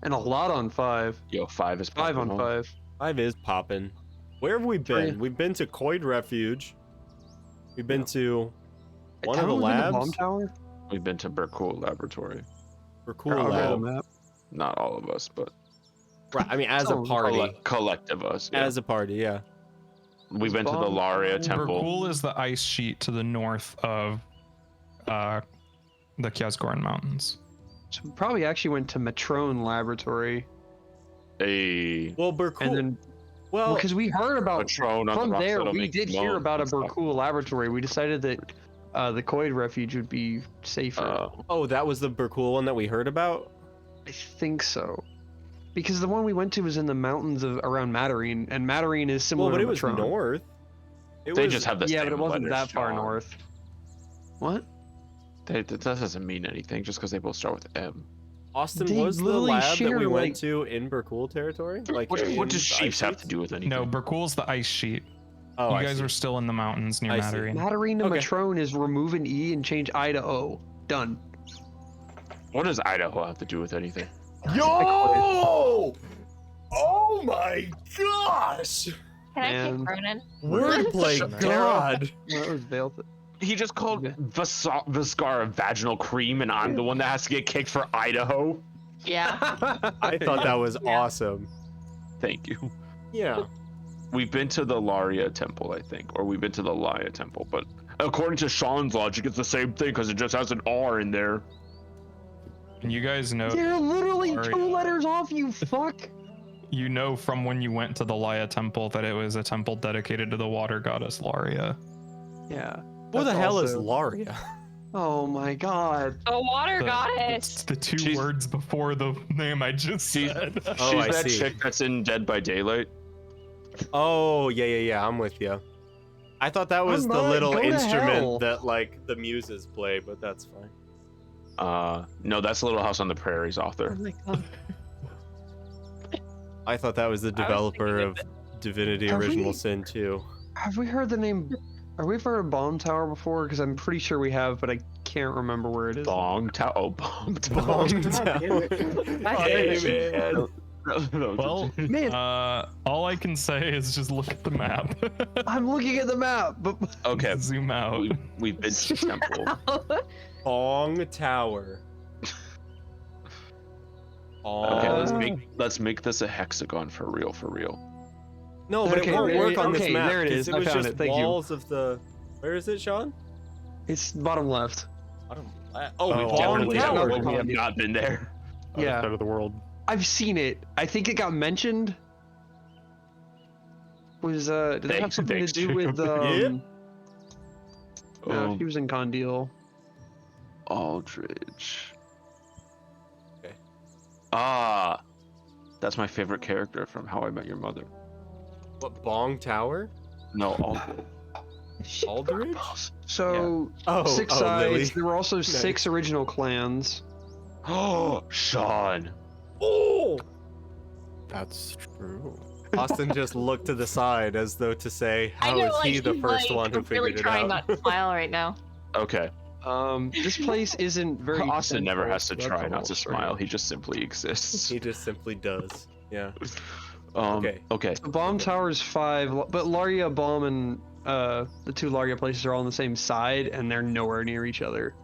and a lot on 5. Yo, 5 is 5 on popping off. 5. 5 is popping. Where have we been? Three. We've been to Koid Refuge. We've been to one of Haven't the we been to labs. Bomb Tower? We've been to Berkul Laboratory. We're cool Or on the lab. map. Not all of us, but Right, I mean, as a Some party. collective us. Yeah. As a party, yeah. We went to the Bomb Laria Tower. Temple. Berkul is the ice sheet to the north of the Kiasgoran Mountains. So we probably actually went to Matrone Laboratory, A Well, Berkul. and then well, because we heard about Patron on from the rocks there, that'll we make did hear moans about a and stuff. Berkul Laboratory. We decided that the Koid Refuge would be safer. oh, that was the Berkul one that we heard about. I think so. Because the one we went to was in the mountains of around Matarine, and Matarine is similar Well, but to it was Matrone. north. It They was, just have the Yeah, same but it wasn't letters, that far Sean. north. What? That doesn't mean anything just because they both start with M. Austin They was the literally lab that share, we went like- to in Berkul territory. Like, What in does the Chiefs ice have to sheets? do with anything? No, Berkul's the ice sheet. Oh, You I guys see. are still in the mountains near I see. Matarine. Matarine to Okay. Matrone is remove an E and change I to O. Done. What does Idaho have to do with anything? Yo! Oh my gosh! Can I Man. take Ronan? Wordplay, God! Well, that was veiled. He just called Viscar a vaginal cream, and I'm the one that has to get kicked for Idaho. Yeah. I thought that was awesome. Thank you. Yeah. We've been to the Laria Temple, I think, or we've been to the Laia Temple, but according to Sean's logic, it's the same thing because it just has an R in there. And you guys know, You're literally Sorry. 2 letters off, you fuck. you know from when you went to the Laia Temple that it was a temple dedicated to the water goddess Laria. Yeah. Who the That's hell is also- Laria? Oh my god. The water It's goddess. the two She's- words before the name I just She's- said. Oh, She's I that see. chick that's in Dead by Daylight. Oh, yeah, I'm with you. I thought that was I'm the not- little go to hell. instrument that, like, the muses play, but that's fine. No, that's Little House on the Prairie's author. Oh my god. I thought that was the I was developer thinking of of Divinity Have Original we- Sin 2. Have we heard the name? Have we heard of Bomb Tower before? Because I'm pretty sure we have, but I can't remember where it is. Bong Tower. Oh, Bong Tower. Bong God Tower. damn it. I hate Hey, it. man. Well, Man. all I can say is just look at the map. I'm looking at the map, but Okay, Zoom out. we've been to the temple. Bong Tower. Okay, let's make this a hexagon for real, for real. No, but Okay, it won't there- work on okay, this map. there it 'cause is. It I was found just it. Thank you. walls of the. Where is it, Sean? it's bottom left. Oh, Oh, Bong Definitely have, Tower. we have not been there. Yeah. Other side of the world. I've seen it. I think it got mentioned. Was did that have Thanks- something thanks, to do with Yeah. No, she was in Condil. Aldridge. Okay. Ah, that's my favorite character from How I Met Your Mother. What, Bong Tower? No, Aldridge. Aldridge? So Oh, six oh, sides. Lily. There were also Nice. 6 original clans. Oh, Sean. Oh! That's true. Austin just looked to the side as though to say, I how know, is like, he the he's, first like, one who really figured it trying out? not to smile right now. Okay. This place isn't very. Austin never central, has to so that's try a not to little strange. smile. He just simply exists. He just simply does. Yeah. Okay. Okay. The Bomb Tower's 5, but Laria Bomb and the 2 Laria places are all on the same side, and they're nowhere near each other.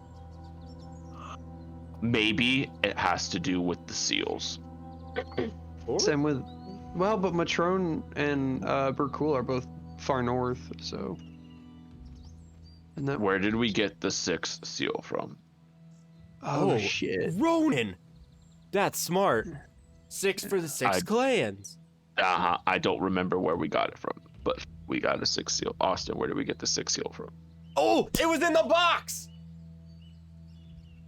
maybe it has to do with the seals. Same with, well, but Matrone and Burkul are both far north, so. And that, Where did we get the 6th seal from? oh shit. Ronan! That's smart. 6 for the 6 clans. I don't remember where we got it from, but we got a 6th seal. Austin, where did we get the 6th seal from? Oh, it was in the box!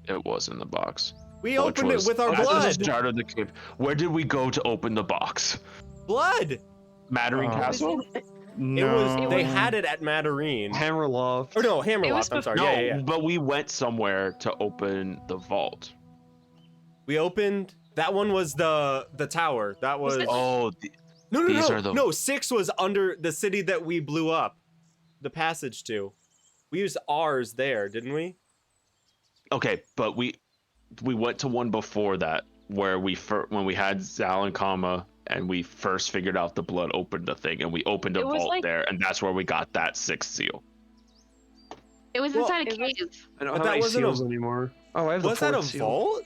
It was in the box. We opened it with our At the blood. start of the cave. Where did we go to open the box? Blood! Mattering Castle? No. They had it at Matarine. Hammerloft. Or no, Hammerloft, I'm sorry. No, Yeah. but we went somewhere to open the vault. We opened, that one was the tower. That was... No, 6 was under the city that we blew up. The passage to. We used ours there, didn't we? Okay, but we went to one before that where when we had Zal and Kama and we first figured out the blood opened the thing and we opened a vault there, and that's where we got that 6th seal. It was inside a cave. I don't have any seals anymore. Oh, I have the 4th Was that a seal. vault?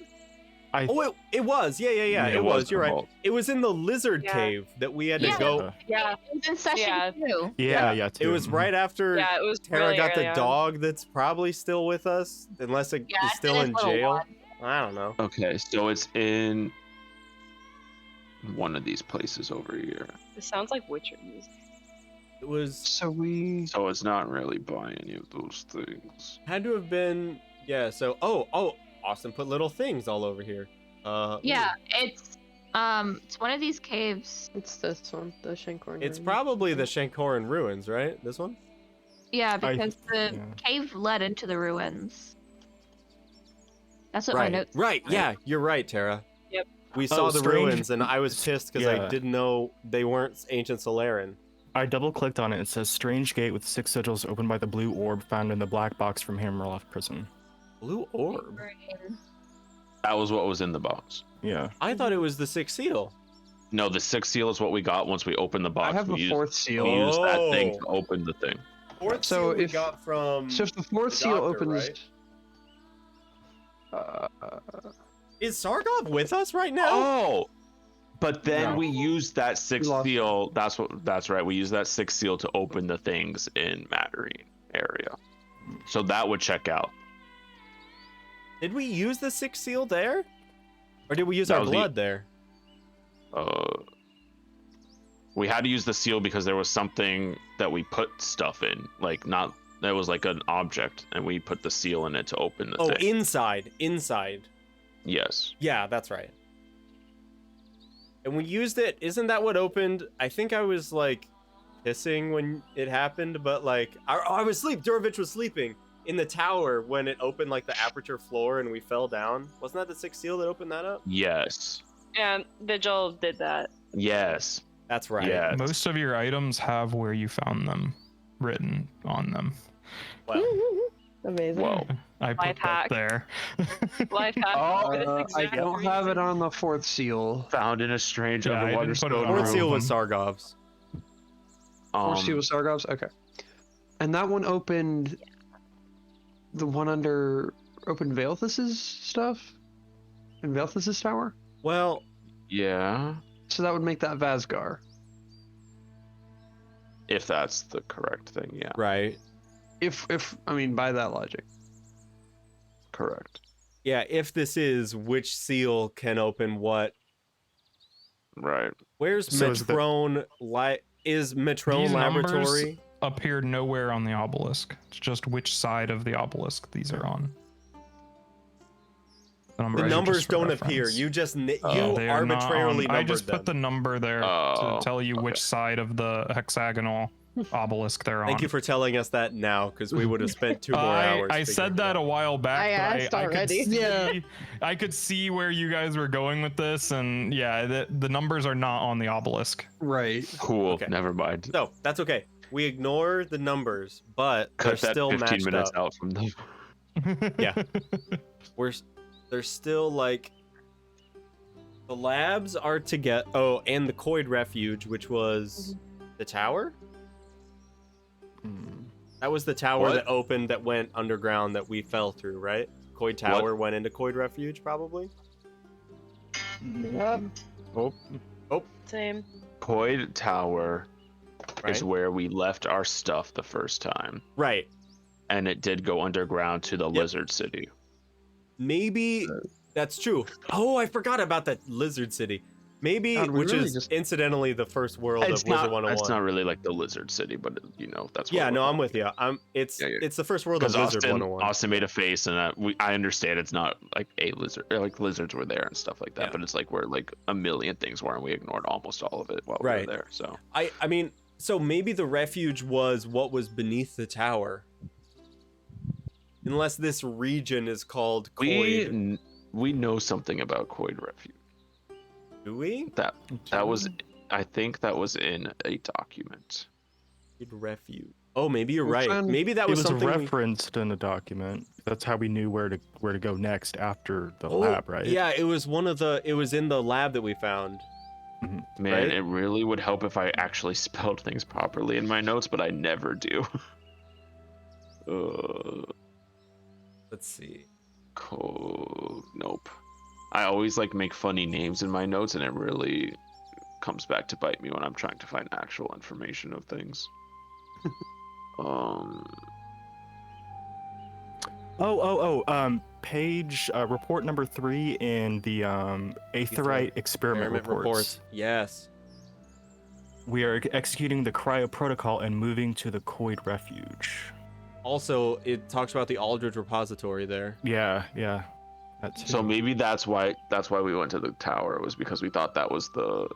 It was. Yeah. It was. You're right. vault. It was in the lizard cave that we had to go. Yeah. It was in session 2. Yeah. It was right after Yeah, it was Tara really got the early on. dog that's probably still with us, unless it is still in jail. I don't know. Okay, so it's in one of these places over here. It sounds like Witcher music. It was So it's not really by any of those things. had to have been so Austin put little things all over here. Yeah, it's one of these caves. It's this one, the Shankorn. It's Ruins. probably the Shankoran ruins, right? This one? Yeah, because the cave led into the ruins. That's what my notes. Right, yeah, you're right, Tara. Yep. We saw the strange. ruins, and I was pissed because I didn't know they weren't ancient Soleran. I double-clicked on it. It says strange gate with 6 sigils opened by the blue orb found in the black box from Hammerloft prison. Blue orb? That was what was in the box. Yeah. I thought it was the 6th seal. No, the 6th seal is what we got once we opened the box. I have the We 4th seal. We used that thing to open the thing. 4th So seal we if- got from So if the 4th seal doctor, opens, right? Is Sargov with us right now? Oh, but then No. we used that 6th lost seal. That's right. We used that 6th seal to open the things in Matarine area. So that would check out. Did we use the 6th seal there? Or did we use That our was the- blood there? We had to use the seal because there was something that we put stuff in, that was like an object, and we put the seal in it to open the thing. Inside. Yes. Yeah, that's right. And we used it. Isn't that what opened? I think I was like pissing when it happened, but like I was asleep. Durovich was sleeping in the tower when it opened like the aperture floor and we fell down. Wasn't that the 6th seal that opened that up? Yes. Yeah, Vigil did that. Yes. That's right. Yeah. Most of your items have where you found them written on them. Well, Amazing. Whoa. I put Life that hack. there. Life hack for this I exact don't have it reason. on the 4th seal. Found in a strange Yeah, I underwater didn't put it stone on 4th room. seal was Sargov's. 4th seal was Sargov's? Okay. And that one opened the one under opened Valethus's stuff? In Valethus's tower? Well, Yeah. So that would make that Vasgar. If that's the correct thing, yeah. right. If I mean by that logic. Correct. Yeah, if this is which seal can open what. Right. Where's So is the- Metrone is Metrone These numbers Laboratory? appear nowhere on the obelisk. It's just which side of the obelisk these are on. The are numbers just for don't reference. appear. You just you They are not arbitrarily on- numbered I just them. put the number there to tell you which side of the hexagonal obelisk they're on. Thank you for telling us that now, because we would have spent 2 more hours. I figuring said it that a out. while back. I but asked I could already. see, Yeah. I could see where you guys were going with this, and yeah, the numbers are not on the obelisk. Right. Cool. Okay. Never mind. No, that's okay. We ignore the numbers, but they're Cut that still 15 matched minutes up. out from them. Yeah. They're still like the labs are to get. Oh, and the Coid Refuge, which was the tower. That was the tower What? that opened that went underground that we fell through, right? Coid Tower went into Coid Refuge, probably. Yep. Same. Coid Tower is Right. where we left our stuff the first time, Right. and it did go underground to the Lizard City. Maybe that's true. Oh, I forgot about that Lizard City. Maybe, God, we which really is just- incidentally the first world of Wizard 101. It's not really like the Lizard City, but that's. Yeah, what no, we're I'm with you. It's Yeah, yeah. it's the first world of Because Wizard 101. Austin made a face, and I understand it's not like a lizard, like lizards were there and stuff like that, Yeah. but it's like where like a million things were, and we ignored almost all of it while we Right. were there. So I mean, so maybe the refuge was what was beneath the tower. Unless this region is called Coid. we know something about Coid Refuge. Do we? That was, I think that was in a document. Coid Refuge. Oh, maybe you're We're right. trying- Maybe that It was was something. referenced in a document. That's how we knew where to go next after the lab, right? Yeah, it was one of the. It was in the lab that we found. Man, Right? it really would help if I actually spelled things properly in my notes, but I never do. Let's see. Nope. I always like make funny names in my notes, and it really comes back to bite me when I'm trying to find actual information of things. Page report number 3 in the Aetherite experiment reports. Yes. We are executing the cryo protocol and moving to the Coid Refuge. Also, it talks about the Aldridge repository there. Yeah. That's So maybe that's why we went to the tower. It was because we thought that was the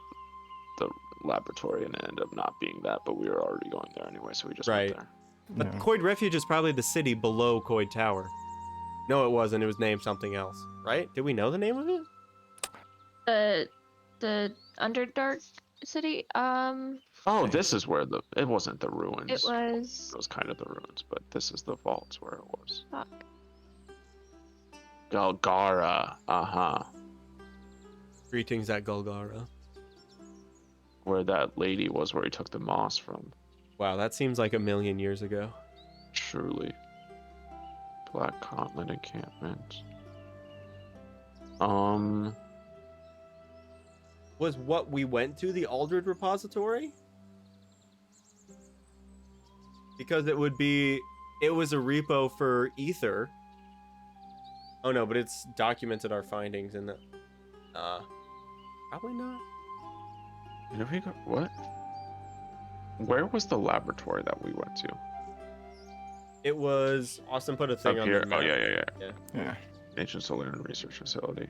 laboratory, and it ended up not being that. But we were already going there anyway, so we just Right. went there. But Coid Refuge is probably the city below Coid Tower. No, it wasn't. It was named something else, right? Did we know the name of it? The Underdark City. Oh, this is where it wasn't the ruins. It was. It was kind of the ruins, but this is the vaults where it was. Fuck. Galgara, Greetings at Golgara. where that lady was, where he took the moss from. Wow, that seems like a million years ago. Truly. Black Continent encampment. Was what we went to the Aldridge repository? Because it was a repo for Ether. Oh no, but it's documented our findings in the. Probably not. What? Where was the laboratory that we went to? It was Austin put a thing Up on here. the map. Oh yeah. Yeah. Ancient Soleran Research Facility.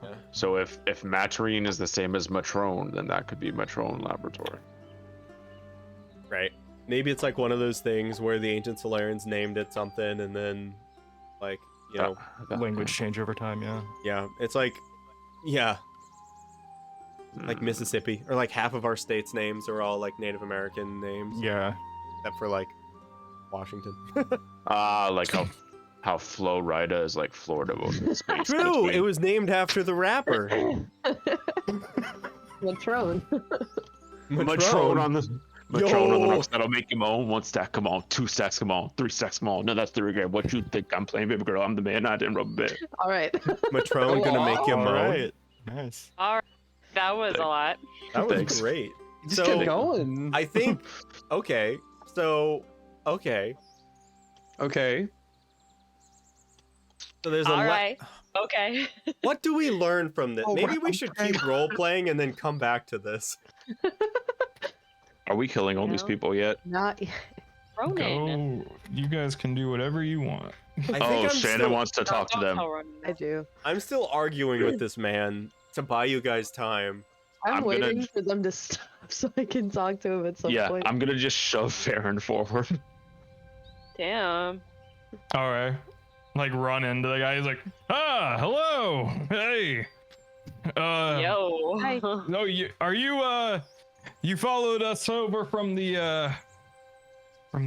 Yeah. So if Matrine is the same as Matrone, then that could be Matrone Laboratory. Right. Maybe it's like one of those things where the ancient Solerans named it something, and then, like, Language change over time, yeah. yeah, it's like, yeah, like Mississippi, or like half of our states' names are all like Native American names, Yeah. except for like Washington. Like how Flo Rida is like Florida ocean space. True, between- it was named after the rapper. Matrone. Matrone on the Matrone on the Yo. rocks that'll make you moan. 1 stack, come on. 2 stacks, come on. 3 stacks, come on. No, that's 3 again. What you think? I'm playing, baby girl. I'm the man. I didn't rub a bit. All right. Matrone gonna make you All moan. right. Nice. All right. That was a lot. That was Thanks. great. Just So kept going. I think, okay, so Okay. So there's a All lot. right. Okay. What do we learn from this? Oh, Maybe we wow. should keep role playing and then come back to this. Are we killing all these No. people yet? Not. Ronan. Go. You guys can do whatever you want. I think Oh, I'm Shannon still, wants to talk to Don't them. tell Ronan. I do. I'm still arguing with this man to buy you guys time. I'm I'm gonna- waiting for them to stop so I can talk to him at some Yeah, point. I'm gonna just shove Farron forward. Damn. All right. Like run into the guy. He's like, hello, hey. Yo. Hi. No, you followed us over from the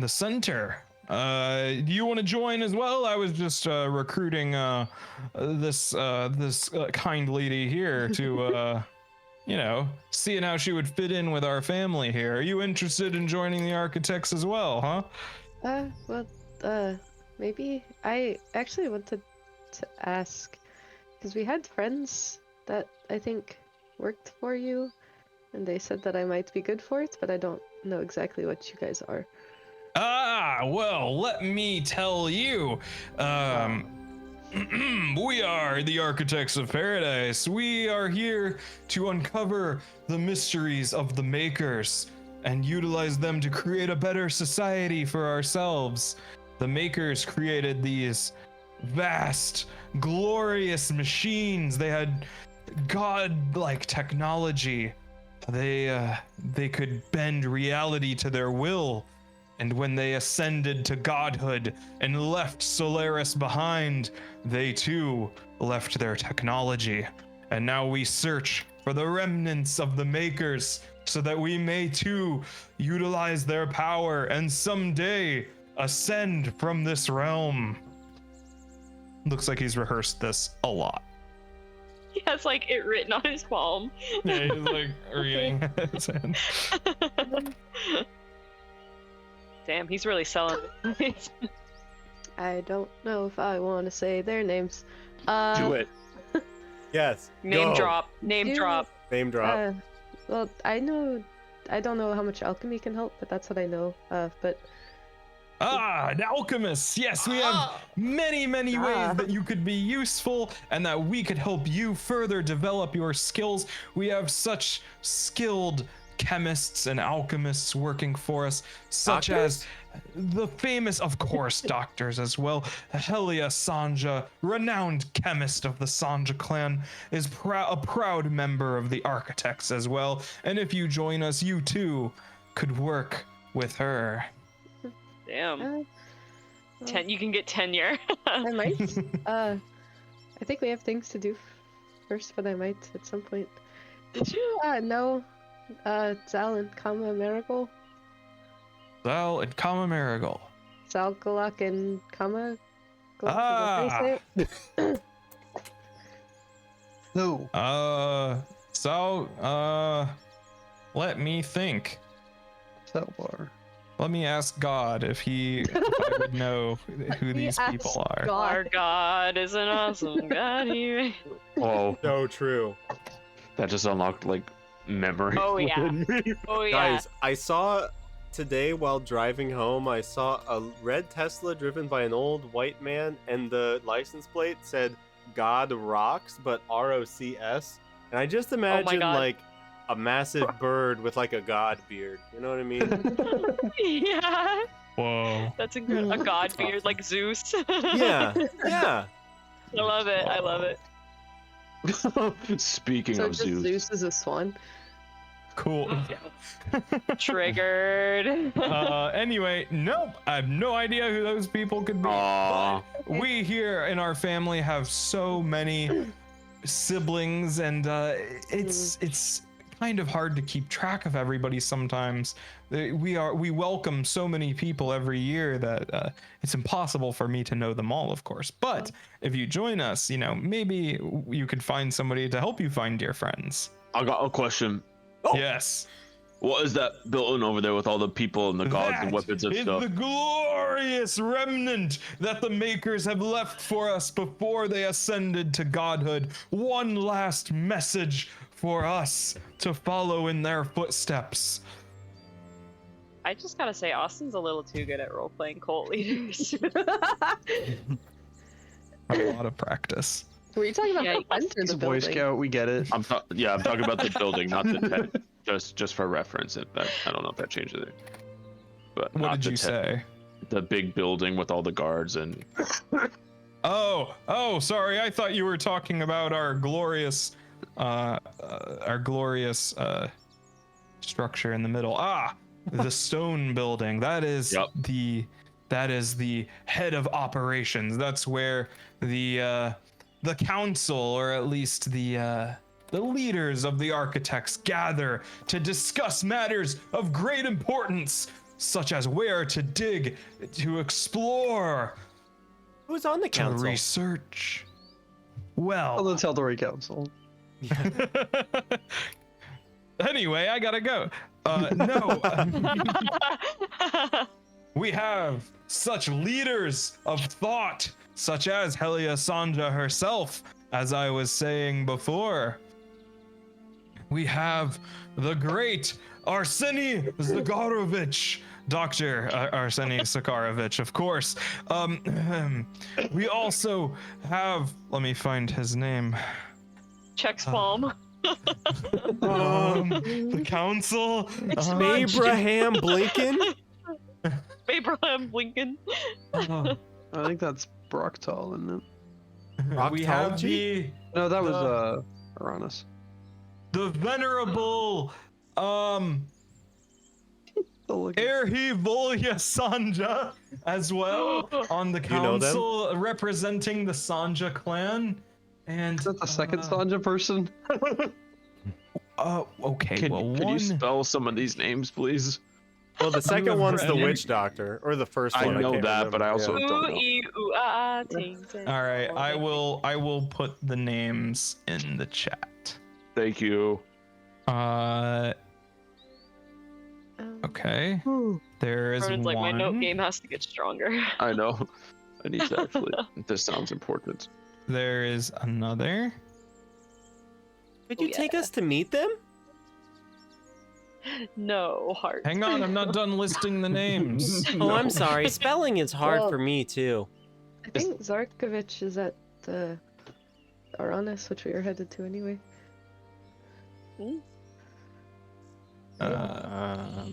center. Do you want to join as well? I was just recruiting this kind lady here to seeing how she would fit in with our family here. Are you interested in joining the architects as well, huh? Maybe. I actually want to to ask, because we had friends that I think worked for you, and they said that I might be good for it, but I don't know exactly what you guys are. Ah, well, let me tell you. We are the Architects of Paradise. We are here to uncover the mysteries of the Makers and utilize them to create a better society for ourselves. The Makers created these vast, glorious machines. They had god-like technology. They could bend reality to their will. And when they ascended to godhood and left Solaris behind, they too left their technology. And now we search for the remnants of the Makers so that we may too utilize their power and someday ascend from this realm. Looks like he's rehearsed this a lot. He has like it written on his palm. Yeah, he's like reading his hand. Damn, he's really selling it. I don't know if I want to say their names. Do it. Yes. Name go. drop. Name You- drop. Name drop. Well, I don't know how much alchemy can help, but that's what I know. But An alchemist. Yes, we have many ways that you could be useful and that we could help you further develop your skills. We have such skilled chemists and alchemists working for us, such as the famous, of course, doctors as well. Helia Sanja, renowned chemist of the Sanja clan, is a proud member of the Architects as well. And if you join us, you too could work with her. Damn. You can get tenure. I might. I think we have things to do first, but I might at some point. Did you know Zal and Kama Marigold? Zal and Kama Marigold. Zal, Galak, and Kama? No. Let me think. Selvar. Let me ask God if I would know who these people are. Our God is an awesome God. Oh, So true. that just unlocked like memory. Oh, yeah. Oh yeah. Guys, I saw today while driving home, I saw a red Tesla driven by an old white man, and the license plate said God Rocks, but ROCS. And I just imagine God. like a massive bird with like a god beard. You know what I mean? Yeah. Whoa. That's a God beard like Zeus. Yeah. Yeah. I love it. I love it. Speaking So of just Zeus, Zeus is a swan. Cool. Triggered. Anyway, nope. I have no idea who those people could be. Aw. But we here in our family have so many siblings, and it's kind of hard to keep track of everybody sometimes. We welcome so many people every year that it's impossible for me to know them all, of course. But if you join us, maybe you could find somebody to help you find your friends. I got a question. Yes. What is that building over there with all the people and the gods and weapons and is stuff? the glorious remnant that the Makers have left for us before they ascended to godhood. One last message for us to follow in their footsteps. I just gotta say, Austin's a little too good at role-playing cult leaders. A lot of practice. Were you talking about Yeah, the tent or He's the a Boy building? Scout. We get it. I'm talking about the building, not the tent. Just for reference, I don't know if that changes it. But What not did the you tent. say? The big building with all the guards and Oh, sorry. I thought you were talking about our glorious structure in the middle. The stone building. That is Yep. the head of operations. That's where the council, or at least the leaders of the Architects, gather to discuss matters of great importance, such as where to dig, to explore, Who's on the to council? research. Oh, Well, the Teldori Council. anyway, I gotta go. No, we have such leaders of thought such as Helia Sanja herself, as I was saying before. We have the great Arseny Zagarovich, Dr. Arseny Zagarovich, of course. We also have, let me find his name. Checks palm. The council. Abraham Blinken? Abraham Lincoln. I think that's Brocktal, isn't it? We have No, that was Uranus. the venerable Erhi Volya Sanja as well on the You know them? council representing the Sanja clan. And Is that the second Sanja person? okay, Can, well, can one you spell some of these names, please? Well, the second one's the friend. witch doctor, or the first I one. know can't that, but I remember. also Yeah. don't know. All right, I will put the names in the chat. Thank you. Okay. There is Vernon's one. like, my note game has to get stronger. I know. I need to actually. This sounds important. There is another. Could you take us to meet them? No, heart. Hang on, I'm not done listing the names. Oh, I'm sorry. Spelling is hard Well- for me too. I think Zarkovich is at Uranus, which we are headed to anyway.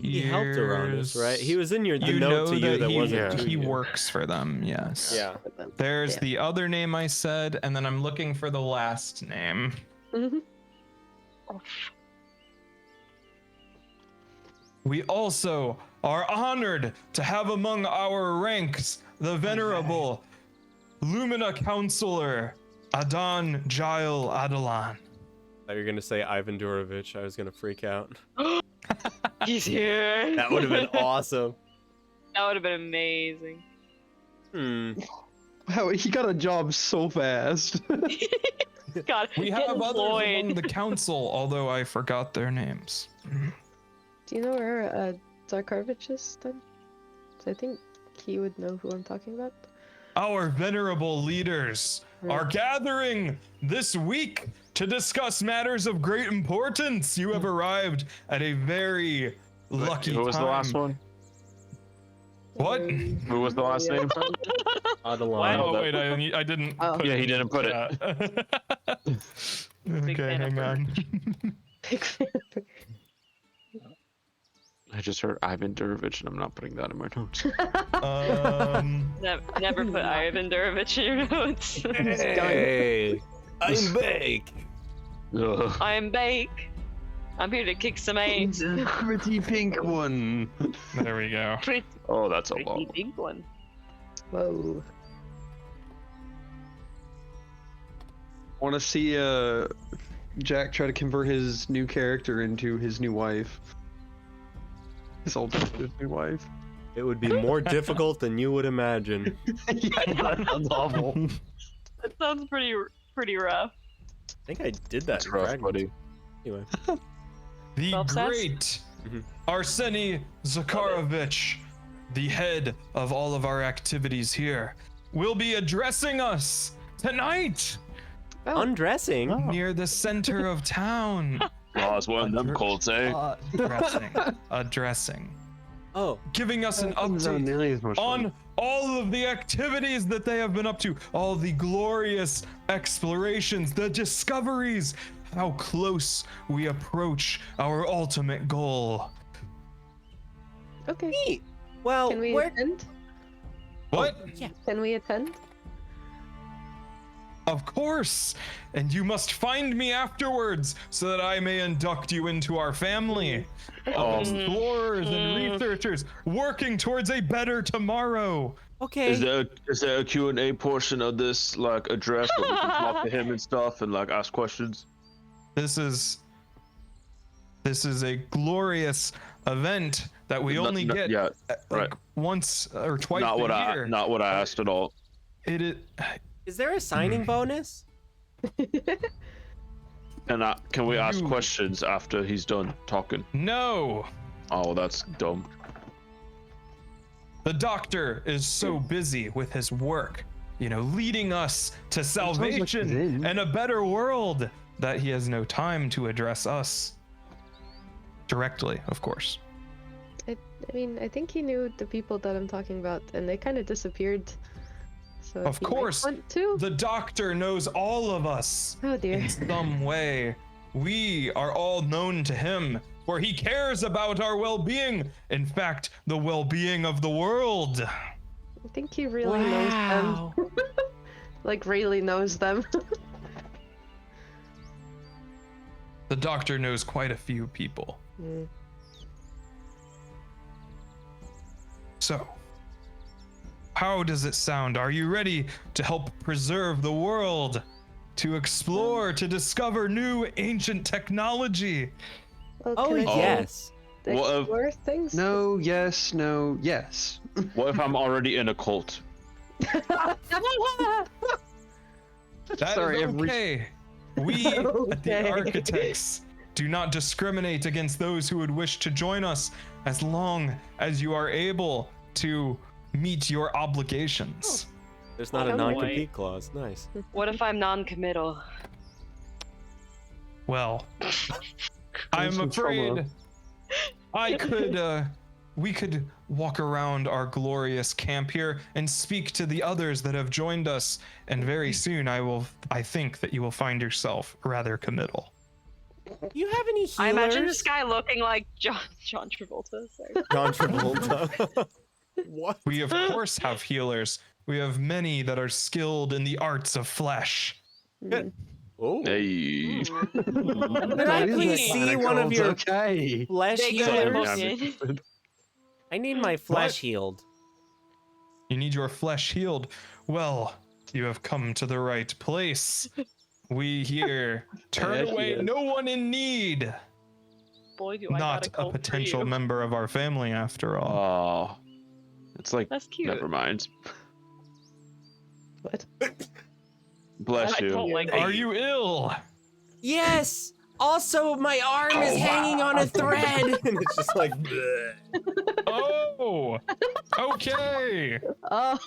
He helped Uranus, right? He was in the You note know to you that he, wasn't he Tuya. works for them, yes. Yeah. There's Yeah. the other name I said, and then I'm looking for the last name. We also are honored to have among our ranks the venerable Lumina Counselor Adan Jail Adalan. I thought you were gonna say Ivan Durovich. I was gonna freak out. He's here. That would have been awesome. That would have been amazing. Wow, he got a job so fast. God, We get have others employed. among the council, although I forgot their names. Do you know where Zarkovich is then? So I think he would know who I'm talking about. Our venerable leaders are Right. gathering this week to discuss matters of great importance. You have arrived at a very lucky Who was the last time. one? What? Who was the last name? Adeline. Oh wait, I didn't. Oh. Put Yeah, he in didn't put it. chat. Big Okay, fan of hang her. on. I just heard Ivan Durovich, and I'm not putting that in my notes. Never put Ivan Durovich in your notes. Hey, I'm back. Ugh. I am Bake. I'm here to kick some ass. The pretty pink one. There we go. Pretty, Oh, that's a pretty lot. big one. Whoa. Want to see Jack try to convert his new character into his new wife. His alternative new wife. It would be more difficult than you would imagine. Yeah, that sounds awful. That sounds pretty rough. I think I did that. That's in rough, Dragon. buddy. Anyway. The Self-sass? great Mhm. Arseny Zakarovich, the head of all of our activities here, will be addressing us tonight Undressing? near the center of town. Oh, it's one of them colts, eh? Addressing. Oh, Giving us an update on all of the activities that they have been up to, all the glorious explorations, the discoveries, how close we approach our ultimate goal. Okay. neat. Well, Can we where? attend? What? Can we attend? Of course. And you must find me afterwards so that I may induct you into our family of explorers and researchers working towards a better tomorrow. Okay. Is there a Q&A portion of this, like, address where we can talk to him and stuff and, like, ask questions? This is a glorious event that we only get Yeah, like right. once or twice not a what year. not what I asked at all. It is. Is there a signing bonus? Can we ask You- questions after he's done talking? No. Oh, that's dumb. The doctor is so busy with his work. leading us to sounds like salvation Zen. and a better world, that he has no time to address us directly, of course. I mean, I think he knew the people that I'm talking about, and they kind of disappeared. So Of he might course, want to. the doctor knows all of us Oh dear. in some way. We are all known to him, for he cares about our well-being. In fact, the well-being of the world. I think he really knows them. Like, really knows them. The doctor knows quite a few people. Mm. So, how does it sound? Are you ready to help preserve the world? To explore, to discover new ancient technology? Well, Oh, can I yes. What if- explore things? No, yes, no, yes. What if I'm already in a cult? That Sorry, is every- okay. We at the Okay. Architects do not discriminate against those who would wish to join us, as long as you are able to meet your obligations. There's not a Oh, non-compete clause. Nice. What if I'm non-committal? Well, I'm some afraid we could walk around our glorious camp here and speak to the others that have joined us, and very soon I think that you will find yourself rather committal. You have any healers? I imagine this guy looking like John Travolta. Sorry. John Travolta. What? We of course have healers. We have many that are skilled in the arts of flesh. Mm. Oh. Hey. Could I That is please that kinda see one of cult, your Okay. flesh They go healers? looking. I need my flesh What? healed. You need your flesh healed. Well, you have come to the right place. We here turn Heck away yes. no one in need. Boy, do I Not got a a cult for potential you. member of our family, after all. Oh. It's like, That's cute. never mind. What? Bless I you. don't like Are that. you ill? Yes! Also, my arm is hanging on a thread! And it's just like, bleh. Oh, okay. Oh.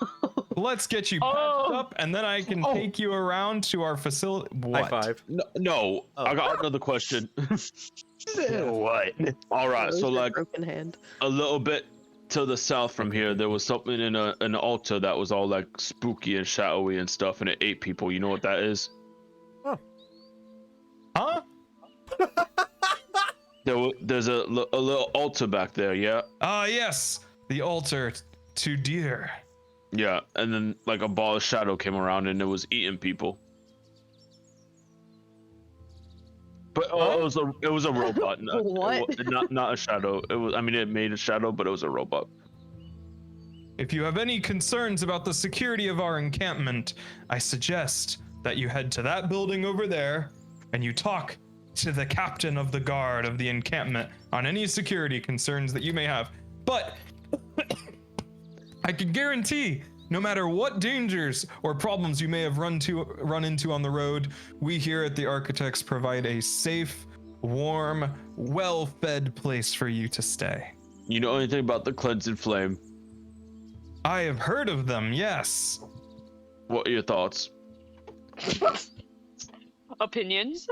Let's get you patched up, and then I can take you around to our facility. High What? five. No, Oh. I got another question. What? All right, That so was your like broken hand. a little bit to the south from here, there was something in an altar that was all like spooky and shadowy and stuff, and it ate people. You know what that is? Huh? There's a little altar back there, yeah, Ah, yes. The altar to deer. yeah, and then like a ball of shadow came around and it was eating people. But it was a robot, not a shadow. It was, I mean, it made a shadow, but it was a robot. If you have any concerns about the security of our encampment, I suggest that you head to that building over there and you talk to the captain of the guard of the encampment on any security concerns that you may have. But I can guarantee, no matter what dangers or problems you may have run into on the road, we here at the Architects provide a safe, warm, well-fed place for you to stay. You know anything about the cleansing flame? I have heard of them, yes. What are your thoughts? Opinions?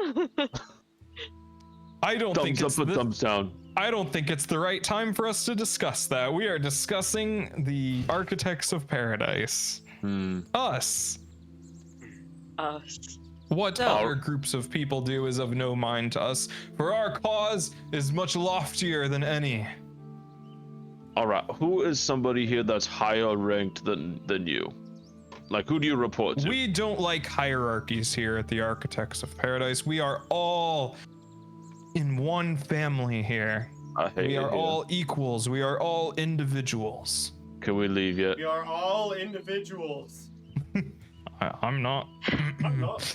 I don't think Thumbs it's up or thumbs down? I don't think it's the right time for us to discuss that. We are discussing the Architects of Paradise. Us. Us. What So- other groups of people do is of no mind to us, for our cause is much loftier than any. All right, who is somebody here that's higher ranked than you? Like, who do you report to? We don't like hierarchies here at the Architects of Paradise. We are all in one family here. I hate We it are here. all equals. We are all individuals. Can we leave yet? We are all individuals. I'm not. I'm not.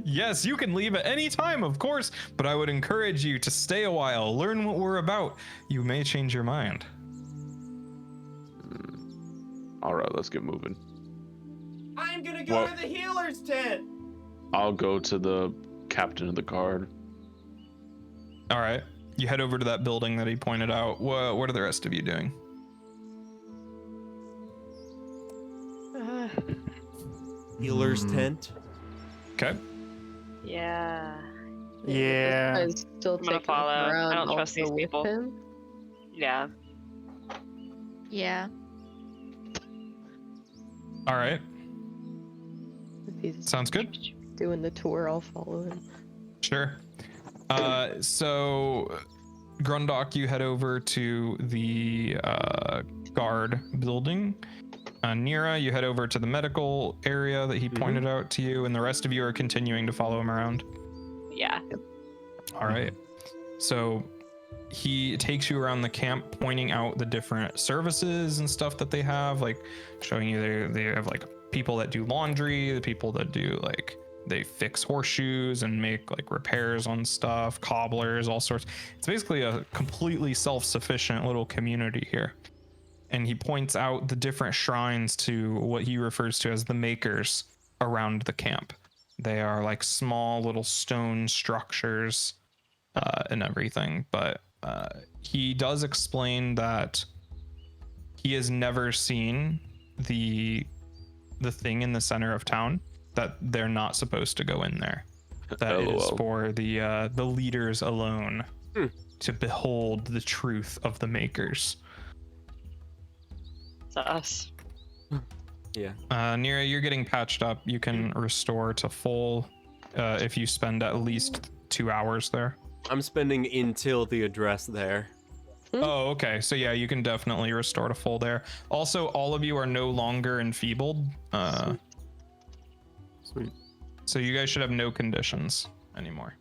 Yes, you can leave at any time, of course, but I would encourage you to stay a while, learn what we're about. You may change your mind. All right, let's get moving. I'm gonna go Well- to the healer's tent! I'll go to the captain of the guard. All right, you head over to that building that he pointed out. What are the rest of you doing? Healer's Hmm. tent. Okay. Yeah. Yeah. This guy's still I'm gonna taking us follow. I around don't trust these also with people. him. Yeah. Yeah. All right. If he's Sounds good. doing the tour, I'll follow him. Sure. So Grundok, you head over to the guard building. Nira, you head over to the medical area that he pointed out to you, and the rest of you are continuing to follow him around. Yeah. All right. So he takes you around the camp, pointing out the different services and stuff that they have, like showing you they have like people that do laundry, the people that do like they fix horseshoes and make like repairs on stuff, cobblers, all sorts. It's basically a completely self-sufficient little community here. And he points out the different shrines to what he refers to as the makers around the camp. They are like small little stone structures and everything, but he does explain that he has never seen the thing in the center of town, that they're not supposed to go in there, that it is for the leaders alone to behold the truth of the makers. It's us. Yeah. Nira, you're getting patched up. You can restore to full if you spend at least 2 hours there. I'm spending until the address there. Oh, okay. So yeah, you can definitely restore to full there. Also, all of you are no longer enfeebled. Sweet. So you guys should have no conditions anymore.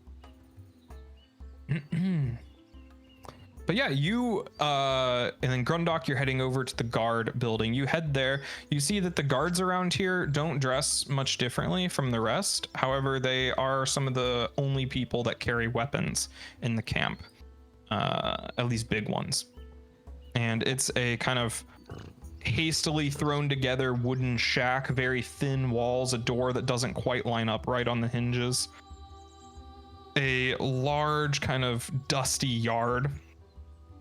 But yeah, you and then Grundok, you're heading over to the guard building. You head there. You see that the guards around here don't dress much differently from the rest. However, they are some of the only people that carry weapons in the camp, at least big ones. And it's a kind of hastily thrown together wooden shack, very thin walls, a door that doesn't quite line up right on the hinges, a large kind of dusty yard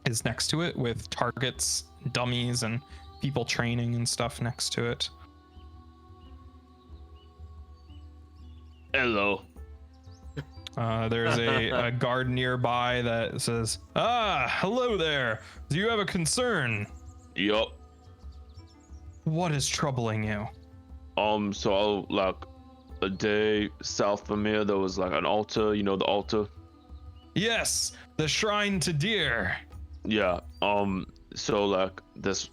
is next to it with targets, dummies, and people training and stuff next to it. Hello. There's a guard nearby that says, hello there. Do you have a concern? Yup. What is troubling you? So like a day south from here, there was like an altar. You know the altar? Yes, the shrine to deer. Yeah. So like this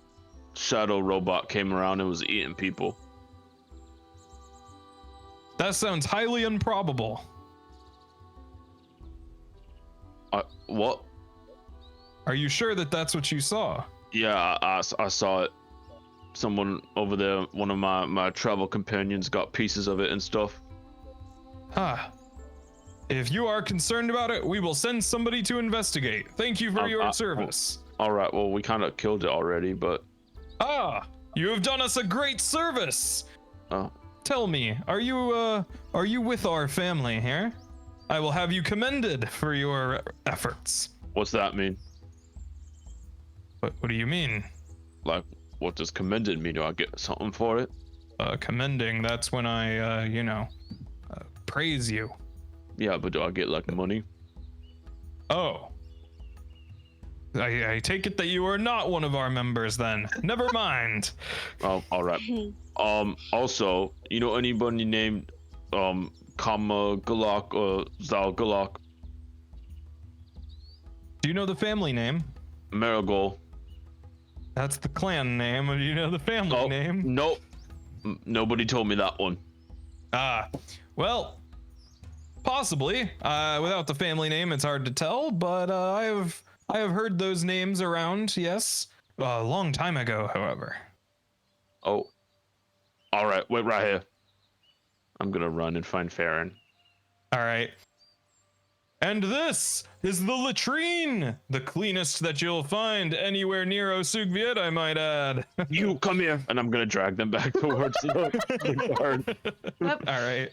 shadow robot came around and was eating people. That sounds highly improbable. What? Are you sure that that's what you saw? Yeah, I saw it. Someone over there, one of my travel companions, got pieces of it and stuff. Huh. If you are concerned about it, we will send somebody to investigate. Thank you for your service. All right. Well, we kind of killed it already, but. You have done us a great service. Oh. Tell me, are you with our family here? I will have you commended for your efforts. What's that mean? What do you mean? Like, what does commended mean? Do I get something for it? Commending, that's when I, praise you. Yeah, but do I get like money? Oh. I take it that you are not one of our members then. Never mind. Oh, all right. Also, you know anybody named Kama Galak or Zal Galak? Do you know the family name? Marigold. That's the clan name. Do you know the family name? Nope. Nobody told me that one. Well, possibly. Without the family name, it's hard to tell, but I have heard those names around, yes. A long time ago, however. Oh. All right, wait right here. I'm gonna run and find Farron. All right. And this is the latrine, the cleanest that you'll find anywhere near Osugviet, I might add. You come here, and I'm gonna drag them back towards the guard. All right.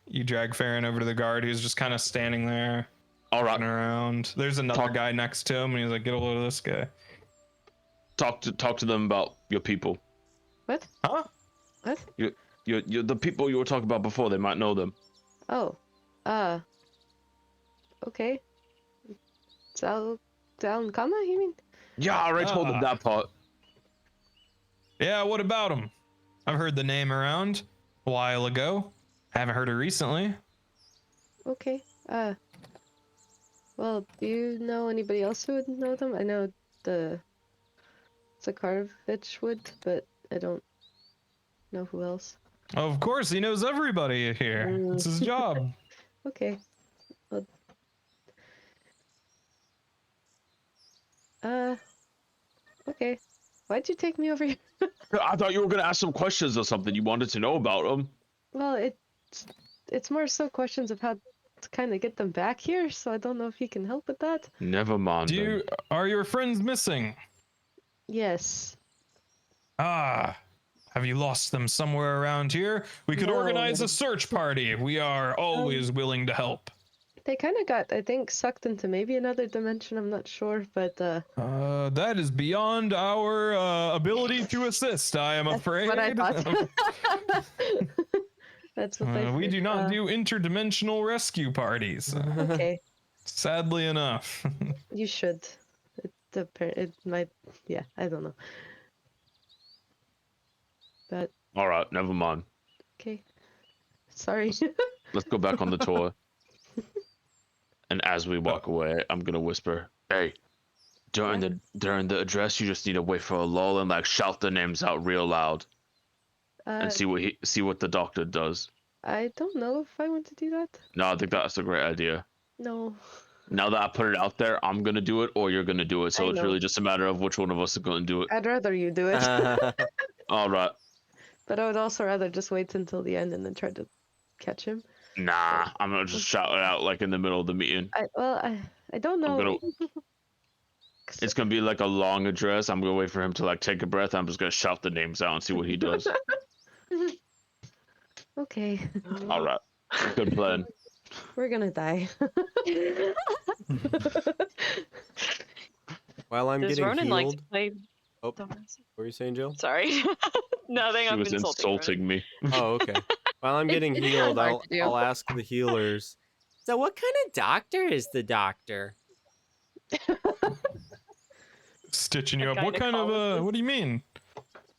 You drag Farron over to the guard, who's just kind of standing there. All right. Around. There's another guy next to him, and he's like, "Get a load of this guy." Talk to them about your people. What? Huh? What? You the people you were talking about before. They might know them. Oh. Okay. Zal and Kama, you mean? Yeah, I already told them that part. Yeah, what about him? I've heard the name around a while ago. Haven't heard it recently. Okay. Well, do you know anybody else who would know them? I know the Zakarovich would, but I don't know who else. Of course, he knows everybody here. It's his job. Okay. Well, okay. Why'd you take me over here? I thought you were gonna ask some questions or something. You wanted to know about them. Well, it's more so questions of how to kind of get them back here, so I don't know if you can help with that. Never mind. Are your friends missing? Yes. Ah, have you lost them somewhere around here? We could No. organize a search party. We are always willing to help. They kind of got, I think, sucked into maybe another dimension. I'm not sure, but That is beyond our ability to assist, I am afraid. what I thought. That's what I We do think. not do interdimensional rescue parties. Okay, Sadly enough. you should. It might. Yeah, I don't know. But All right, never mind. okay. Sorry. Let's go back on the tour. And as we walk away, I'm gonna whisper, "Hey, during the address, you just need to wait for a lull and like shout the names out real loud and see what the doctor does." I don't know if I want to do that. No, I think that's a great idea. No. Now that I put it out there, I'm gonna do it or you're gonna do it. So I it's know. really just a matter of which one of us is gonna do it. I'd rather you do it. All right. But I would also rather just wait until the end and then try to catch him. Nah, I'm gonna just shout it out like in the middle of the meeting. I don't know. It's gonna be like a long address. I'm gonna wait for him to like take a breath. I'm just gonna shout the names out and see what he does. Okay. All right, good plan. We're gonna die. While I'm Does getting Ronan like to healed. play? Oh, what were you saying, Jill? Sorry. Nothing. He I'm was insulting me. Oh, okay. While I'm getting It's healed, hard I'll to do. I'll ask the healers. So what kind of doctor is the doctor? Stitching you A up. What kind of gynecologist. what do you mean?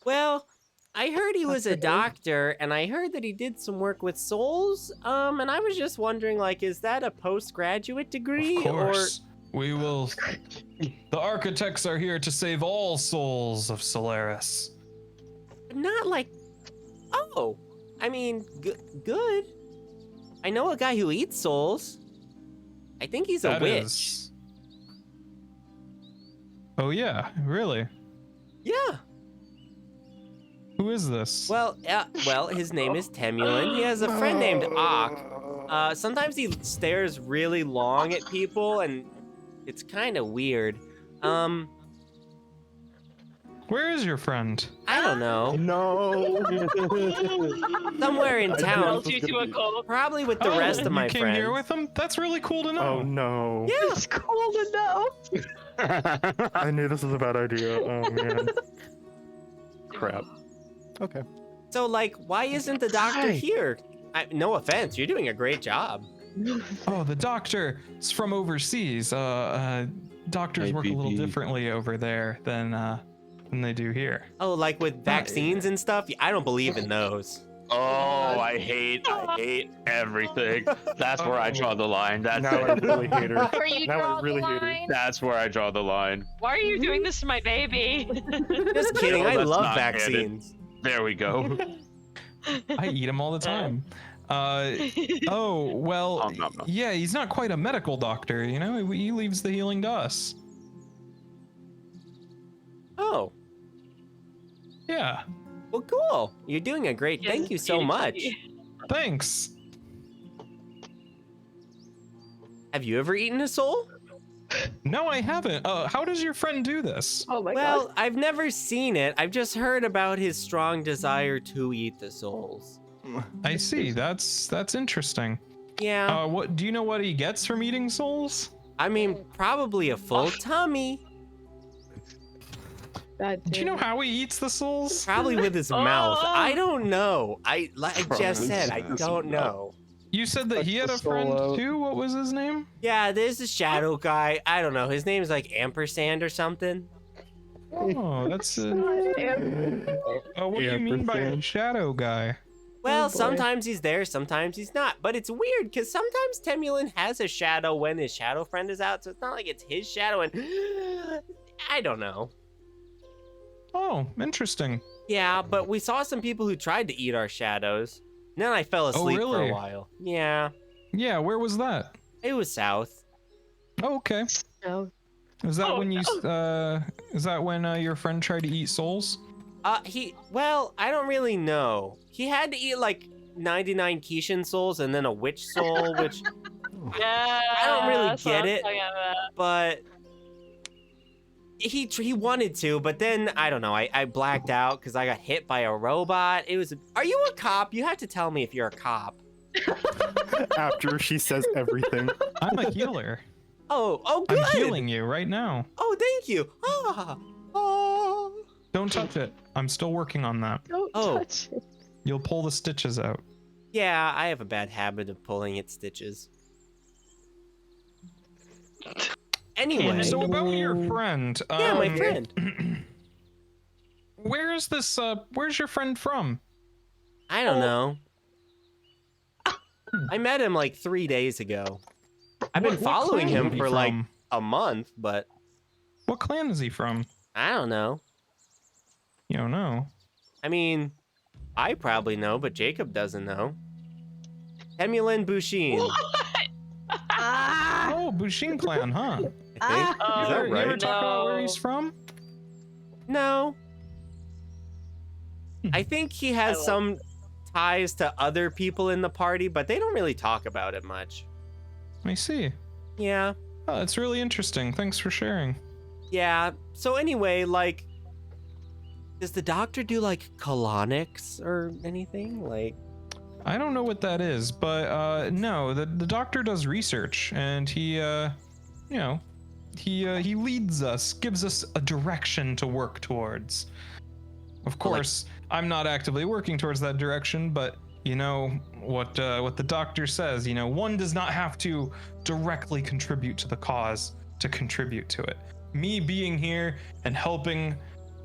Well, I heard he was a Dr. Who? doctor, and I heard that he did some work with souls. And I was just wondering, like, is that a postgraduate degree, Of course. We will. The architects are here to save all souls of Solaris. or not like? Oh, I mean, good. I know a guy who eats souls. I think he's a That witch. is- Oh yeah, really? Yeah. Who is this? Well, his name is Temulan. He has a friend named Ak. Sometimes he stares really long at people, and it's kind of weird. Where is your friend? I don't know. No. Somewhere in I knew town, this was you to gonna a be- cult. probably with the rest of my you came friends. here with him? That's really cool to know. Oh no. Yeah. It's cool to know. I knew this was a bad idea. Oh man. Crap. Okay. So, like, why isn't the doctor here? No offense, you're doing a great job. Oh, the doctor is from overseas. Doctors work a little IBB. differently over there than they do here. Oh, like with vaccines and stuff? I don't believe in those. Oh, I hate everything. That's where I draw the line. That's Now I it. really hate her. Where you Now I draw really the hate her. line? That's where I draw the line. Why are you doing this to my baby? Just kidding, No, I that's love not vaccines. There we go. I eat them all the time. Oh, well, Nom, nom, nom. yeah, he's not quite a medical doctor, you know? He leaves the healing to us. Oh, Yeah, well, cool. You're doing a great. Yes, Thank you so PhD. much. thanks. Have you ever eaten a soul? No, I haven't. How does your friend do this? Oh my Well, god. I've never seen it. I've just heard about his strong desire to eat the souls. I see. That's interesting. Yeah, What do you know what he gets from eating souls? I mean, probably a full tummy. God Do you know damn it. how he eats the souls? Probably with his mouth. I don't know. Like I just said, I Probably don't know. You said that he Sucks had the a soul friend out. too. What was his name? Yeah, there's a shadow guy. I don't know. His name's like Ampersand or something. Oh, that's what do you mean by a Ampersand. shadow guy? Well, boy. sometimes he's there, sometimes he's not. But it's weird because sometimes Temulan has a shadow when his shadow friend is out, so it's not like it's his shadow. And I don't know. Oh, interesting. Yeah, but we saw some people who tried to eat our shadows. And then I fell asleep for really? a while. Yeah, Yeah, where was that? it was south. Oh, okay. No. Is that Oh, when you is that when your friend tried to eat souls? Well, I don't really know. He had to eat like 99 Kishin souls and then a witch soul, which, Yeah. I don't really that's what get I'm it. talking about. but he wanted to, but then I don't know. I blacked out because I got hit by a robot. Are you a cop? You have to tell me if you're a cop. After she says everything. I'm a healer. Oh, good. I'm healing you right now. Oh, thank you. Oh. Don't touch it. I'm still working on that. Don't Oh. touch it. You'll pull the stitches out. Yeah, I have a bad habit of pulling at stitches. Anyway, So about your friend. yeah, my friend. Where's your friend from? I don't know. I met him like 3 days ago. I've been What following clan him is he for like from? a month, but What clan is he from? I don't know. You don't know. I mean, I probably know, but Jacob doesn't know. Temulan Bushin. Oh, Bushin clan, huh? I think. Oh, Is that You ever right? talk about where No. he's from? No. I think he has love- some ties to other people in the party, but they don't really talk about it much. I see. Yeah. Oh, that's really interesting. Thanks for sharing. Yeah. So anyway, like, does the doctor do like colonics or anything? Like, I don't know what that is, but no, the doctor does research, and he he leads us, gives us a direction to work towards. Of course, I'm not actively working towards that direction, but you know what the doctor says. You know, one does not have to directly contribute to the cause to contribute to it. Me being here and helping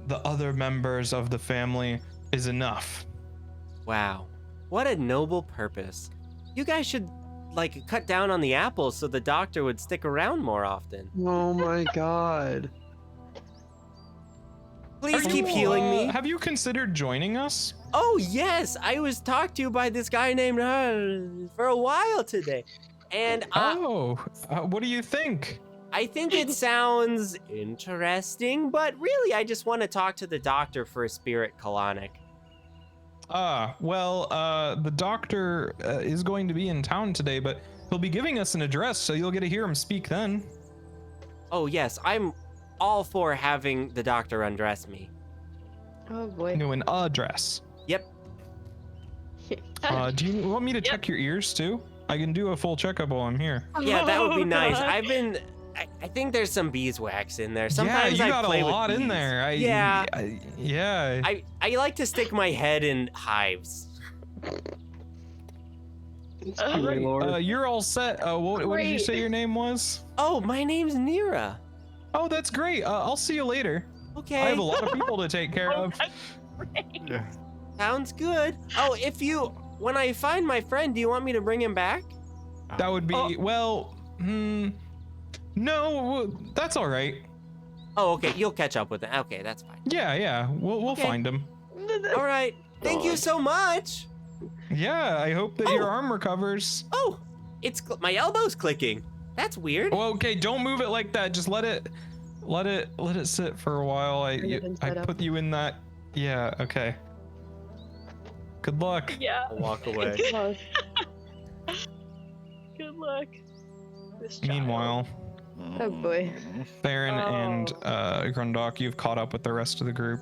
the other members of the family is enough. wow, what a noble purpose. You guys should like cut down on the apples so the doctor would stick around more often. Oh my god. Please Are keep you, healing me. Have you considered joining us? Oh yes, I was talked to by this guy named for a while today, and What do you think? I think it sounds interesting, but really I just want to talk to the doctor for a spirit colonic. The doctor is going to be in town today, but he'll be giving us an address, so you'll get to hear him speak then. Oh yes, I'm all for having the doctor undress me. Oh boy. No, an address. Yep. Do you want me to check your ears too? I can do a full checkup while I'm here. Yeah, that would be Oh, nice. God. I think there's some beeswax in there. Sometimes yeah, you I got play a with lot in bees. there. Yeah. Yeah. I like to stick my head in hives. Holy Lord. You're all set. What did you Great. say your name was? Oh, my name's Nira. Oh, that's great. I'll see you later. Okay. I have a lot of people to take care of. Yeah. Sounds good. Oh, when I find my friend, do you want me to bring him back? That would be, no, that's all right. Oh, okay. You'll catch up with him. Okay, that's fine. Yeah, we'll Okay. find him. All right. Thank you so much. Yeah, I hope that your arm recovers. Oh, my elbow's clicking. That's weird. Well, okay, don't move it like that. Just let it sit for a while. I put you in that. Yeah, okay. Good luck. Yeah. I'll walk away. Oh, Good luck. This child. Meanwhile, oh boy. Theron and Oh. Grundok, you've caught up with the rest of the group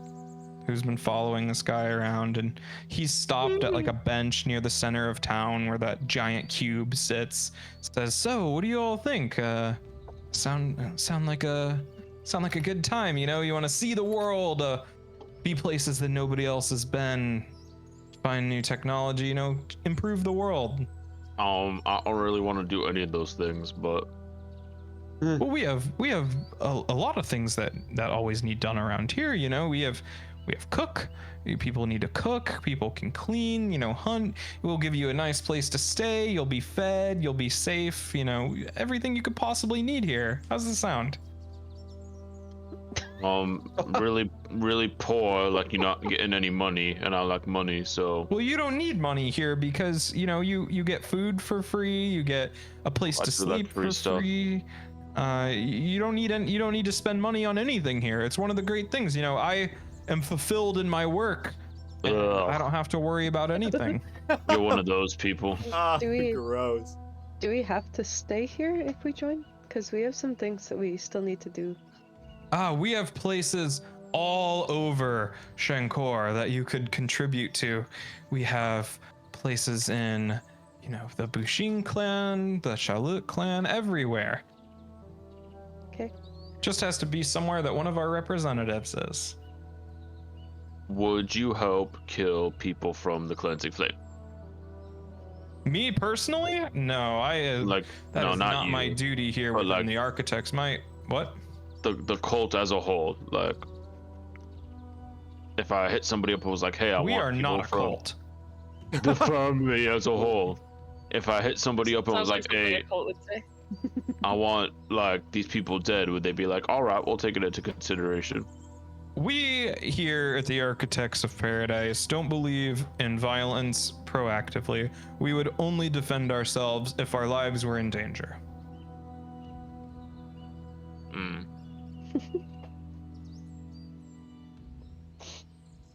who's been following this guy around, and he's stopped at like a bench near the center of town where that giant cube sits. Says, "So, what do you all think? Sound like a sound like a good time. You know, you want to see the world, be places that nobody else has been, find new technology, you know, improve the world. I don't really want to do any of those things, but Well, we have a lot of things that always need done around here. You know, we have cook. People need to cook. People can clean. You know, hunt. We'll give you a nice place to stay. You'll be fed. You'll be safe. You know, everything you could possibly need here. How's it sound? really poor, like you're not getting any money, and I like money, so. Well, you don't need money here because you know you get food for free. You get a place to sleep for free. You don't need to spend money on anything here. It's one of the great things. You know, I am fulfilled in my work. And I don't have to worry about anything. You're one of those people. Gross. Do we have to stay here if we join? Because we have some things that we still need to do. We have places all over Shankor that you could contribute to. We have places in, you know, the Bushin clan, the Shalut clan, everywhere. Okay. Just has to be somewhere that one of our representatives is. Would you help kill people from the cleansing flame? Me personally? No, that no, is not you, my duty here within like, the architects. What? The cult as a whole, like, if I hit somebody up and was like, hey, We are not a cult. The family as a whole. If I hit somebody up and was like, hey, I want like these people dead, would they be like, all right, we'll take it into consideration? We here at the Architects of Paradise don't believe in violence proactively. We would only defend ourselves if our lives were in danger.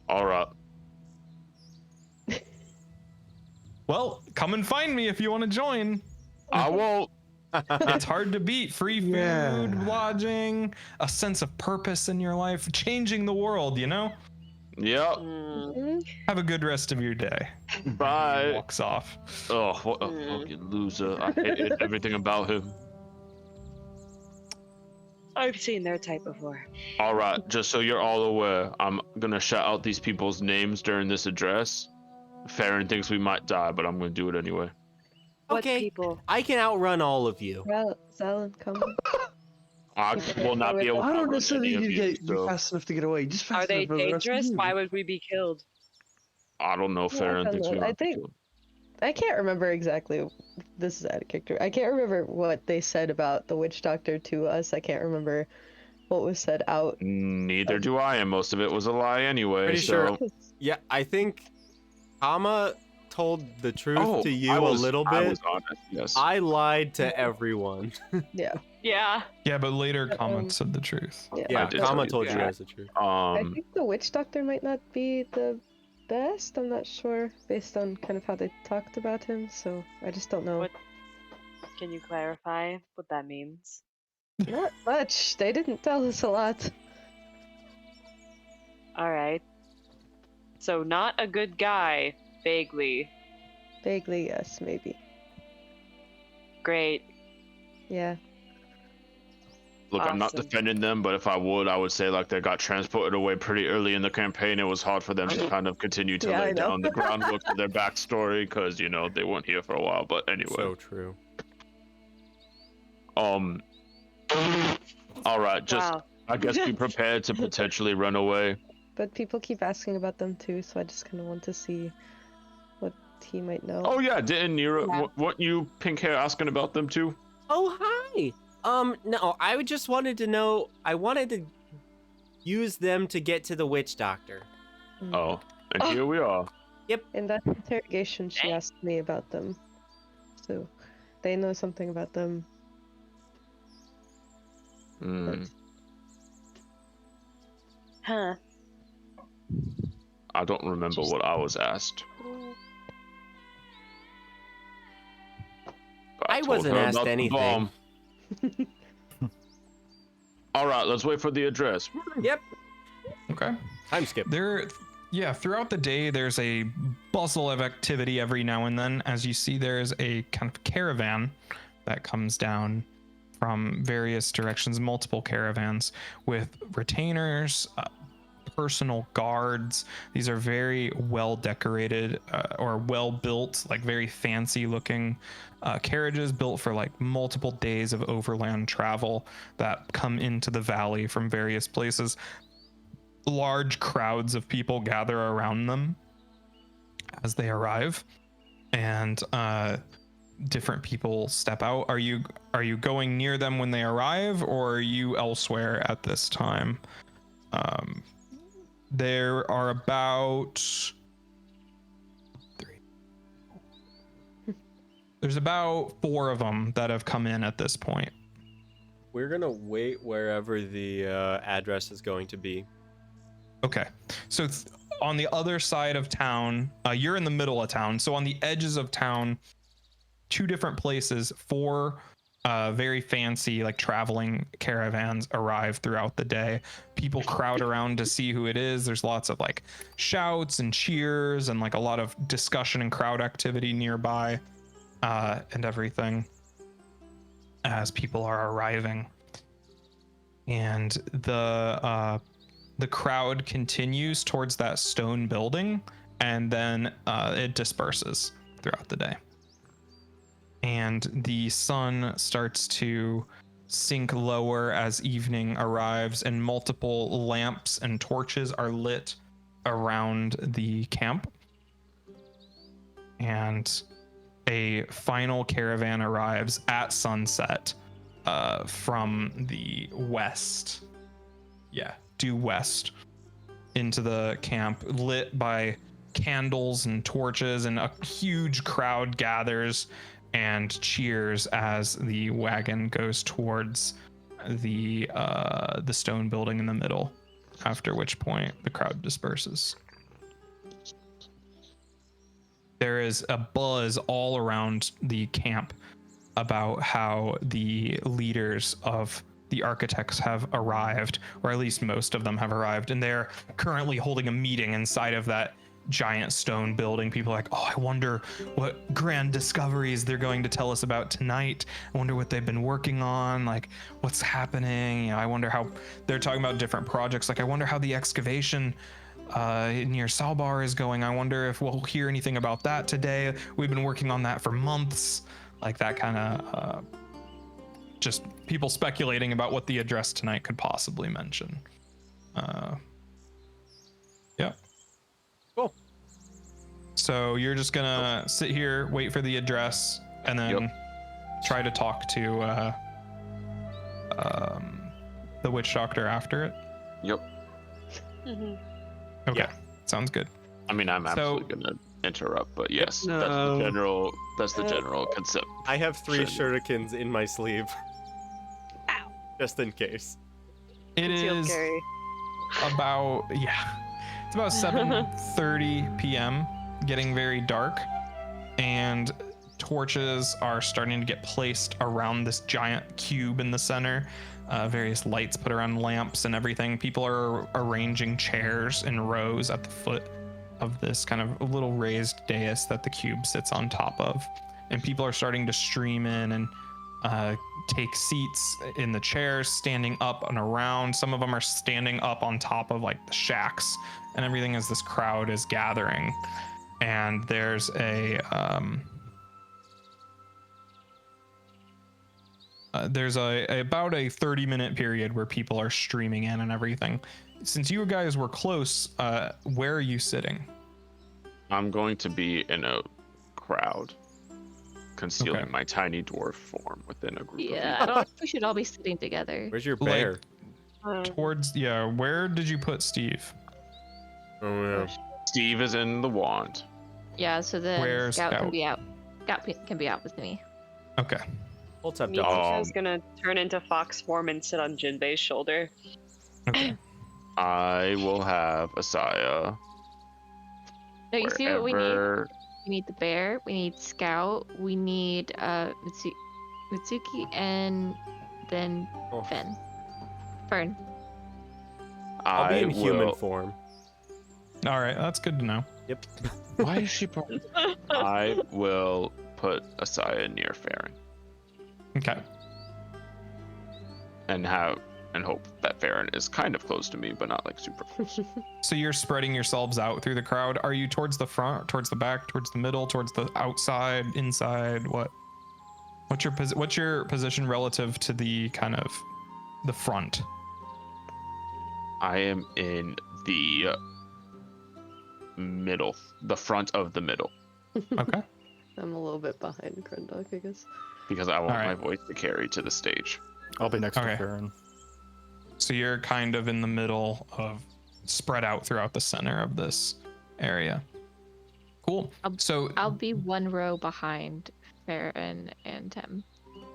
All right. Well, come and find me if you want to join. I won't. It's hard to beat free food, lodging, a sense of purpose in your life, changing the world, you know? Yep. Have a good rest of your day. Bye. Walks off. Oh, what a fucking loser. I hated everything about him. I've seen their type before. All right, just so you're all aware, I'm gonna shout out these people's names during this address. Farron thinks we might die, but I'm gonna do it anyway. What Okay, people? I can outrun all of you. Zalin, come. I will not be able to I don't outrun necessarily any need of to you, get so fast enough to get away. Just fast Are they enough for the rest of dangerous? you. Why would we be killed? I don't know. Farron thinks we I might be think- killed. I can't remember exactly. This is out of character. I can't remember what they said about the witch doctor to us. I can't remember what was said out. Neither do I, and most of it was a lie anyway. Pretty so. sure. Yeah, I think Kama told the truth Oh, to you I was- a little I bit. was honest, yes. I lied to everyone. Yeah. Yeah. Yeah, but later Comment said the truth. Yeah, did Kama tell told you you that. guys the truth. I think the witch doctor might not be the best. I'm not sure based on kind of how they talked about him. So I just don't know. What? Can you clarify what that means? Not much. They didn't tell us a lot. All right. So not a good guy, vaguely. Vaguely, yes, maybe. Great. Yeah. Look, I'm not Awesome. defending them, but if I would say like they got transported away pretty early in the campaign. It was hard for them to kind of continue to Yeah, I lay know. down the groundwork for their backstory because you know they weren't here for a while. But anyway, So true. all right, just Wow. I guess be prepared to potentially run away. But people keep asking about them too, so I just kind of want to see what he might know. Oh yeah, didn't Nira? Yeah. Weren't you pink hair asking about them too? Oh, hi. No, I just wanted to know. I wanted to use them to get to the witch doctor. Oh, and here we are. In that interrogation, she Dang. asked me about them. So, they know something about them. Hmm. Huh. I don't remember what I was asked. But I told wasn't her asked about the anything. bomb. All right, let's wait for the address. Yep. Okay. Time skip. Throughout the day, there's a bustle of activity every now and then. As you see, there's a kind of caravan that comes down from various directions, multiple caravans with retainers, personal guards. These are very well decorated or well built, like very fancy looking carriages built for like multiple days of overland travel that come into the valley from various places. Large crowds of people gather around them as they arrive, and different people step out. Are you going near them when they arrive, or are you elsewhere at this time? There are about there's about 4 of them that have come in at this point. We're gonna wait wherever the address is going to be. Okay, so on the other side of town, you're in the middle of town. So on the edges of town, 2 different places, 4 very fancy like traveling caravans arrive throughout the day. People crowd around to see who it is. There's lots of like shouts and cheers and like a lot of discussion and crowd activity nearby, and everything as people are arriving. And the crowd continues towards that stone building, and then it disperses throughout the day. And the sun starts to sink lower as evening arrives, and multiple lamps and torches are lit around the camp. And a final caravan arrives at sunset from the west. Yeah, due west into the camp, lit by candles and torches, and a huge crowd gathers and cheers as the wagon goes towards the stone building in the middle, after which point the crowd disperses. There is a buzz all around the camp about how the leaders of the architects have arrived, or at least most of them have arrived, and they're currently holding a meeting inside of that giant stone building. People are like, oh, I wonder what grand discoveries they're going to tell us about tonight. I wonder what they've been working on, like what's happening. You know, I wonder how they're talking about different projects. Like, I wonder how the excavation near Salbar is going. I wonder if we'll hear anything about that today. We've been working on that for months. Like that kind of just people speculating about what the address tonight could possibly mention. Yeah. Cool. So you're just gonna sit here, wait for the address, and then try to talk to the witch doctor after it. Yep. Mm-hmm. Okay. Yeah. Sounds good. I mean, I'm absolutely gonna interrupt, but yes, that's the general concept. I have 3 Sure. shurikens in my sleeve. Ow. Just in case. It Concealed is carry. about it's about 7:30 p.m. getting very dark, and torches are starting to get placed around this giant cube in the center. Various lights put around lamps and everything. People are arranging chairs in rows at the foot of this kind of little raised dais that the cube sits on top of, and people are starting to stream in and take seats in the chairs, standing up and around. Some of them are standing up on top of like the shacks and everything as this crowd is gathering. And there's about a 30-minute period where people are streaming in and everything. Since you guys were close, where are you sitting? I'm going to be in a crowd, concealing Okay. my tiny dwarf form within a group Yeah, I don't think we should all be sitting together. Where's your Like- bear? Towards, where did you put Steve? Oh, yeah. of people. Steve is in the wand. Yeah, so then Where's Scout Scout? can be out. Scout can be out with me. Okay. What's up, Me dog? is gonna turn into fox form and sit on Jinbei's shoulder. Okay. I will have Asaya. No, you see what we need? wherever- We need the bear. We need Scout. We need Mitsuki, and then Oh. Fern. I'll be I in human will- form. All right, that's good to know. Yep. Why is she? I will put Asaya near Farron. Okay. and hope that Farron is kind of close to me, but not like super close. So you're spreading yourselves out through the crowd. Are you towards the front, towards the back, towards the middle, towards the outside, inside? What's your position relative to the kind of the front? I am in the middle, the front of the middle, Okay. I'm a little bit behind Grundog, I guess. because I want All right. my voice to carry to the stage. I'll be next Okay. to Farron. So you're kind of in the middle of spread out throughout the center of this area. Cool. So I'll be one row behind Farron and him.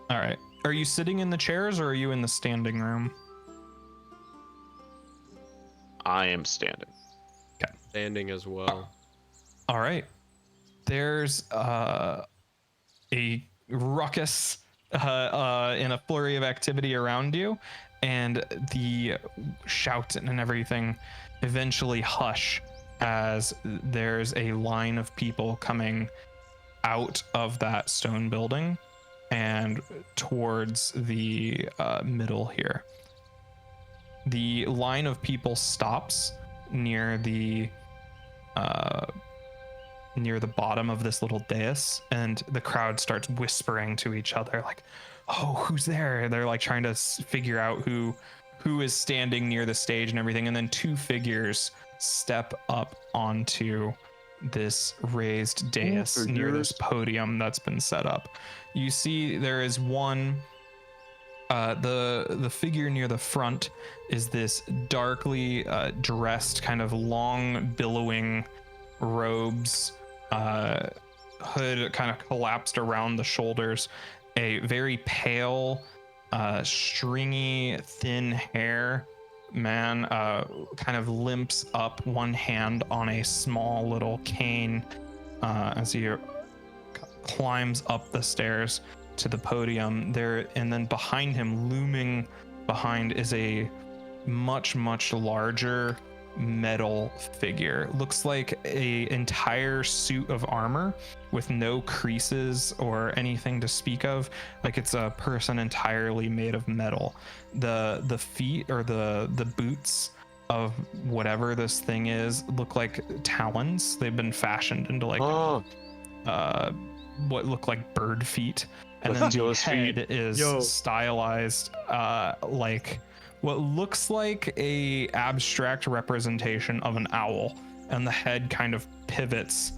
all right. Are you sitting in the chairs or are you in the standing room? I am standing. Standing as well. All right. There's a ruckus in a flurry of activity around you, and the shout and everything eventually hush as there's a line of people coming out of that stone building and towards the middle here. The line of people stops near the bottom of this little dais, and the crowd starts whispering to each other like, oh, who's there? They're like trying to figure out who is standing near the stage and everything. And then two figures step up onto this raised dais near this podium that's been set up. You see there is one, the figure near the front is this darkly dressed, kind of long billowing robes, hood kind of collapsed around the shoulders, a very pale, stringy, thin hair man kind of limps up, one hand on a small little cane as he climbs up the stairs to the podium there, and then behind him, looming behind, is a much larger metal figure. Looks like a entire suit of armor with no creases or anything to speak of, like it's a person entirely made of metal. The feet or the boots of whatever this thing is look like talons. They've been fashioned into like what look like bird feet, and then the head is stylized like what looks like a abstract representation of an owl, and the head kind of pivots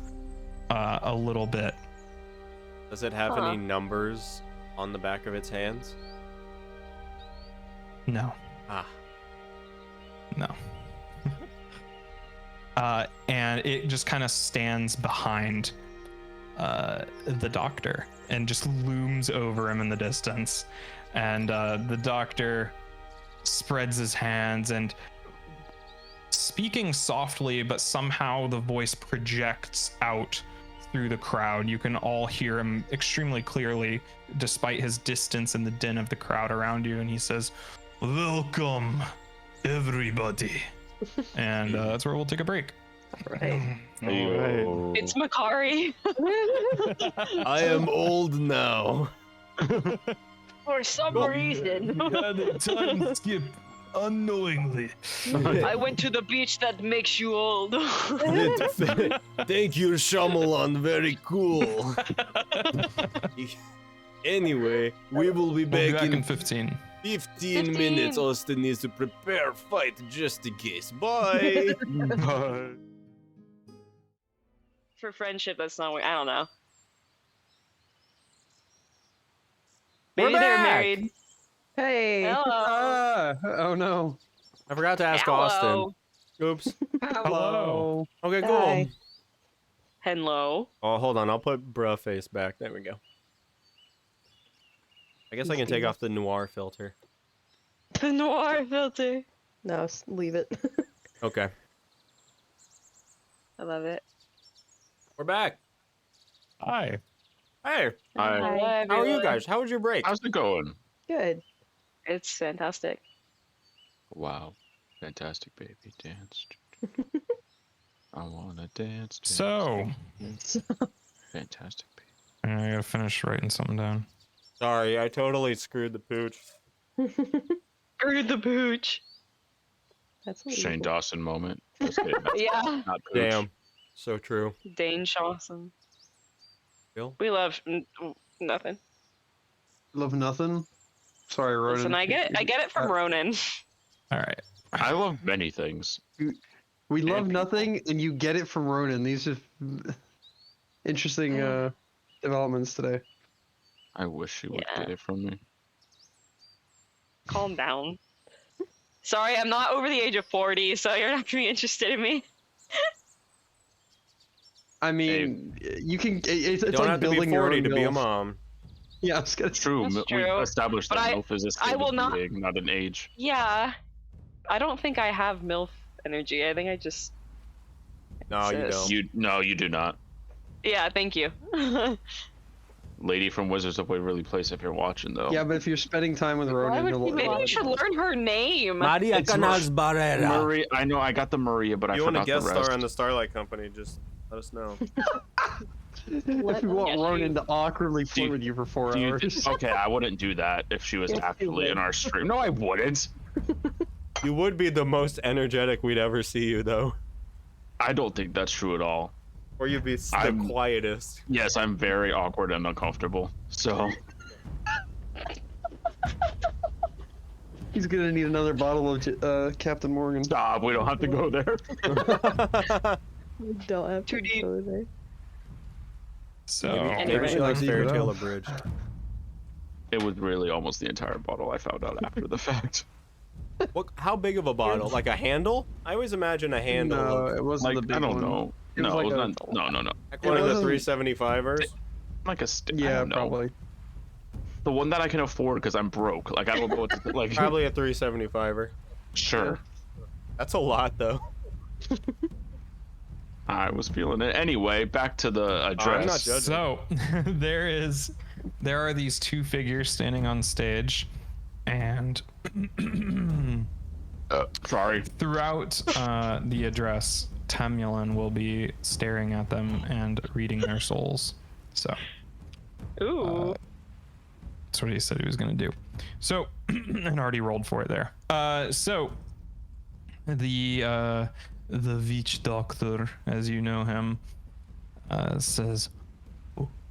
a little bit. Does it have any numbers on the back of its hands? No. No. And it just kind of stands behind the doctor and just looms over him in the distance. And the doctor spreads his hands and, speaking softly, but somehow the voice projects out through the crowd. You can all hear him extremely clearly despite his distance and the din of the crowd around you, and he says, "Welcome, everybody." And that's where we'll take a break. Right. All It's Makari. I am old now. For some reason. had a time skip unknowingly. I went to the beach that makes you old. Thank you, Shyamalan. Very cool. Anyway, we will be We'll be back, back in 15. 15 minutes. Austin needs to prepare fight just in case. Bye. For friendship, that's not weird. I don't know. We're Maybe they're back! married. Hey. Hello. Oh no. I forgot to ask Hello. Austin. Oops. Hello. Okay, cool. Hi. Hello. Oh, hold on. I'll put bruh face back. There we go. I guess I can take off the noir filter. The noir filter. No, leave it. Okay. I love it. We're back. Hi. Hey. Hi. Hello, How are you everyone. guys? How was your break? How's it going? Good. It's fantastic. Wow. Fantastic, baby. Dance. I wanna dance. So, dance. Fantastic, baby. I gotta finish writing something down. Sorry, I totally screwed the pooch. Screwed the pooch. That's Shane illegal. Dawson moment. Just kidding, that's Yeah. not pooch. Damn. So true. Dane Shawson. Bill? We love nothing. Love nothing. Sorry, Ronan. Listen, I get it from Ronan. All right. I love many things. We love people. nothing, and you get it from Ronan. These are interesting developments today. I wish she would Yeah. get it from me. Calm down. Sorry, I'm not over the age of 40, so you're not gonna be interested in me. I mean, you can. It's You don't like have to be building your 40 own to be a MILF. mom. Yeah, I was gonna say. True. That's We true, established but that I- MILF is a I state will of not- being, not an age. Yeah. I don't think I have MILF energy. I think I just. No, you Sis. don't. No, you do not. Yeah, thank you. Lady from Wizards of Waverly Place, if you're watching though. Yeah, but if you're spending time with Ronan, would he'll- he be Maybe you should learn her name. Maria It's Canals Barrera. Maria, I know I got the Maria, but I You want to forgot guest the rest. star on the Starlight Company? Just let us know. if you want Yes, Ronan to awkwardly flirt you- with you for 4 Do you hours. okay, I wouldn't do that if she was Yes, you actually in would. our stream. No, I wouldn't. You would be the most energetic we'd ever see you, though. I don't think that's true at all. Or you'd be the I'm- quietest. Yes, I'm very awkward and uncomfortable. So He's gonna need another bottle of Captain Morgan. stop. We don't have to go there. We don't have Too to deep. go there. So Maybe she likes Anyway. Fairy Tale Abridged. It was really almost the entire bottle. I found out after the fact. What? How big of a bottle? Like a handle? I always imagine a handle. No, of, it wasn't Like the big I don't one. know. It was No, like it was a- not. No. like one of the wasn't- 375ers. Like a stick. I Yeah, don't know. probably. The one that I can afford because I'm broke. Like I don't know what to, like. Probably a 375er. Sure. That's a lot, though. I was feeling it. Anyway, back to the address. I'm not judging. So there are these two figures standing on stage, and Sorry. throughout the address, Temulan will be staring at them and reading their souls. So Ooh. that's what he said he was gonna do. So and already rolled for it there. So the witch doctor, as you know him, says,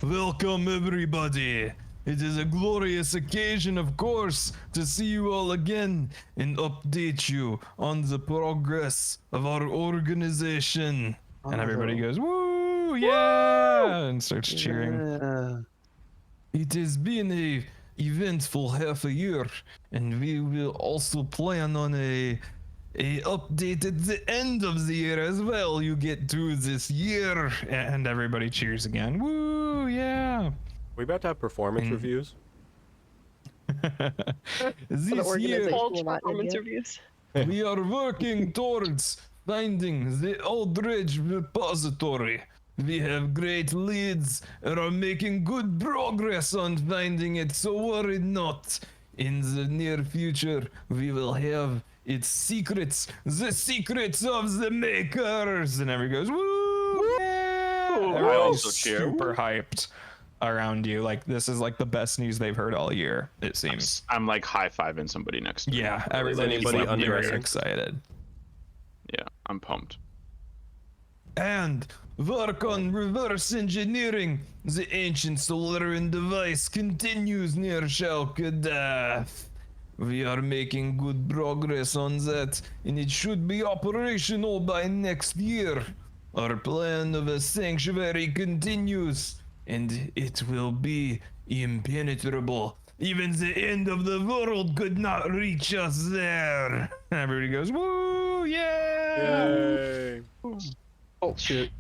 "Welcome everybody. It is a glorious occasion, of course, to see you all again and update you on the progress of our organization." And everybody goes, "Woo, yeah!" and starts cheering. Yeah. It has been a eventful half a year, and we will also plan on a update at the end of the year as well. You get through this year, and everybody cheers again. Woo, yeah! We about to have performance Mm. reviews. This organization. year, False Well, not performance yet. reviews. we are working towards finding the Aldridge repository. We have great leads and are making good progress on finding it, so worry not. In the near future, we will have its secrets, the secrets of the makers. And everybody goes, woo! Yeah! I Everybody's also cheer. super hyped around you. Like, this is like the best news they've heard all year, it seems. I'm like high-fiving somebody next to me. Yeah, everybody's anybody like very undressing? excited. Yeah, I'm pumped. And work on reverse engineering the ancient Soleran device continues near Shalkadath. We are making good progress on that, and it should be operational by next year. Our plan of a sanctuary continues, and it will be impenetrable. Even the end of the world could not reach us there. Everybody goes, woo, yeah! Yay! Oh shit.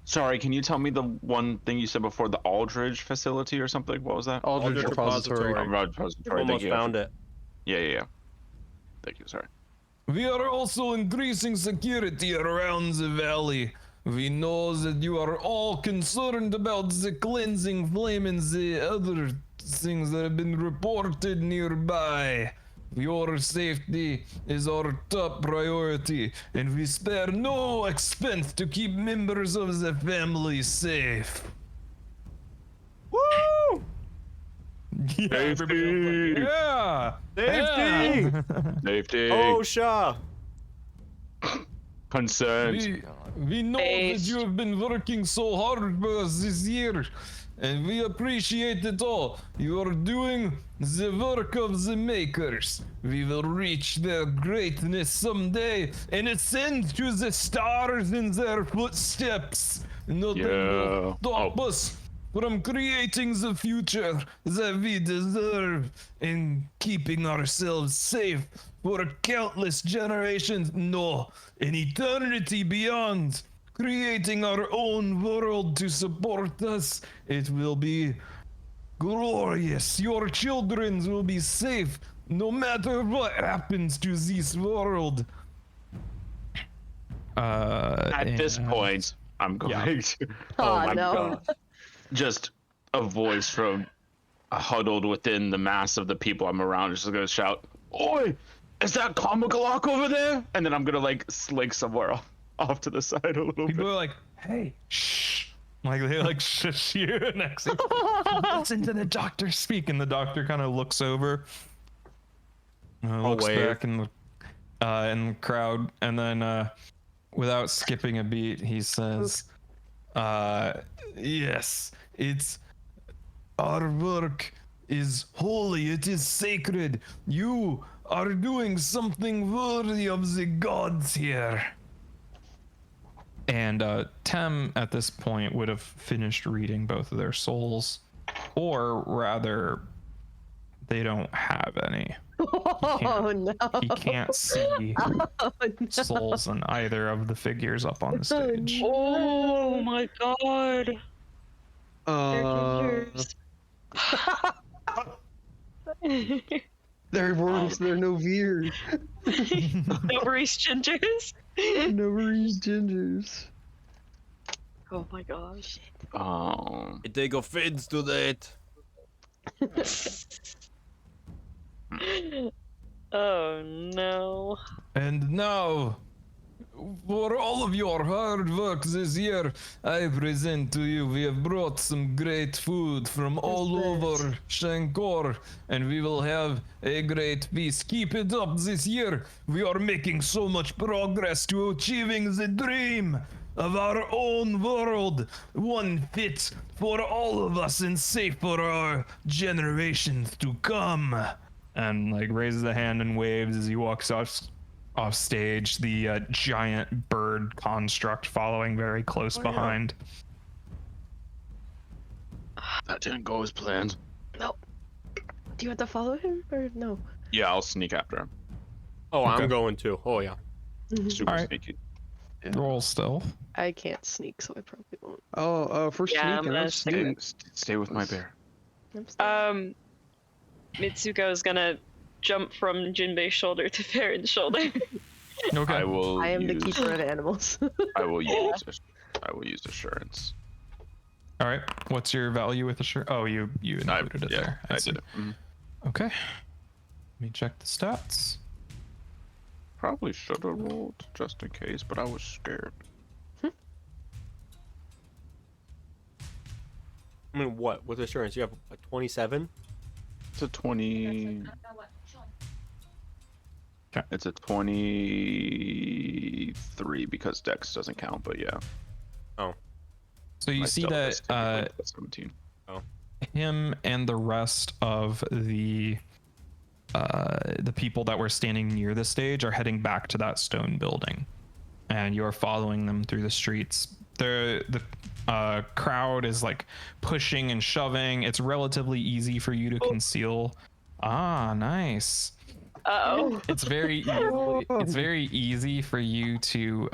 Sorry, can you tell me the one thing you said before, the Aldridge facility or something? What was that? Aldridge Aldridge repository. Repository. Repository. Almost Thank you. found it. Yeah. Thank you. Sorry. We are also increasing security around the valley. We know that you are all concerned about the cleansing flame and the other things that have been reported nearby. Your safety is our top priority, and we spare no expense to keep members of the family safe. Woo! Yeah, everybody else, like, Safety! Safety. Oh, Shaw! Consent. We know that Based. you have been working so hard for us this year, and we appreciate it all. You are doing the work of the makers. We will reach their greatness someday and ascend to the stars in their footsteps. Nothing will stop us from creating the future that we deserve and keeping ourselves safe for countless generations, no, an eternity beyond. Creating our own world to support us. It will be glorious. Your children will be safe no matter what happens to this world. At this and- point, I'm going to. Oh, my no. God. Just a voice from huddled within the mass of the people I'm around is just going to shout, "Oi! Is that Comic-Lock over there?" And then I'm going to like slink somewhere off to the side a little People bit. are like, "Hey, shh!" Like they like shush you next. Listen to the doctor speak, and the doctor kind of looks over, looks wave. back in the crowd, and then without skipping a beat, he says, "Yes, it's our work is holy. It is sacred. You are doing something worthy of the gods here." And Tem, at this point, would have finished reading both of their souls, or rather, they don't have any. Oh no. He can't see Oh, no. souls in either of the figures up on the stage. Oh my god. There words, there are no veers. No Reese Gingers. No Reese Gingers. Oh my gosh. I take offense to that. Oh no. And now, for all of your hard work this year, I present to you, we have brought some great food from all over Shankor, and we will have a great feast. Keep it up this year. We are making so much progress to achieving the dream of our own world, one fit for all of us and safe for our generations to come. And like raises a hand and waves as he walks off stage, the giant bird construct following very close behind. That didn't go as planned. No. Do you have to follow him or no? Yeah, I'll sneak after him. Oh, Okay. I'm going too. Oh, yeah. Super Alright. sneaky. Roll stealth. I can't sneak, so I probably won't. Oh, for Yeah, I'm sneaking, gonna let's stick do with- it. Stay with my bear. I'm still... Mitsuko's gonna jump from Jinbei's shoulder to Farron's shoulder. Okay. I will. I am the use, keeper of animals. I will use. I will use assurance. All right. What's your value with the shirt? Oh, you included it there. I see. did. Mhm. Okay. Let me check the stats. Probably should have rolled just in case, but I was scared. I mean, what? With assurance, you have a 27? It's a 20. Okay. It's a 23 because Dex doesn't count, but yeah. So you My see stealth that is technically 17. him and the rest of the people that were standing near the stage are heading back to that stone building, and you're following them through the streets. The crowd is like pushing and shoving. It's relatively easy for you to conceal. Ah, nice. Uh-oh. It's very easy for you to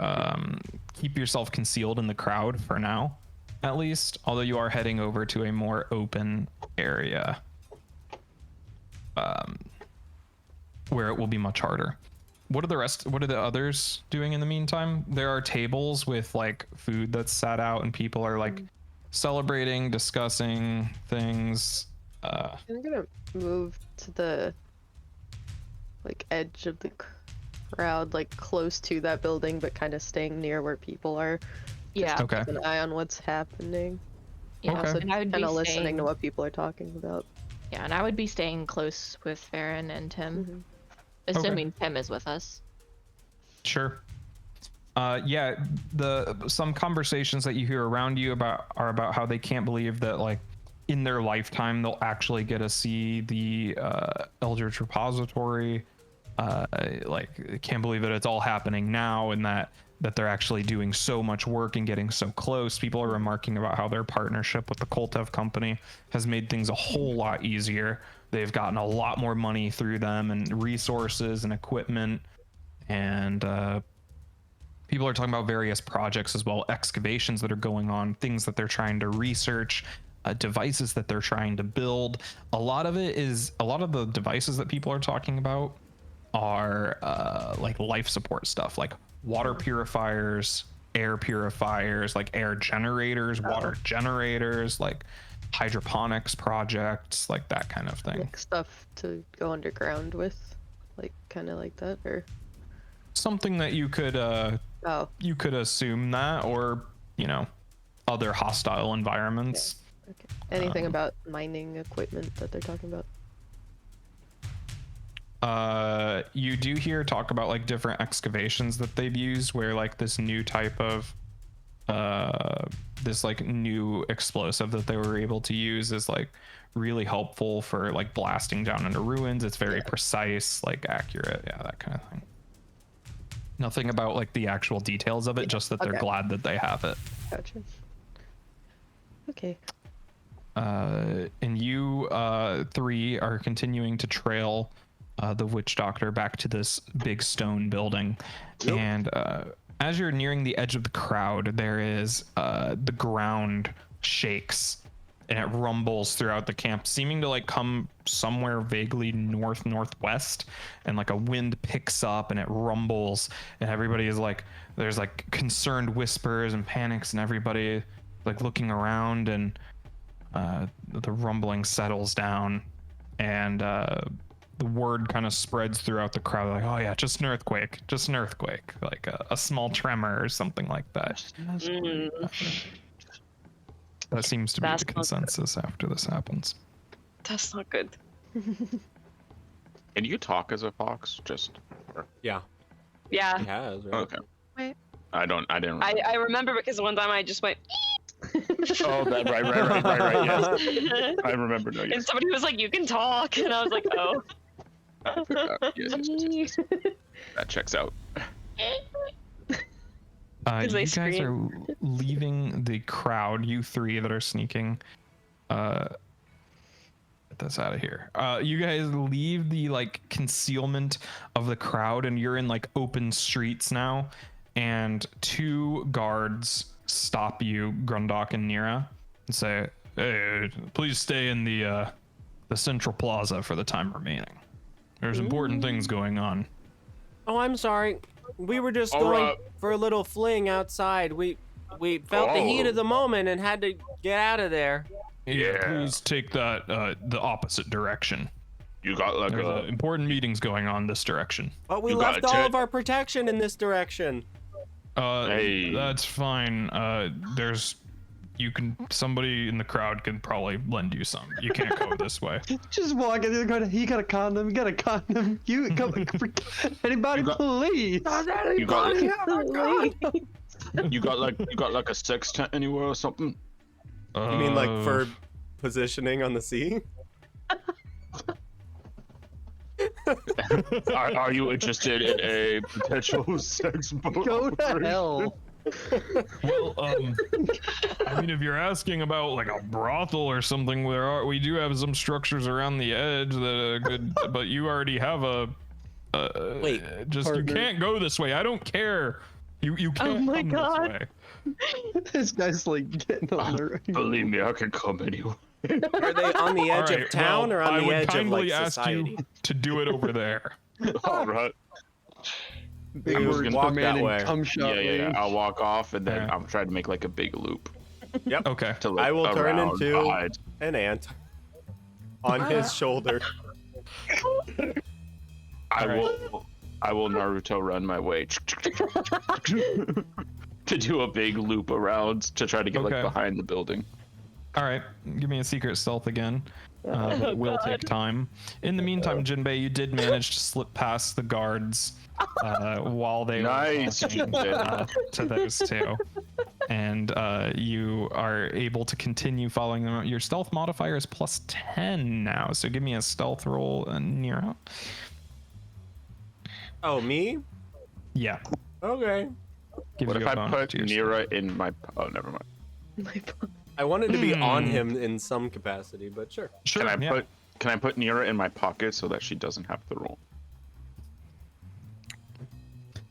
keep yourself concealed in the crowd for now, at least. Although you are heading over to a more open area, where it will be much harder. What are the others doing in the meantime? There are tables with like food that's sat out, and people are like celebrating, discussing things. I'm gonna move to the like edge of the crowd, like close to that building, but kind of staying near where people are. Yeah. Okay. Keep an eye on what's happening. Yeah. Okay. And I would Kind be of listening saying, to what people are talking about. Yeah, and I would be staying close with Farron and Tim, assuming Tim is with us. Sure. Yeah, some conversations that you hear around you are about how they can't believe that like in their lifetime they'll actually get to see the Eldritch Repository. Like can't believe that it's all happening now, and that they're actually doing so much work and getting so close. People are remarking about how their partnership with the Koltev company has made things a whole lot easier. They've gotten a lot more money through them and resources and equipment, and people are talking about various projects as well, excavations that are going on, things that they're trying to research, devices that they're trying to build. A lot of the devices that people are talking about are like life support stuff, like water purifiers, air purifiers, like air generators, water generators, like hydroponics projects, like that kind of thing. Like stuff to go underground with, like kind of like that, or something that you could you could assume that, or other hostile environments. Okay. Anything about mining equipment that they're talking about? You do hear talk about like different excavations that they've used, where like this new type of this like new explosive that they were able to use is like really helpful for like blasting down into ruins. It's very precise, like accurate, that kind of thing. Nothing about like the actual details of it, just that they're glad that they have it. Gotcha. Okay. And you three are continuing to trail the witch doctor back to this big stone building. Yep. And as you're nearing the edge of the crowd, there is the ground shakes and it rumbles throughout the camp, seeming to like come somewhere vaguely northwest, and like a wind picks up and it rumbles, and everybody is like, there's like concerned whispers and panics, and everybody like looking around, and the rumbling settles down, and the word kind of spreads throughout the crowd, like, oh yeah, just an earthquake, like a small tremor or something like that. That seems to be the consensus after this happens. That's not good. Can you talk as a fox? Just Yeah. Yeah. He has, right? okay. Wait. I didn't remember. I remember because one time I just went. Oh, that right. Yes. I remember. No, yes. And somebody was like, "You can talk," and I was like, "Oh." I forgot. Yes. That checks out. You they guys scream. are leaving the crowd, you three that are sneaking. Get this out of here. You guys leave the like concealment of the crowd, and you're in like open streets now, and two guards stop you, Grundok and Nira, and say, hey, please stay in the central plaza for the time remaining. There's important things going on. Oh, I'm sorry. We were just going for a little fling outside. We felt the heat of the moment and had to get out of there. Yeah, please take that the opposite direction. You got like There's important meetings going on this direction. But we left all of our protection in this direction. Hey. That's fine. Somebody in the crowd can probably lend you some. You can't go this way. Just walk in there. He got a condom. You got a condom. You come. Anybody, please. You got like a sex tent anywhere or something? You mean like for positioning on the sea? Are you interested in a potential sex boat? Go to hell. Well, I mean, if you're asking about like a brothel or something, we do have some structures around the edge that are good, but you already have Wait, you can't go this way. I don't care. You can't come this way. This guy's like getting on the Believe me, I can come anywhere. are they on the edge of town or on the edge of like ask society? you to do it over there. All right. big I'm just gonna walk man that in way. cum shot Yeah. range. I'll walk off, and then Yeah. I'm trying to make like a big loop. Yep. Okay. To look I will turn around into behind. an ant on his shoulder. I will Naruto run my way to do a big loop around to try to get like Okay. behind the building. All right, give me a secret stealth again. It will take time. In the meantime, Jinbei, you did manage to slip past the guards while they Nice, were talking to those two. And you are able to continue following them. Your stealth modifier is +10 now, so give me a stealth roll, Nero. Oh, me? Yeah. Okay. Gives What you if a I bonus put to your Nira in my? Oh, never mind. I wanted to be on him in some capacity, but sure. Sure. Can I put Nira in my pocket so that she doesn't have to roll?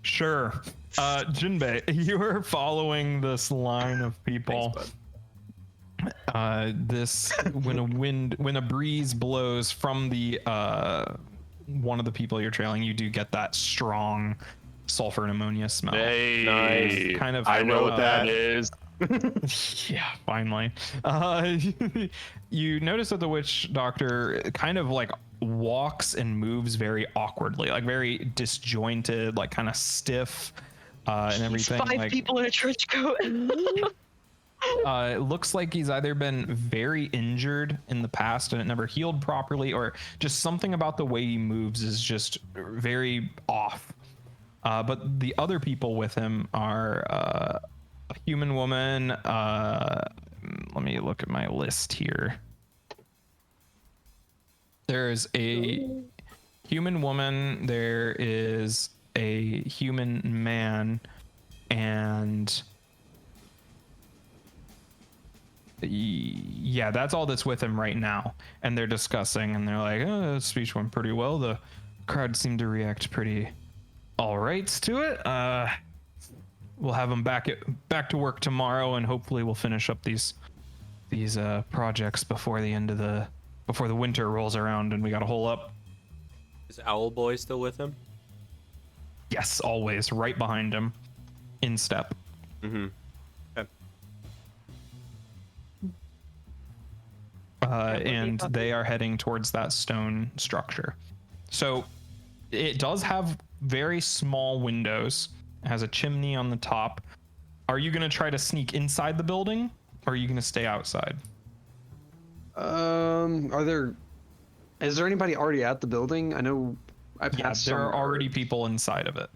Sure. Jinbei, you are following this line of people. Thanks, bud. When a breeze blows from the one of the people you're trailing, you do get that strong sulfur and ammonia smell. Hey, Nice. Kind of. I know what that is. Yeah, finally. You notice that the witch doctor kind of like walks and moves very awkwardly, like very disjointed, like kind of stiff, and everything. Five like, people in a trench coat. it looks like he's either been very injured in the past and it never healed properly, or just something about the way he moves is just very off. But the other people with him are a human woman. Let me look at my list here. There's a human woman, there is a human man, and yeah, that's all that's with him right now. And they're discussing, and they're like, oh, the speech went pretty well. The crowd seemed to react pretty all right to it. We'll have them back to work tomorrow, and hopefully we'll finish up these projects before the winter rolls around and we got a hole up. Is Owl Boy still with him? Yes, always right behind him, in step. Mm-hmm. Okay. And they are heading towards that stone structure. So it does have very small windows. It has a chimney on the top. Are you going to try to sneak inside the building, or are you going to stay outside? Is there anybody already at the building? I know I passed. Yeah, there are somewhere. already people inside of it.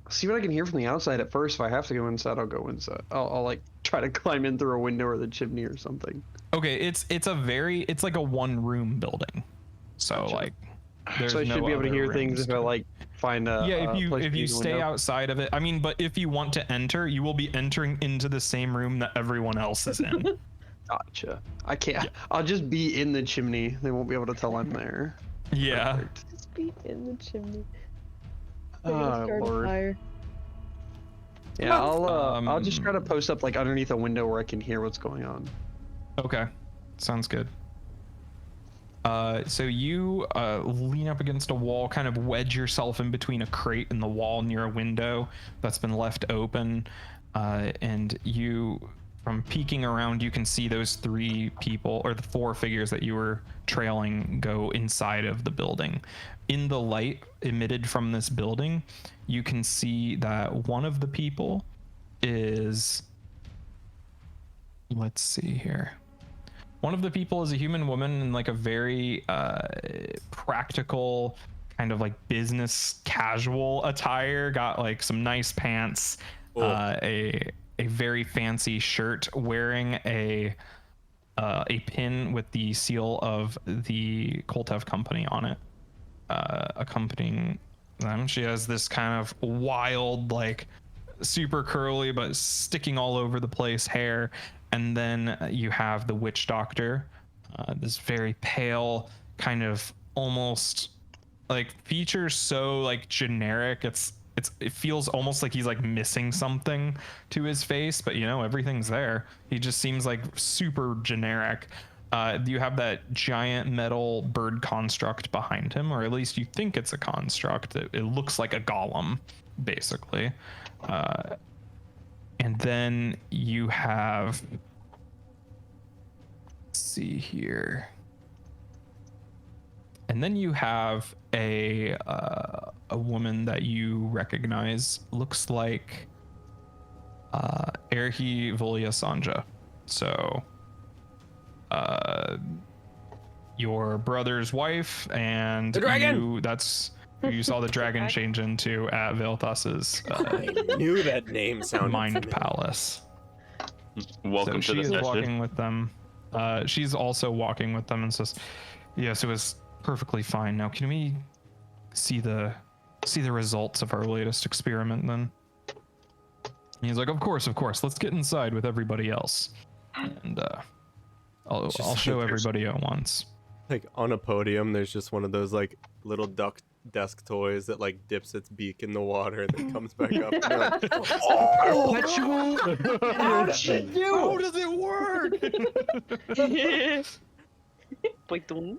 See what I can hear from the outside at first. If I have to go inside, I'll go inside. I'll like try to climb in through a window or the chimney or something. Okay, it's like a one room building. So Gotcha. like there's So I should no be able to other hear things rooms if I like find a yeah, place if to you use a stay window. outside of it. I mean, but if you want to enter, you will be entering into the same room that everyone else is in. Gotcha. I can't. Yeah. I'll just be in the chimney. They won't be able to tell I'm there. Yeah. Perfect. Just be in the chimney. Oh, Start a Lord. fire. Yeah, I'll just try to Um, post up like underneath a window where I can hear what's going on. Okay, sounds good. So you lean up against a wall, kind of wedge yourself in between a crate and the wall near a window that's been left open, and you, from peeking around, you can see those three people, or the four figures that you were trailing, go inside of the building. In the light emitted from this building, you can see that one of the people is, let's see here. One of the people is a human woman in like a very practical kind of like business casual attire, got like some nice pants, a very fancy shirt, wearing a pin with the seal of the Koltev company on it, accompanying them. She has this kind of wild, like super curly but sticking all over the place hair. And then you have the witch doctor, this very pale, kind of almost like features so like generic. It feels almost like he's like missing something to his face, but you know, everything's there. He just seems like super generic. You have that giant metal bird construct behind him, or at least you think it's a construct. It looks like a golem, basically. And then you have, let's see here. And then you have a a woman that you recognize. Looks like Erhi Volia Sanja. So your brother's wife, and The dragon! that's who you saw the dragon change into at Velthas's I knew that name sounded mind familiar. palace. Welcome So to she the is session. walking with them. She's also walking with them and says, "Yes, it was perfectly fine. Now, can we see the results of our latest experiment then?" And he's like, "Of course. Let's get inside with everybody else, and I'll show everybody at once." Like on a podium, there's just one of those like little duck desk toys that like dips its beak in the water and then comes back up. And you're like, Perpetual. How does it work? Boing.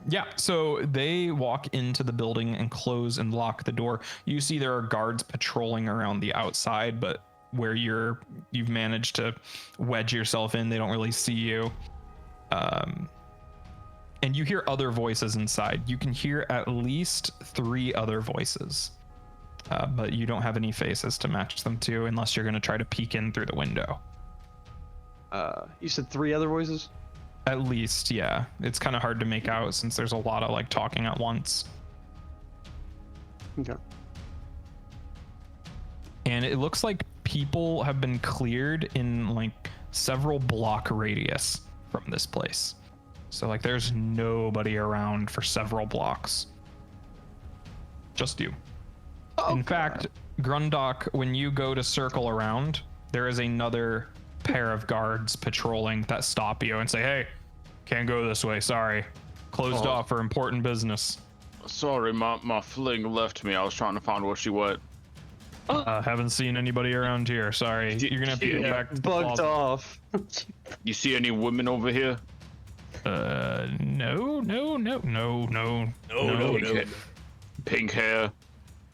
Yeah, so they walk into the building and close and lock the door. You see there are guards patrolling around the outside, but where you've managed to wedge yourself in, they don't really see you. And you hear other voices inside. You can hear at least 3 other voices, but you don't have any faces to match them to unless you're going to try to peek in through the window. You said 3 other voices? At least, yeah. It's kind of hard to make out since there's a lot of like talking at once. Okay. And it looks like people have been cleared in like several block radius from this place. So like there's nobody around for several blocks. Just you. In fact, Grundok, when you go to circle around, there is another pair of guards patrolling that stop you and say, "Hey, can't go this way, sorry. Closed off for important business." Sorry, my fling left me. I was trying to find where she went. Haven't seen anybody around here, sorry. You're gonna have to go back to the Bugged plaza. off. You see any women over here? No. Pink hair,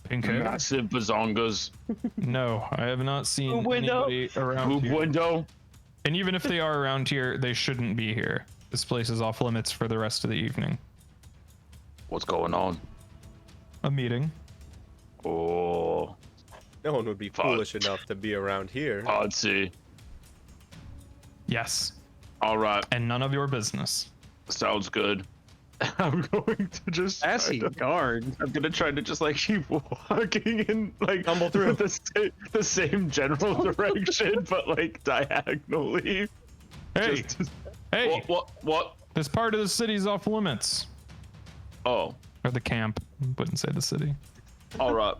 Pink hair? massive bazongas, No, I have not seen Boob window? anybody around boob here. window. And even if they are around here, they shouldn't be here. This place is off limits for the rest of the evening. What's going on? A meeting. Oh, no one would be Fuck. foolish enough to be around here. I'd see. Yes. All right, And none of your business. sounds good. I'm going to just. Sassy guard. I'm gonna try to just like keep walking and like Tumble through. the same general direction, but like diagonally. Hey, hey, What? this part of the city's off limits. Oh, Or the camp. Wouldn't say the city. all right.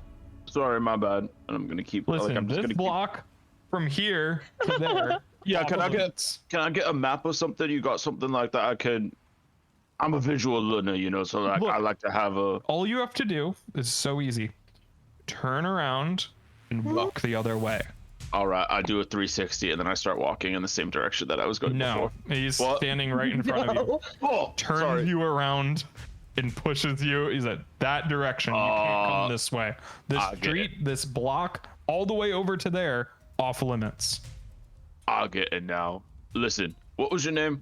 Sorry, my bad. And I'm gonna keep. Listen, like, I'm just this gonna block from here to there. Yeah, off can I limits. get a map or something? You got something like that? I can. I'm a visual learner, you know, so like Look. I like to have a. All you have to do is so easy. Turn around and walk the other way. All right, I do a 360 and then I start walking in the same direction that I was going No, before. he's What? standing right in front of you. Oh, Turns sorry. you around and pushes you. He's at that direction. You can't come this way. This I get street, this block, all the way over to there, off limits. I'll get it now. Listen, what was your name?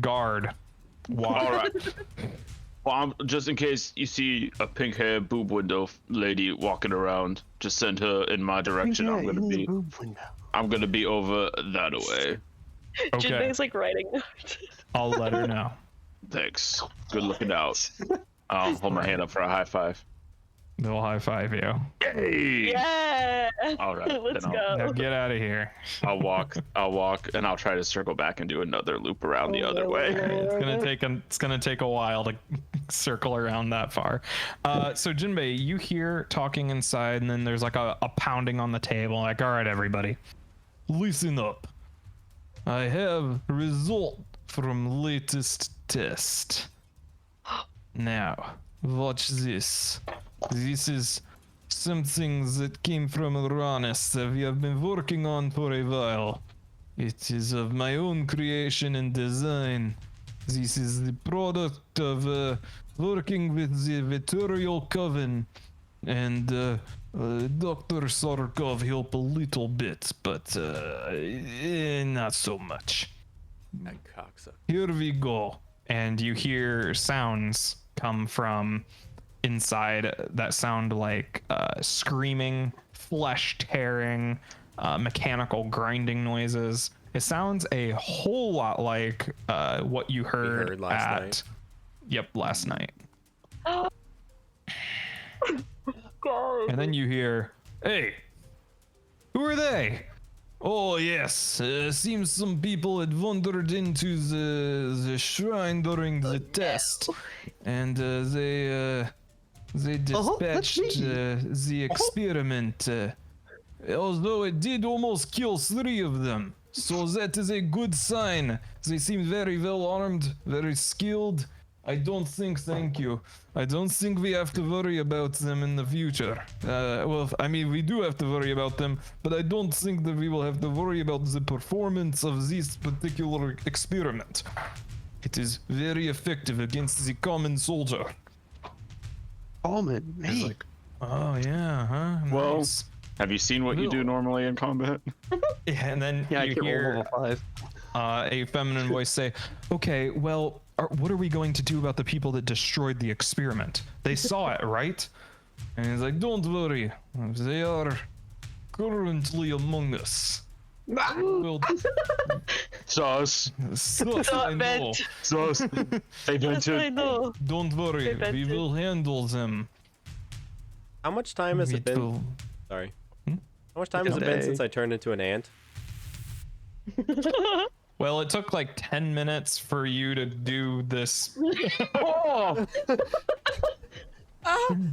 Guard. Walk. All right. Well, just in case you see a pink hair boob window lady walking around, just send her in my direction. I'm gonna be over that way. Okay, Jinbei's like writing notes. I'll let her know. Thanks. Good looking out. I'll hold my hand up for a high five. They'll high five you. Yay! Yeah. All right. Let's then go. Now get out of here. I'll walk, and I'll try to circle back and do another loop around the other way. It's gonna take a while to circle around that far. So Jinbei, you hear talking inside, and then there's like a pounding on the table. Like, all right, everybody, listen up. I have result from latest test. Now, watch this. This is something that came from Uranus that we have been working on for a while. It is of my own creation and design. This is the product of working with the Viturial Coven, and Dr. Sarkov helped a little bit, but not so much. That cocksucker. Here we go. and you hear sounds come from inside that sound like screaming, flesh tearing, mechanical grinding noises. It sounds a whole lot like what you heard last at night. Yep, last night. God. And then you hear, "Hey, who are they?" "Oh yes, seems some people had wandered into the shrine during the test, and they dispatched the experiment. Although it did almost kill 3 of them, so that is a good sign. They seem very well armed, very skilled. I don't think, thank you. I don't think we have to worry about them in the future. Well, I mean, we do have to worry about them, but I don't think that we will have to worry about the performance of this particular experiment. It is very effective against the common soldier." Almond, He's man. like, "Oh yeah, huh? Well, Nice." Have you seen what you do normally in combat? And then Yeah, I you can't roll hear level 5. a feminine voice say, "Okay, well, what are we going to do about the people that destroyed the experiment? They saw it, right?" And he's like, "Don't worry, they are currently among us." Well, Sauce. sus, I know. Sauce. They ventured. know. Don't worry, They we ventured. will handle them. How much time has it been? will- Sorry. Hmm? How much time has it been Day. since I turned into an ant? Well, it took like 10 minutes for you to do this. Oh!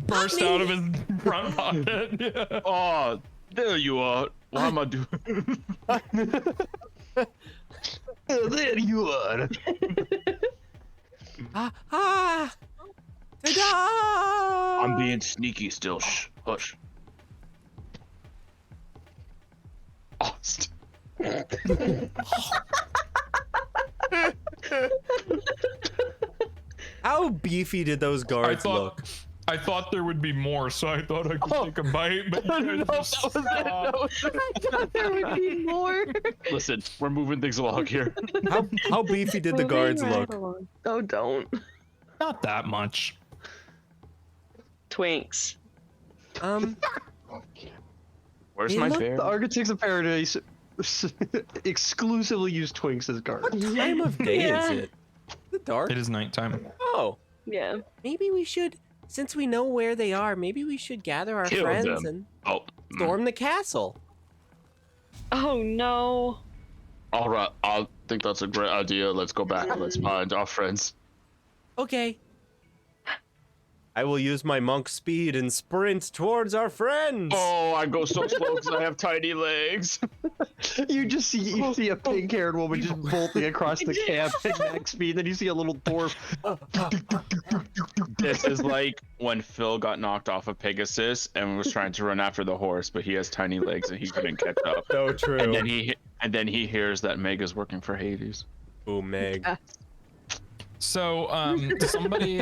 Burst out of his front pocket. Yeah. Oh, there you are. What am I doing? There you are. Ta-da! I'm being sneaky still. Shh. Hush. Oh, How beefy did those guards look? I thought there would be more, so I thought I could take a bite, but you guys just stopped. I thought there would be more. Listen, we're moving things along here. How beefy did the guards look? Oh, don't. Not that much. Twinks. Where's Hey, my look, bear? The Architects of Paradise exclusively use Twinks as guards. What time of day Yeah. is it? Is it dark? It is nighttime. Oh, Yeah. Maybe we should, since we know where they are, maybe we should gather our Kill friends them. and Oh, storm the castle. Oh no. all right. I think that's a great idea. Let's go back and let's find our friends. Okay. I will use my monk speed and sprint towards our friends. Oh, I go so slow because I have tiny legs. You see a pink-haired woman just bolting across the camp at max speed. Then you see a little dwarf. This is like when Phil got knocked off of Pegasus and was trying to run after the horse, but he has tiny legs and he couldn't catch up. So true. And then he hears that Meg is working for Hades. Ooh, Meg. So, somebody,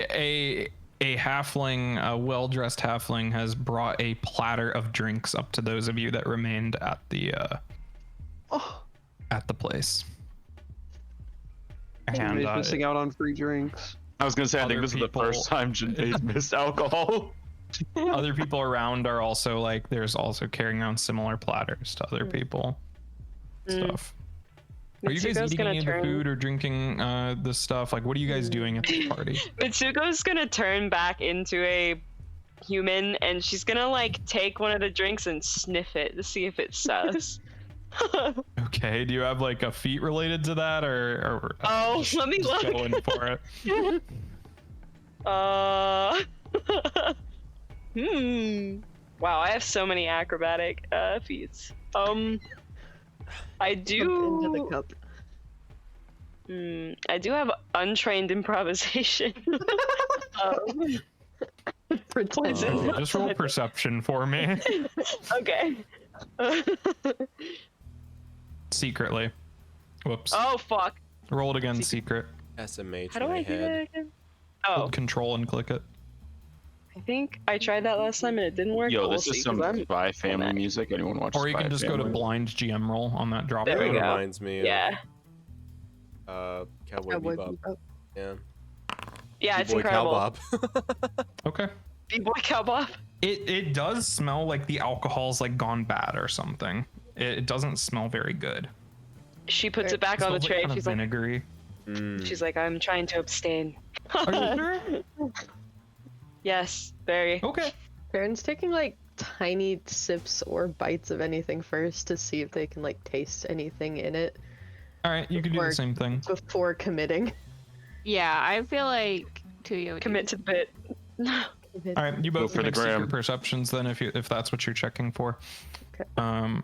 a halfling, a well-dressed halfling, has brought a platter of drinks up to those of you that remained at the place. And Everybody's missing out on free drinks. I was gonna say, I think Other this is the people- first time Jindae's missed alcohol. other people around are also like, there's also carrying around similar platters to other people. Stuff. Are you guys Mitsuko's eating any of the turn. food or drinking the stuff? Like, what are you guys doing at the party? Mitsuko's gonna turn back into a human and she's gonna like take one of the drinks and sniff it to see if it's sus. Okay, do you have like a feat related to that, or Oh, let me just look. going for it? Wow, I have so many acrobatic feats. I do. Into the cup. I do have untrained improvisation. Pretend. Just roll perception for me. Okay. Secretly. Whoops. Oh fuck. Roll it again, secret. SMH How do in my I do head. that again? Oh, Hold control and click it. I think I tried that last time and it didn't work. Yo, but we'll this is see, some 'cause I'm- Spy Family music. Anyone watch Or you Spy can just go to Family? blind GM roll on that drop There we That down. go. reminds me of Yeah. Cowboy Cowboy Bebop. Bebop. Yeah. Yeah, it's B-boy incredible. Cowbob. Okay. B-boy Cowbob. It does smell like the alcohol's like gone bad or something. It doesn't smell very good. She puts it back It on the smells like tray. kind of She's like, vinegary. I'm trying to abstain. Are you sure? Yes, very. Okay. Baron's taking like tiny sips or bites of anything first to see if they can like taste anything in it All right, you can do the Or- same thing. before committing. Yeah, I feel like Tuya would Commit to the bit. All right, you both for the make secret gram. perceptions then, if that's what you're checking for. Okay.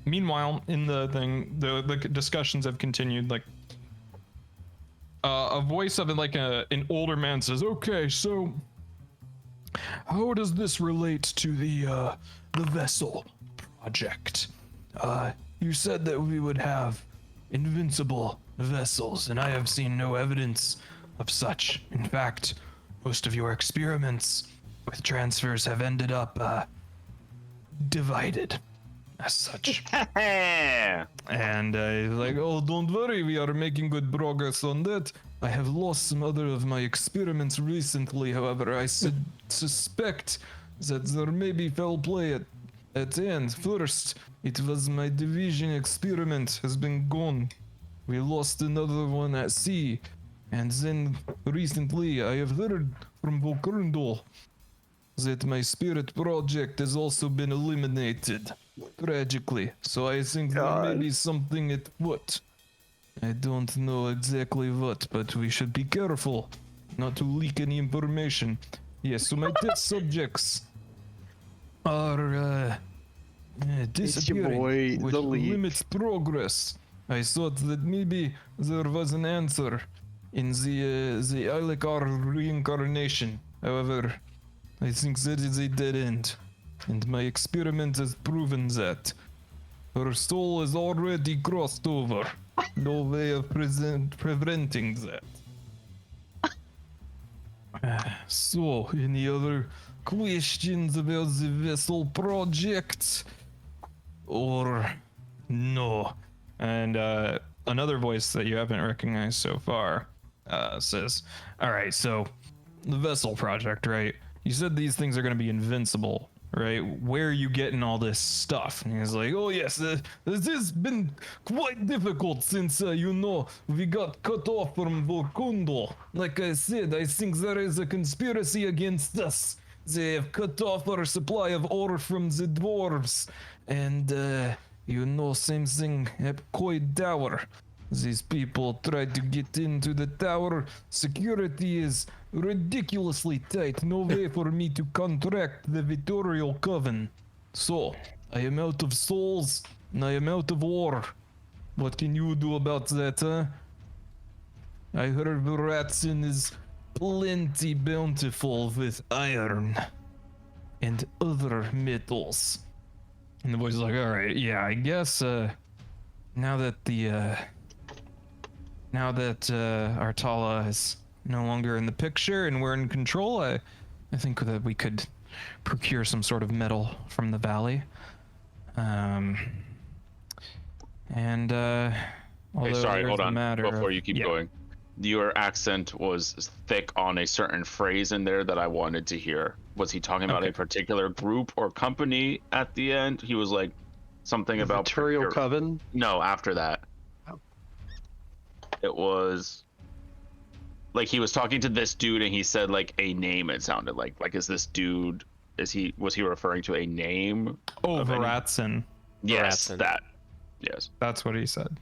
Meanwhile, in the thing, the discussions have continued. Like, a voice of like an older man says, "Okay, so how does this relate to the vessel project? You said that we would have invincible vessels, and I have seen no evidence of such. In fact, most of your experiments with transfers have ended up divided as such." And like, "Oh, don't worry, we are making good progress on that. I have lost some other of my experiments recently, however, I suspect that there may be foul play at the end. First, it was my division experiment has been gone. We lost another one at sea. And then recently I have heard from Volkerndal that my spirit project has also been eliminated, tragically. So I think there may be something at foot. I don't know exactly what, but we should be careful not to leak any information. Yes, so my test subjects are disappearing, boy, which the leak. limits progress. I thought that maybe there was an answer in the Ilikar reincarnation. However, I think that is a dead end, and my experiment has proven that. Her soul is already crossed over. No way of preventing that. So, any other questions about the vessel project? Or no? And another voice that you haven't recognized so far says, "All right, so the vessel project, right? You said these things are going to be invincible, right? Where are you getting all this stuff?" And he's like, "Oh yes, this has been quite difficult since we got cut off from Volkundo. Like I said, I think there is a conspiracy against us. They have cut off our supply of ore from the dwarves, and same thing at Koi Tower. These people tried to get into the tower. Security is ridiculously tight. No way for me to contract the Vittorial Coven. So, I am out of souls, and I am out of ore. What can you do about that, huh? I heard Ratson is plenty bountiful with iron and other metals." And the voice is like, "All right, yeah, I guess now that Artala is no longer in the picture and we're in control, I think that we could procure some sort of metal from the valley. Although Hey, sorry, there's hold the on. matter Before of- you keep yeah. going, your accent was thick on a certain phrase in there that I wanted to hear. Was he talking about Okay. a particular group or company at the end? He was like something about Vittorial Coven. No, after that. Oh. It was like he was talking to this dude and he said like a name. It sounded like is this dude? Was he referring to a name? Oh, of any- Veratson. Yes, Veratson. that. Yes. That's what he said.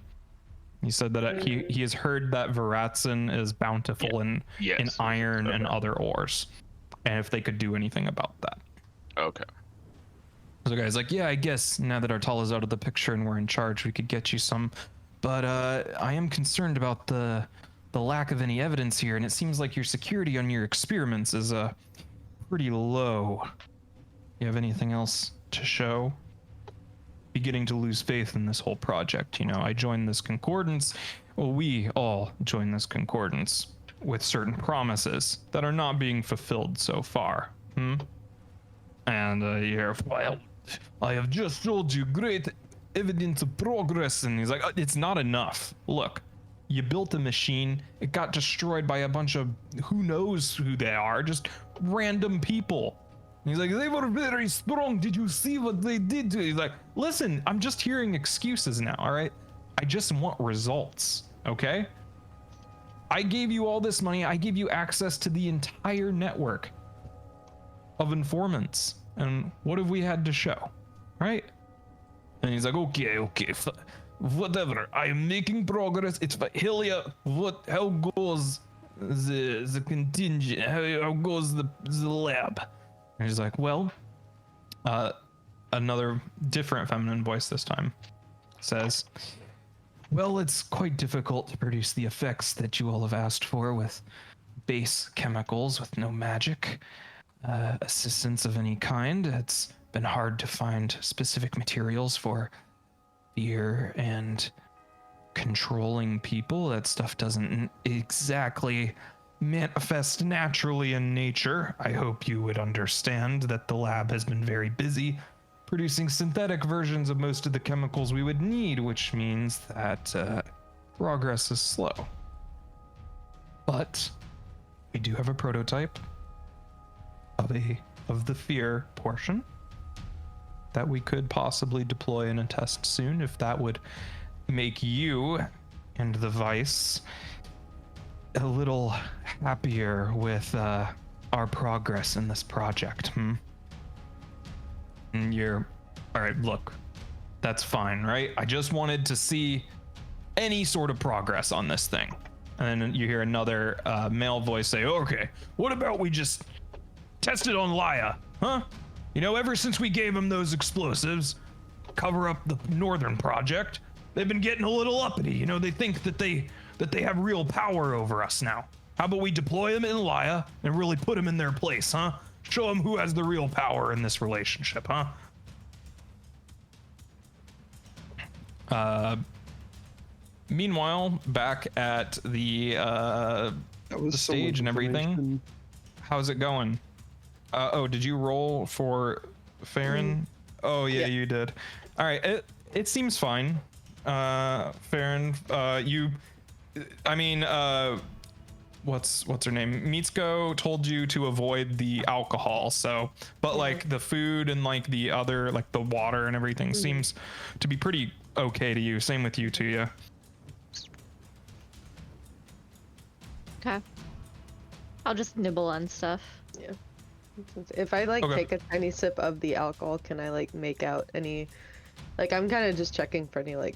He said that he has heard that Veratson is bountiful in Yes. iron and Okay. other ores, and if they could do anything about that. Okay. So the guy's like, "Yeah, I guess now that Artala's out of the picture and we're in charge, we could get you some, but I am concerned about the lack of any evidence here, and it seems like your security on your experiments is pretty low. You have anything else to show?" Beginning to lose faith in this whole project. I joined this concordance. Well, we all joined this concordance with certain promises that are not being fulfilled so far. And well, I have just showed you great evidence of progress. And he's like, "It's not enough. Look, You built a machine. It got destroyed by a bunch of who knows who they are, just random people. And he's like, they were very strong. Did you see what they did to you? He's like, listen, I'm just hearing excuses now, all right? I just want results, okay? I gave you all this money. I gave you access to the entire network of informants. And what have we had to show, right? And he's like, okay, whatever. I am making progress. It's Hillia. How goes the contingent? How goes the lab? And he's like, well, another different feminine voice this time says, well, it's quite difficult to produce the effects that you all have asked for with base chemicals with no magic assistance of any kind. It's been hard to find specific materials for fear and controlling people. That stuff doesn't exactly manifest naturally in nature. I hope you would understand that the lab has been very busy producing synthetic versions of most of the chemicals we would need, which means that progress is slow. But we do have a prototype of the fear portion that we could possibly deploy in a test soon, if that would make you and the Vice a little happier with our progress in this project. And you're all right. Look, that's fine, right? I just wanted to see any sort of progress on this thing. And then you hear another male voice say, okay, what about we just test it on Laya, huh? You know, ever since we gave them those explosives, cover up the northern project, they've been getting a little uppity. You know, they think that they have real power over us now. How about we deploy them in Laya and really put them in their place, huh? Show them who has the real power in this relationship, huh? Meanwhile, back at the stage and everything, how's it going? Oh, did you roll for Farron? Oh yeah, you did. All right, it seems fine. Farron, what's her name? Mitsuko told you to avoid the alcohol, so, but like the food and like the other, like the water and everything seems to be pretty okay to you. Same with you, Tuya. Okay. I'll just nibble on stuff. Yeah. If I like take a tiny sip of the alcohol, can I like make out any, like I'm kind of just checking for any like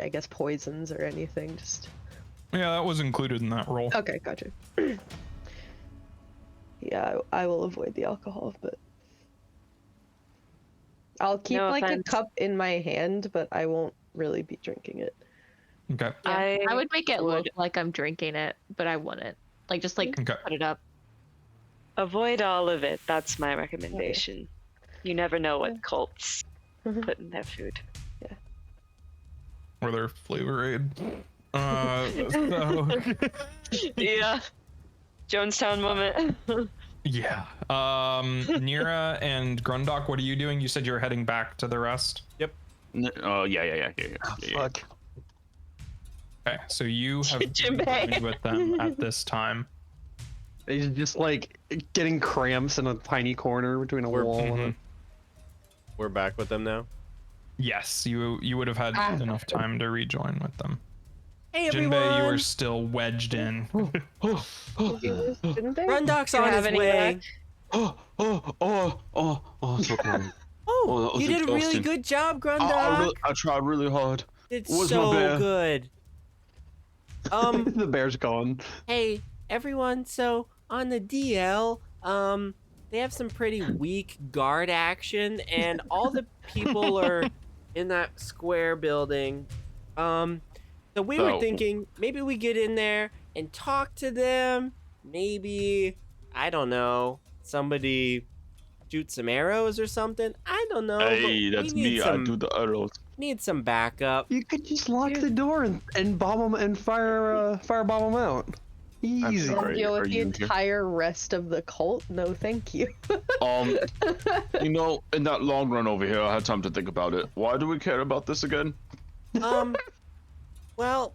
I guess poisons or anything, just. Yeah, that was included in that roll. Okay, gotcha. Yeah, I will avoid the alcohol, but I'll keep No like offense. a cup in my hand, but I won't really be drinking it. Okay. Yeah, I would make it look would like I'm drinking it, but I wouldn't. Like just like Okay. put it up. avoid all of it. That's my recommendation. You never know what cults put in their food. Or their flavor aid. So Yeah. Jonestown moment. yeah. Nira and Grundok, what are you doing? You said you were heading back to the rest. Oh yeah. Fuck. Okay, so you have Jinbei. joined with them at this time. He's just like getting cramps in a tiny corner between a wall and a... We're back with them now. Yes, you would have had enough time to rejoin with them. Hey everyone! Jinbei, you were still wedged in. Didn't they? Rundok's Do you on have his any way. back? So close. Oh, that was you did a really exhausting. good job, Grundok. I tried really hard. It's Where's my so bear? good. The bear's gone. Hey everyone, so on the DL, they have some pretty weak guard action, and all the people are in that square building. So we were So- thinking maybe we get in there and talk to them. Maybe, I don't know, somebody shoot some arrows or something. I don't know. but Hey, that's we need me. I do the arrows. Need some backup. You could just lock the door and bomb them and firebomb them out. Easy. All right, Deal are with the you here? entire rest of the cult? No, thank you. You know, in that long run over here, I had time to think about it. Why do we care about this again? Well,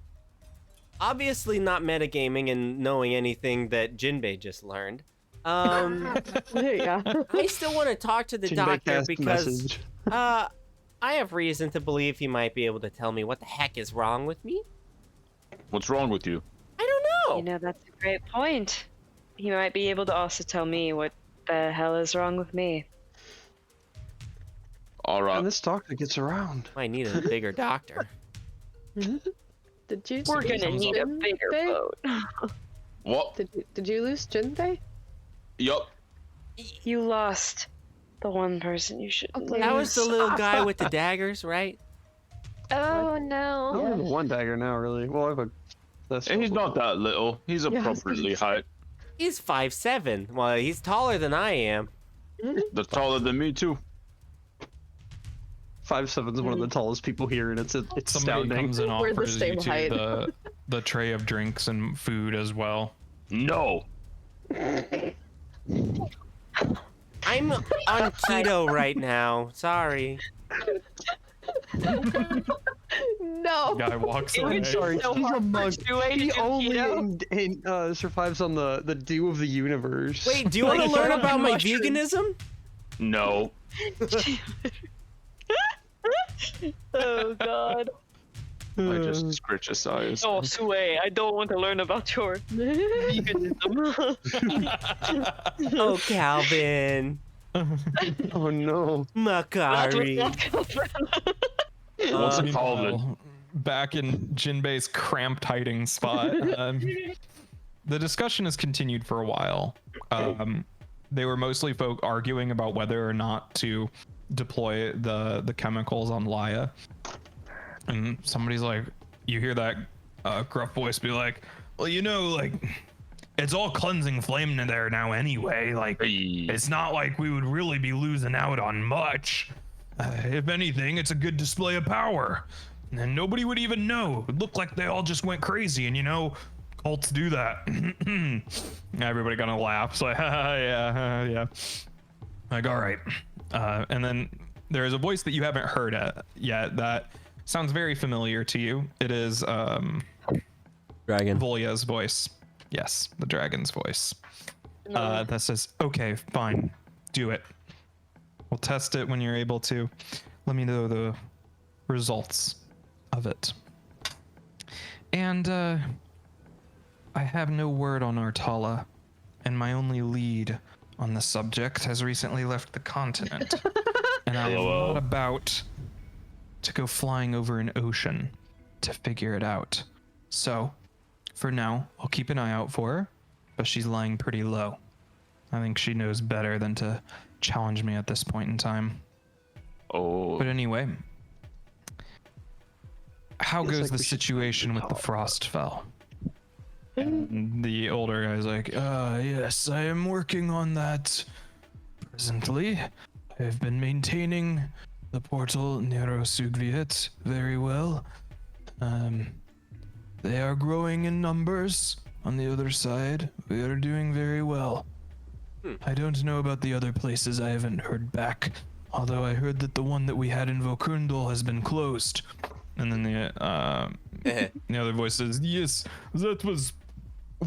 obviously not metagaming and knowing anything that Jinbei just learned. Yeah. I still want to talk to the Jinbei doctor cast because message. I have reason to believe he might be able to tell me what the heck is wrong with me. What's wrong with you? I don't know. You know, that's a great point. He might be able to also tell me what the hell is wrong with me. All right. And this doctor gets around. I need a bigger doctor. Did you? We're lose gonna need a bigger Jinbei? boat. What? Did you lose Jinbei? Yup. You lost the one person you shouldn't lose. That was the little guy with the daggers, right? Oh I no. only have one dagger now, really. Well, I have a. That's And he's not that little. He's Yeah, I was gonna appropriately say. height. He's 5'7". Well, he's taller than I am. That's taller than me too. 5'7" is one of the tallest people here, and it's Somebody astounding. comes and We're the offers you same two height. the tray of drinks and food as well. No. I'm on keto right now. Sorry. No. Guy walks It away. would Sorry, so he's a hard monk. to wait He to do only keto. survives on the dew of the universe. Wait, do you want to Like, learn you're about on my mushrooms. veganism? No. Oh god. I just scratch his eyes. Oh, Sue, I don't want to learn about your veganism. Oh, Calvin. Oh no. That was Makari. not Calvin. What's it called? Meanwhile, back in Jinbei's cramped hiding spot, the discussion has continued for a while. They were mostly folk arguing about whether or not to deploy the chemicals on Laya. And somebody's like, you hear that gruff voice be like, well, you know, like, it's all cleansing flame in there now anyway. Like, it's not like we would really be losing out on much. If anything, it's a good display of power. And nobody would even know. It looked like they all just went crazy, and you know, cults do that. Everybody kind of laughs, like, yeah. Like, all right. And then there is a voice that you haven't heard yet that sounds very familiar to you. It is Dragon. Volya's voice. Yes, the dragon's voice. That says, okay, fine, do it. We'll test it when you're able to. Let me know the results of it. And I have no word on Artala, and my only lead on the subject has recently left the continent. And I am not about to go flying over an ocean to figure it out. So, for now, I'll keep an eye out for her, but she's lying pretty low. I think she knows better than to challenge me at this point in time. Oh. But anyway, how Feels goes like the we should situation with the Frostfell? And the older guy's like, yes, I am working on that presently. I've been maintaining the portal Nero Sugviet very well. They are growing in numbers on the other side. We are doing very well. I don't know about the other places. I haven't heard back. Although I heard that the one that we had in Vokundal has been closed. And then the other voice says, yes, that was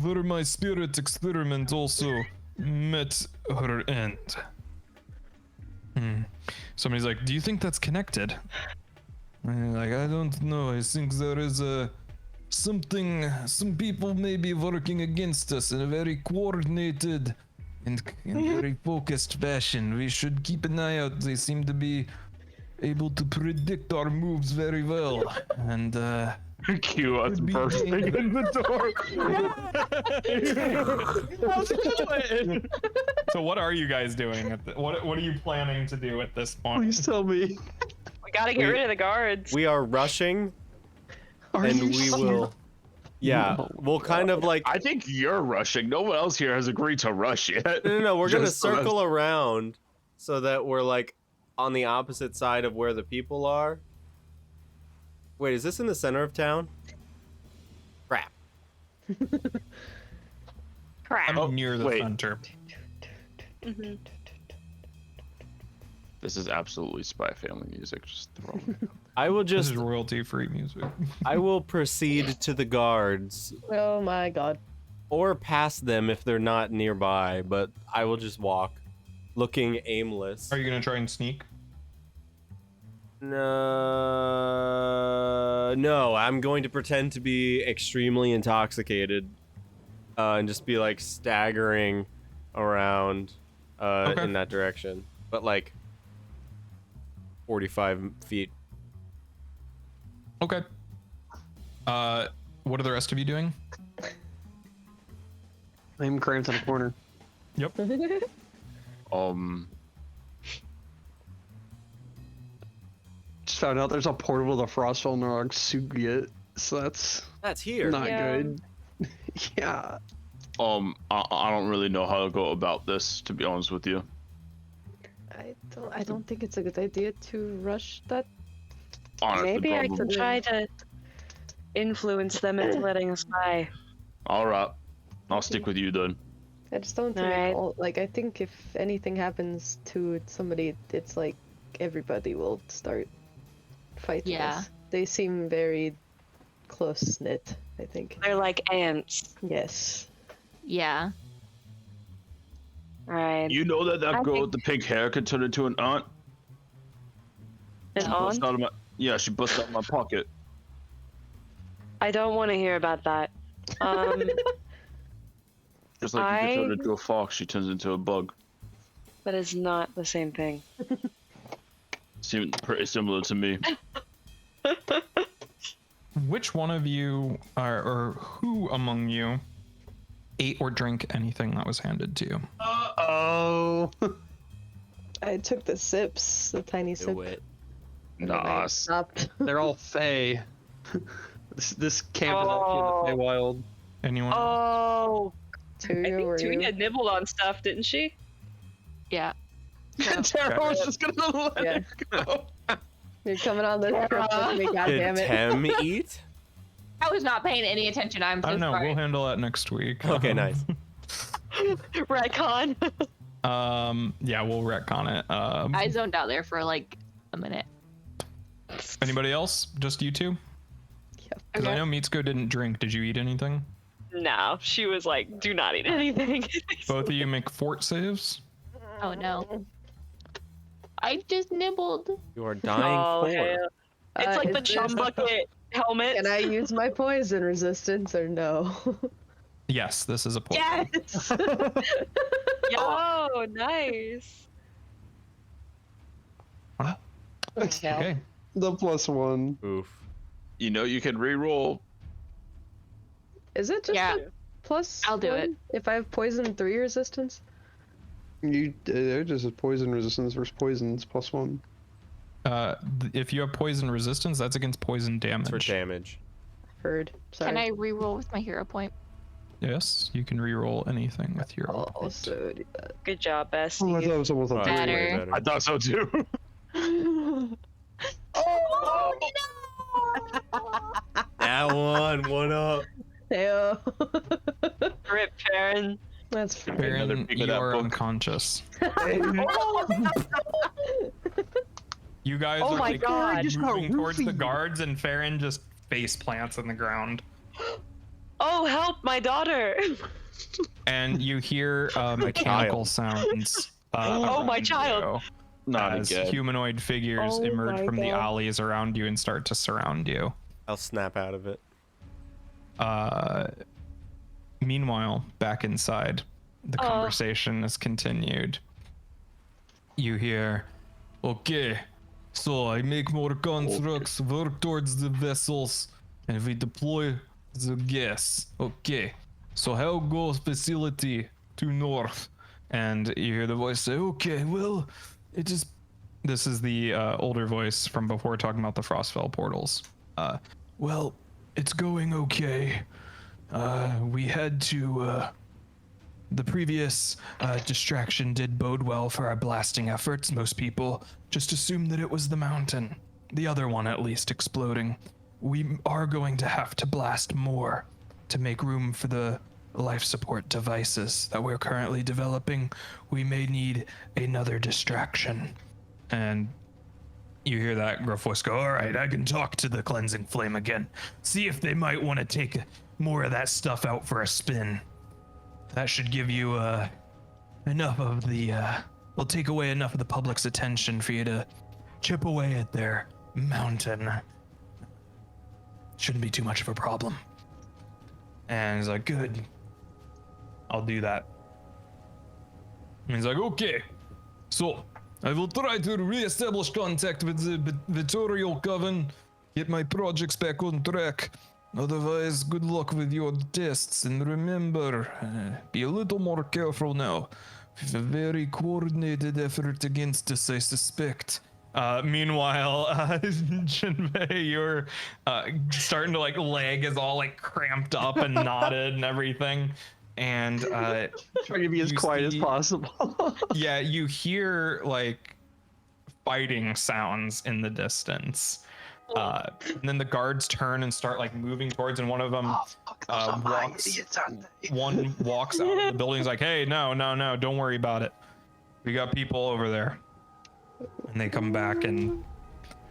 where my spirit experiment also met her end. Somebody's like, do you think that's connected? And you're like, I don't know. I think there is something, some people may be working against us in a very coordinated and very focused fashion. We should keep an eye out. They seem to be able to predict our moves very well. And Cue us bursting in the door. so what are you guys doing? What are you planning to do at this point? Please tell me. We gotta get rid of the guards. We are rushing, Are and you we serious? will. Yeah, No. we'll kind of like. I think you're rushing. No one else here has agreed to rush yet. No. We're gonna Just so circle around so that we're like on the opposite side of where the people are. Wait, is this in the center of town? Crap. Crap. I'm near the wait. center. Mhm. This is absolutely Spy Family music. Just throwing it out. I will This just is royalty-free music. I will proceed to the guards Oh my god. or past them if they're not nearby, but I will just walk, looking aimless. Are you gonna try and sneak? No, I'm going to pretend to be extremely intoxicated, and just be like staggering around Okay. in that direction, but like 45 feet. Okay. What are the rest of you doing? I'm cramped in a corner. Just found out there's a portal to the Frostfell Narog Sugyet, so That's here. not Yeah. good. Yeah. I don't really know how to go about this, to be honest with you. I don't think it's a good idea to rush that. Honestly, Maybe I probably. can try to influence them into letting us by. All right, I'll stick with you then. I just don't think Alright. like I think if anything happens to somebody, it's like everybody will start fighting Yeah. us. They seem very close knit, I think. They're like ants. Yes. Yeah. Right. You know that I girl think- with the pink hair could turn into an aunt? And She on? bust out of my, yeah, she busted out of my pocket. I don't want to hear about that. Just like you could turn into a fox, she turns into a bug. That is not the same thing. Seems pretty similar to me. Which one of you, or who among you, ate or drank anything that was handed to you? Oh. I took the sips, the tiny sip. Do it. and then I Nah, stopped. They're all Fey. This camp is actually in the Feywild. Anyone? Oh, I Tuya, think were you? Tuya nibbled on stuff, didn't she? Yeah. Tara was just gonna let Yeah. it go. You're coming on this trip with me, Did goddammit. Tem eat? I was not paying any attention. I'm so I don't know. sorry. We'll handle that next week. Okay, nice. Retcon. Yeah, we'll retcon it. I zoned out there for like a minute. Anybody else? Just you two? Yep. Because I Okay. know Mitsuko didn't drink. Did you eat anything? No, she was like, do not eat anything. Both of you make fort saves. Oh no. I just nibbled. You are dying Oh, for. hell. It's like is the chum this- bucket helmet. Can I use my poison resistance or no? Yes, this is a point. Yes! Oh, nice. Okay. The +1. Oof. You know you can re-roll. Is it just Yeah. a plus? I'll do it. one if I have poison 3 resistance? They're just a poison resistance versus poisons +1. If you have poison resistance, that's against poison It's for damage. damage. Heard. Sorry. Can I reroll with my hero point? Yes, you can reroll anything with your. I'll also do that. Good job, Oh, I Bessie. thought it was almost Oh, like that's way Better. I thought so too. That one up. Heyo. Rip, Farron. That's fine. Another Baron, peek of you that are book. unconscious. You guys Oh are my like God. just got moving towards the roofied. guards, and Farron just face plants in the ground. Oh, help, my daughter. And you hear mechanical sounds. Oh, my around child. you Not as again. humanoid figures Oh emerge my from the God. alleys around you and start to surround you. I'll snap out of it. Meanwhile, back inside, the conversation is continued. You hear, okay, so I make more constructs, work towards the vessels, and we deploy the gas. Okay, so how goes facility to north? And you hear the voice say, okay, well, it is. This is the older voice from before talking about the Frostfell portals. Well, it's going okay. We had to, the previous distraction did bode well for our blasting efforts. Most people just assumed that it was the mountain, the other one at least, exploding. We are going to have to blast more to make room for the life support devices that we're currently developing. We may need another distraction. And you hear that gruff voice go, all right, I can talk to the cleansing flame again. See if they might want to take more of that stuff out for a spin. That should give you enough of the, will take away enough of the public's attention for you to chip away at their mountain. Shouldn't be too much of a problem. And he's like, good. I'll do that. And he's like, okay. So, I will try to re-establish contact with the Vittorial Coven, get my projects back on track. Otherwise, good luck with your tests, and remember, be a little more careful now. We have a very coordinated effort against us, I suspect. Meanwhile, Jinbei, your starting to leg is all cramped up and knotted and everything. And trying to be as quiet as possible. Yeah, you hear fighting sounds in the distance. And then the guards turn and start moving towards, and one of them walks out of the building. He's like, hey, no, don't worry about it. We got people over there. And they come back and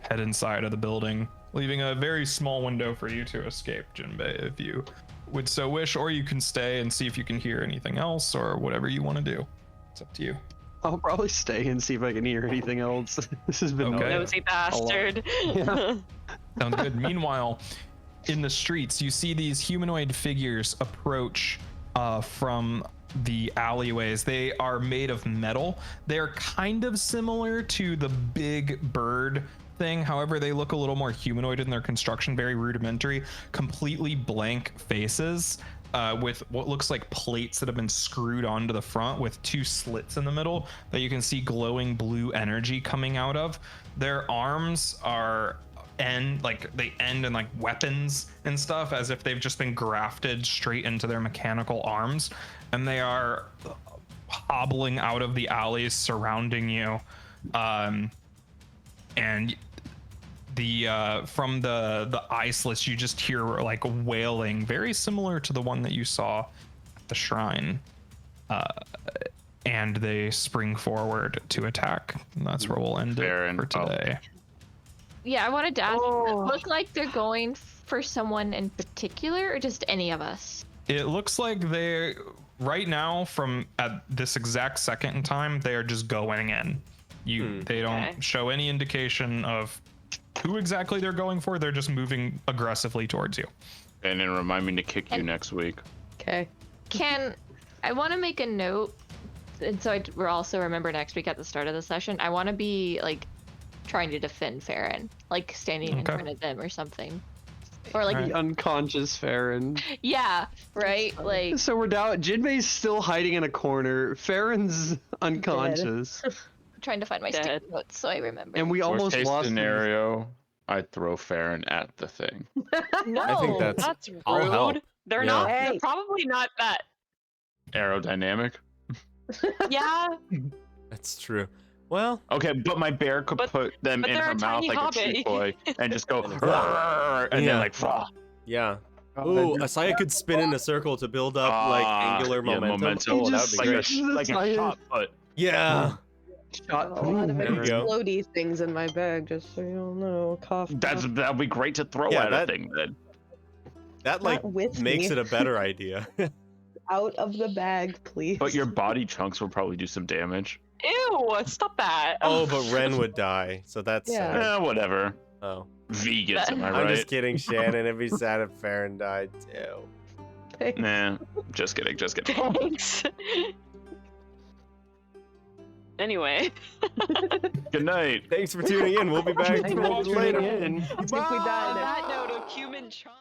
head inside of the building, leaving a very small window for you to escape, Jinbei, if you would so wish, or you can stay and see if you can hear anything else, or whatever you want to do. It's up to you. I'll probably stay and see if I can hear anything else. This has been Okay. Nosy bastard. Yeah. Sounds good. Meanwhile, in the streets, you see these humanoid figures approach from the alleyways. They are made of metal. They're kind of similar to the big bird thing. However, they look a little more humanoid in their construction, very rudimentary, completely blank faces. With what looks like plates that have been screwed onto the front with 2 slits in the middle that you can see glowing blue energy coming out of. Their arms are they end in weapons and stuff, as if they've just been grafted straight into their mechanical arms, and they are hobbling out of the alleys surrounding you. And the from the iceless, you just hear wailing, very similar to the one that you saw at the shrine, and they spring forward to attack. And that's where we'll end it for today. Yeah, I wanted to ask, does it look like they're going for someone in particular, or just any of us? It looks like they right now, from at this exact second in time, they are just going in. They don't show any indication of who exactly they're going for. They're just moving aggressively towards you. And then remind me to kick you next week. Okay. I want to make a note, and so we'll also remember next week at the start of the session, I want to be trying to defend Farron, standing in front of them or something. Or the unconscious Farron. Yeah, right? So we're down. Jinbei's still hiding in a corner. Farron's unconscious. I'm trying to find my sticky notes so I remember. And we almost Worst case lost scenario, I'd throw Farron at the thing. No, I think that's rude. I'll help. They're Yeah. not. They're probably not that. Aerodynamic. Yeah, That's true. Well, Okay, but my bear could put them but in they're her a mouth tiny like a hobbit. chew toy and just go "Rrrr," and Yeah. then "Frah." yeah. Ooh, Asaya could spin in a circle to build up angular yeah, momentum. Oh, that would be like great. like a shot put. Yeah. A lot of There we go. explodey things in my bag, just so you all know. Cough. That'd be great to throw Yeah, at that- a thing then. That Not with makes me. it a better idea. Out of the bag, please. But your body chunks will probably do some damage. ew! Stop that. Oh, but Ren would die, so that's Yeah. sad. Whatever. Oh. Vegans, am I I'm right? just kidding, Shannon. It'd be sad if Farron died too. Nah, just kidding. Thanks. Anyway. Good night. Thanks for tuning in. We'll be back Thanks for later. tuning in. If we die On now. that note of human chunk.